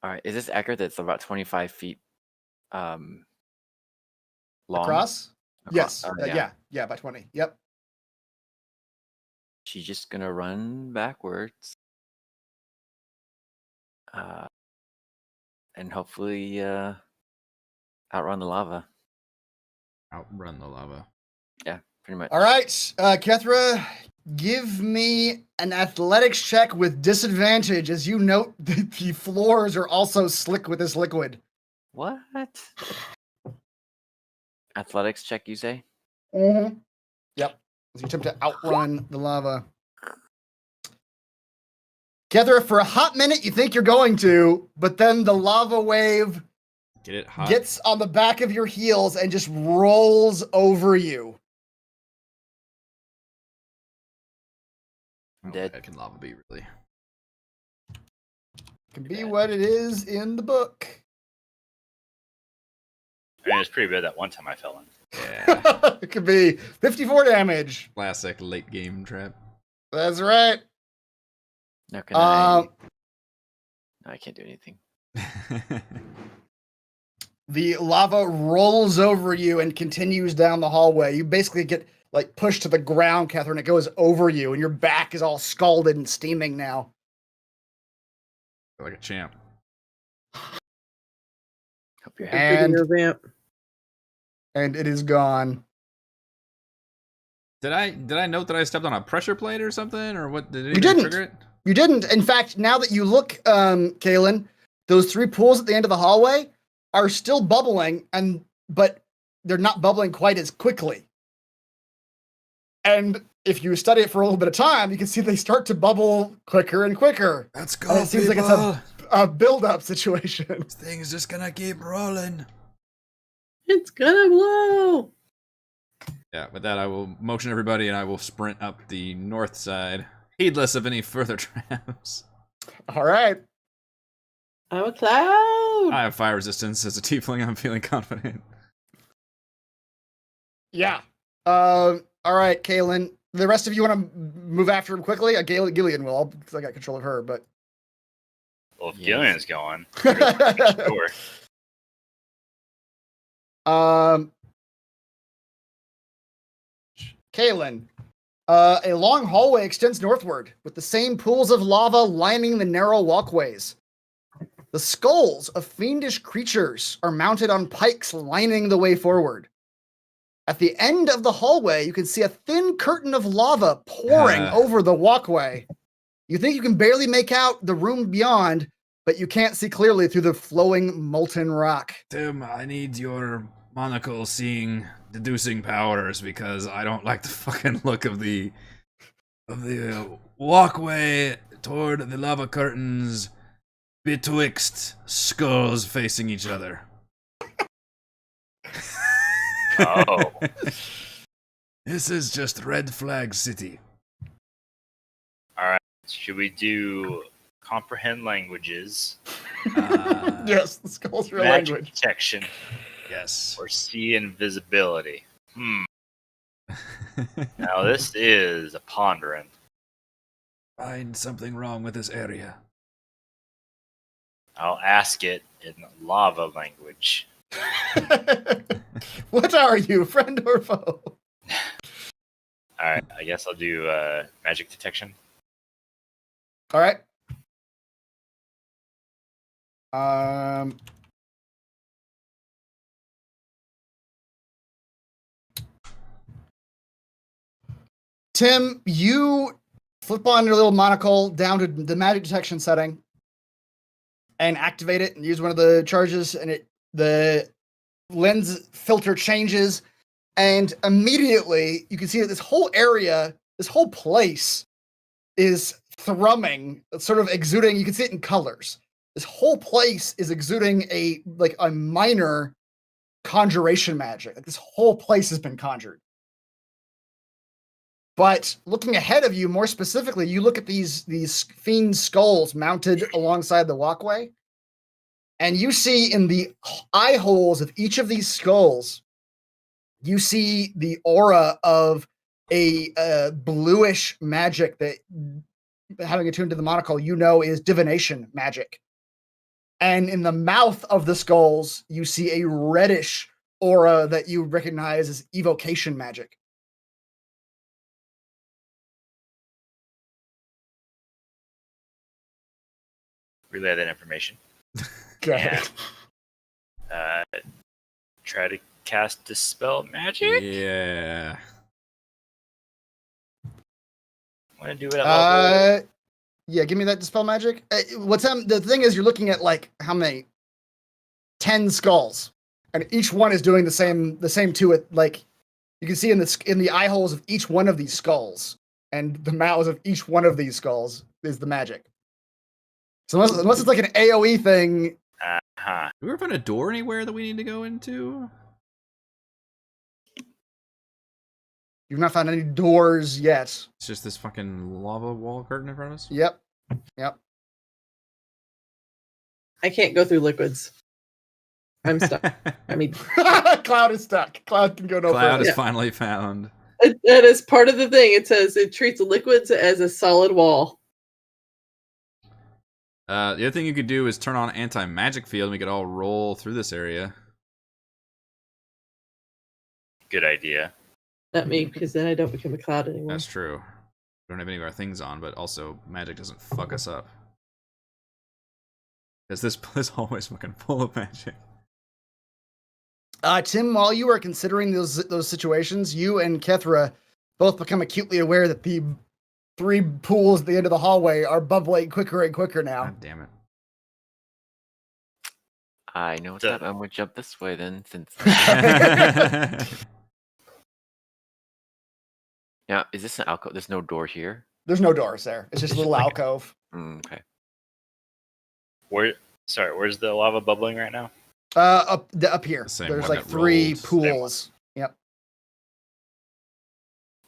All right, is this accurate? That's about 25 feet long. Across? Yes. yeah. Yeah, by 20. Yep. She's just gonna run backwards, and hopefully outrun the lava. Outrun the lava. Yeah, pretty much. All right, Kethra, give me an athletics check with disadvantage as you note that the floors are also slick with this liquid. What? Athletics check, you say? Mm-hmm. Yep. As you attempt to outrun the lava. Kethra, for a hot minute, you think you're going to, but then the lava wave Get it hot. gets on the back of your heels and just rolls over you. How Dead. bad can lava be, really? Can be what it is in the book. I mean, it's pretty bad that one time I fell in. Yeah. It could be 54 damage. Classic late game trap. That's right. No, can I? Um, No, I can't do anything. The lava rolls over you and continues down the hallway. You basically get like pushed to the ground, Catherine. It goes over you, and your back is all scalded and steaming now. Like a champ. Hope you're Good happy. for And your vamp. and it is gone. Did I note that I stepped on a pressure plate or something, or what? Did You anything didn't. trigger it? You didn't. In fact, now that you look, Kalen, those 3 pools at the end of the hallway are still bubbling, but they're not bubbling quite as quickly. And if you study it for a little bit of time, you can see they start to bubble quicker and quicker. Let's And go, it seems like people. it's a build-up situation. This thing's just gonna keep rolling. It's gonna blow. Yeah, with that, I will motion everybody and I will sprint up the north side, heedless of any further traps. All right. I'm a cloud. I have fire resistance as a tiefling. I'm feeling confident. Yeah. All right, Kalen. The rest of you want to move after him quickly? Gillian will, because I got control of her, but... Well, if Yes. Gillian's going, sure. Kalen, a long hallway extends northward, with the same pools of lava lining the narrow walkways. The skulls of fiendish creatures are mounted on pikes lining the way forward. At the end of the hallway, you can see a thin curtain of lava pouring over the walkway. You think you can barely make out the room beyond, but you can't see clearly through the flowing molten rock. Tim, I need your monocle deducing powers because I don't like the fucking look of the walkway toward the lava curtains betwixt skulls facing each other. Oh. This is just Red Flag City. Alright. Should we do comprehend languages, Yes, the skulls are a magic language. detection, Yes. or see invisibility? Now this is a pondering. Find something wrong with this area. I'll ask it in lava language. What are you, friend or foe? Alright, I guess I'll do magic detection. All right. Tim, you flip on your little monocle down to the magic detection setting and activate it and use one of the charges, and the lens filter changes, and immediately you can see that this whole area, this whole place is thrumming, sort of exuding. You can see it in colors. This whole place is exuding a minor conjuration magic. Like, this whole place has been conjured. But looking ahead of you, more specifically, you look at these fiend skulls mounted alongside the walkway, and you see in the eye holes of each of these skulls, you see the aura of a bluish magic that, having attuned to the monocle, you know is divination magic. And in the mouth of the skulls, you see a reddish aura that you recognize as evocation magic. Relay that information. Okay. And try to cast Dispel Magic? Yeah. Want to do it at level? Yeah, give me that dispel magic. The thing is, you're looking at like how many? 10 skulls, and each one is doing the same to it. Like, you can see in the eye holes of each one of these skulls, and the mouths of each one of these skulls is the magic. So unless it's like an AOE thing. Uh-huh. Do we ever find a door anywhere that we need to go into? You've not found any doors yet. It's just this fucking lava wall curtain in front of us? Yep. I can't go through liquids. I'm stuck. I mean, Cloud is stuck. Cloud can go no Cloud further. is Yeah. finally found. that is part of the thing. It says it treats liquids as a solid wall. The other thing you could do is turn on anti-magic field and we could all roll through this area. Good idea. Not me, because then I don't become a cloud anymore. That's true. We don't have any of our things on, but also magic doesn't fuck us up. Because this hallway is fucking full of magic. Tim, while you are considering those situations, you and Kethra both become acutely aware that the 3 pools at the end of the hallway are bubbling quicker and quicker now. God damn it. I know what's So- up. I'm gonna jump this way then, since. Now, is this an alcove? There's no door here. There's no doors there. It's just a little like- alcove. Okay. Where's the lava bubbling right now? Up here. The same There's one like that 3 rolled. Same one. pools. Yep.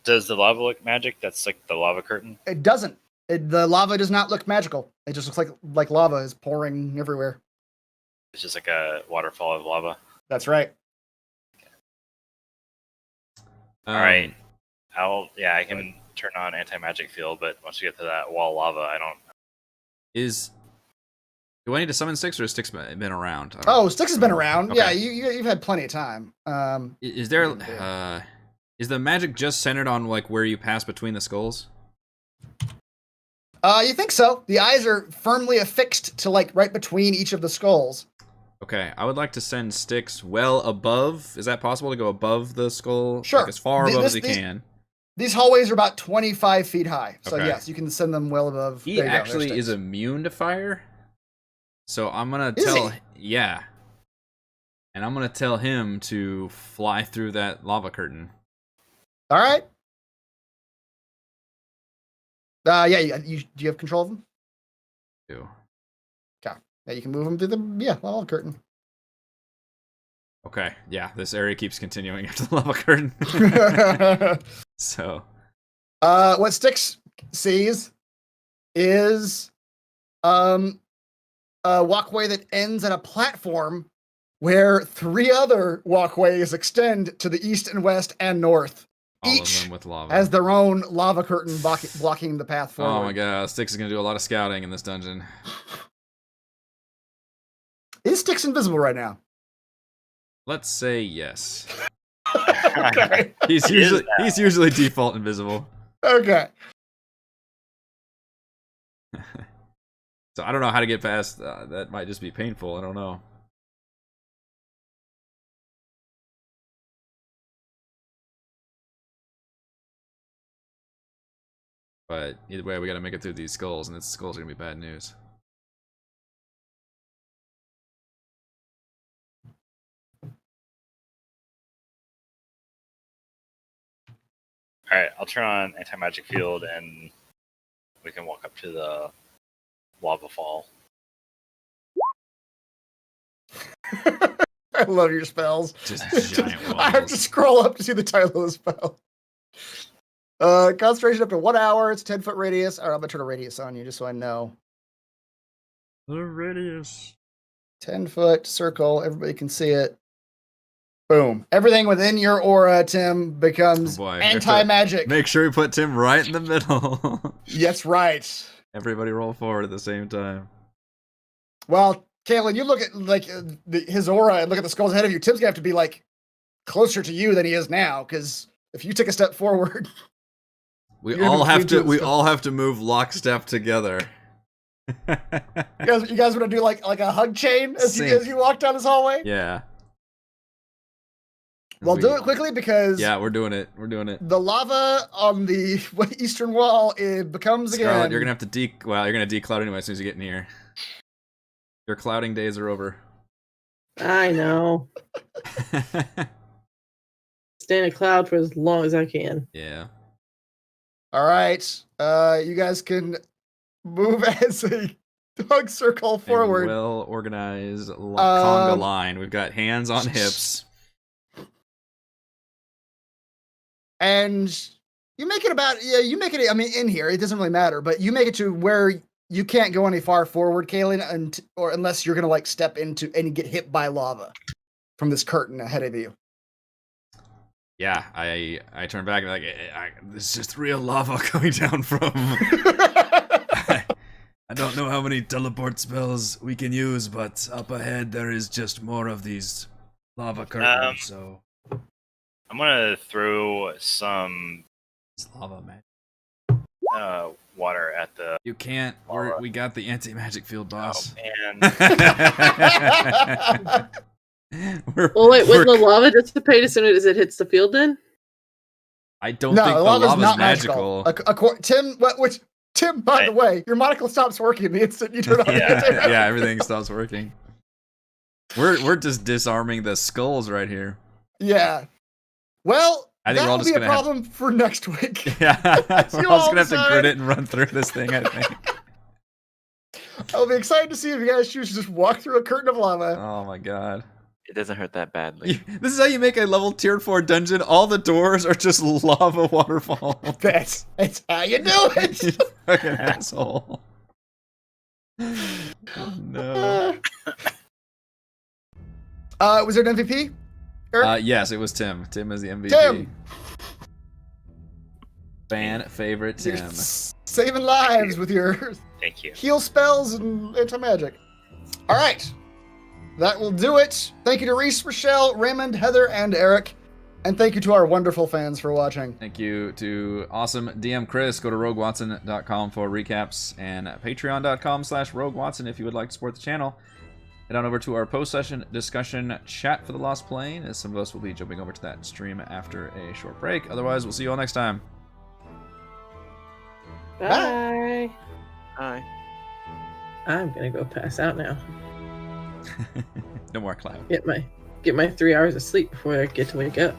Does the lava look magic? That's like the lava curtain. It doesn't. The lava does not look magical. It just looks like lava is pouring everywhere. It's just like a waterfall of lava. That's right. All right. I can turn on anti-magic field, but once we get to that wall of lava, I don't. Do I need to summon Styx, or has Styx been around? I don't Oh, Styx has been around. Okay. Yeah, you've had plenty of time. Is there is the magic just centered on like where you pass between the skulls? You think so? The eyes are firmly affixed to like right between each of the skulls. Okay, I would like to send Styx well above. Is that possible to go above the skull? Sure. Like as far above as he can. These hallways are about 25 feet high. So Okay. yes, you can send them well above. He There you go, actually there's is Styx. immune to fire. So I'm gonna Is tell he? yeah. And I'm gonna tell him to fly through that lava curtain. All right. Yeah, do you have control of them? Too. Yeah, you can move them through the lava curtain. Okay, yeah, this area keeps continuing after the lava curtain. So What Styx sees is a walkway that ends at a platform where 3 other walkways extend to the east and west and north, all each of them with lava. has their own lava curtain blocking the path forward. Oh my god, Styx is gonna do a lot of scouting in this dungeon. Is Styx invisible right now? Let's say yes. Okay. He's He is usually default invisible. Okay. So I don't know how to get past that. Might just be painful. I don't know. But either way, we gotta make it through these skulls, and these skulls are gonna be bad news. All right, I'll turn on anti-magic field, and we can walk up to the lava fall. I love your spells. Just giant I have walls. to scroll up to see the title of the spell. Concentration up to 1 hour. It's a 10-foot radius. All right, I'm gonna turn a radius on you just so I know. The radius. 10-foot circle. Everybody can see it. Boom. Everything within your aura, Tim, becomes Oh boy, we have to anti-magic. Make sure we put Tim right in the middle. That's right. Everybody roll forward at the same time. Well, Kaylin, you look at like his aura and look at the skulls ahead of you. Tim's gonna have to be like closer to you than he is now, because if you take a step forward, We You're all gonna have be to. doing We stuff. all have to move lockstep together. you guys want to do like a hug chain as Sync. you walk down this hallway? Yeah. Well, do it quickly because Yeah, we're doing it. We're doing it. the lava on the eastern wall it becomes Scarlet, again. you're gonna have to you're gonna decloud anyway as soon as you get in here. Your clouding days are over. I know. Stay in a cloud for as long as I can. Yeah. All right, you guys can move as a hug circle forward. Well organized conga line. We've got hands on hips. And you make it I mean, in here, it doesn't really matter, but you make it to where you can't go any far forward, Kaylin, or unless you're gonna like step into and get hit by lava from this curtain ahead of you. Yeah, I turn back and like this is just real lava coming down from. I don't know how many teleport spells we can use, but up ahead there is just more of these lava curtains. So I'm gonna throw some It's lava, man. water at the. You can't. We got the anti-magic field, boss. And Well, wait, wouldn't the lava dissipate as soon as it hits the field then? I don't think the lava's magical. Tim, by the way, your monocle stops working the instant you turn on the Yeah, everything stops working. We're just disarming the skulls right here. Yeah. Well, I think that we're all will just be a gonna problem for next week. Yeah, we're all just gonna have to decide. grit it and run through this thing, I think. I'll be excited to see if you guys choose to just walk through a curtain of lava. Oh my god. It doesn't hurt that badly. This is how you make a level tier 4 dungeon. All the doors are just lava waterfall. That's how you do You it. fucking asshole. No. Was there an MVP? Eric? Yes, it was Tim. Tim is the MVP. Tim! Fan favorite You're Tim. saving lives with your thank you. heal spells and anti-magic. All right. That will do it. Thank you to Reese, Rochelle, Raymond, Heather, and Eric. And thank you to our wonderful fans for watching. Thank you to awesome DM Chris. Go to roguewatson.com for recaps and patreon.com/roguewatson if you would like to support the channel. Head on over to our post-session discussion chat for The Lost Plane, as some of us will be jumping over to that stream after a short break. Otherwise, we'll see you all next time. Bye. Hi. I'm gonna go pass out now. No more cloud. Get my 3 hours of sleep before I get to wake up.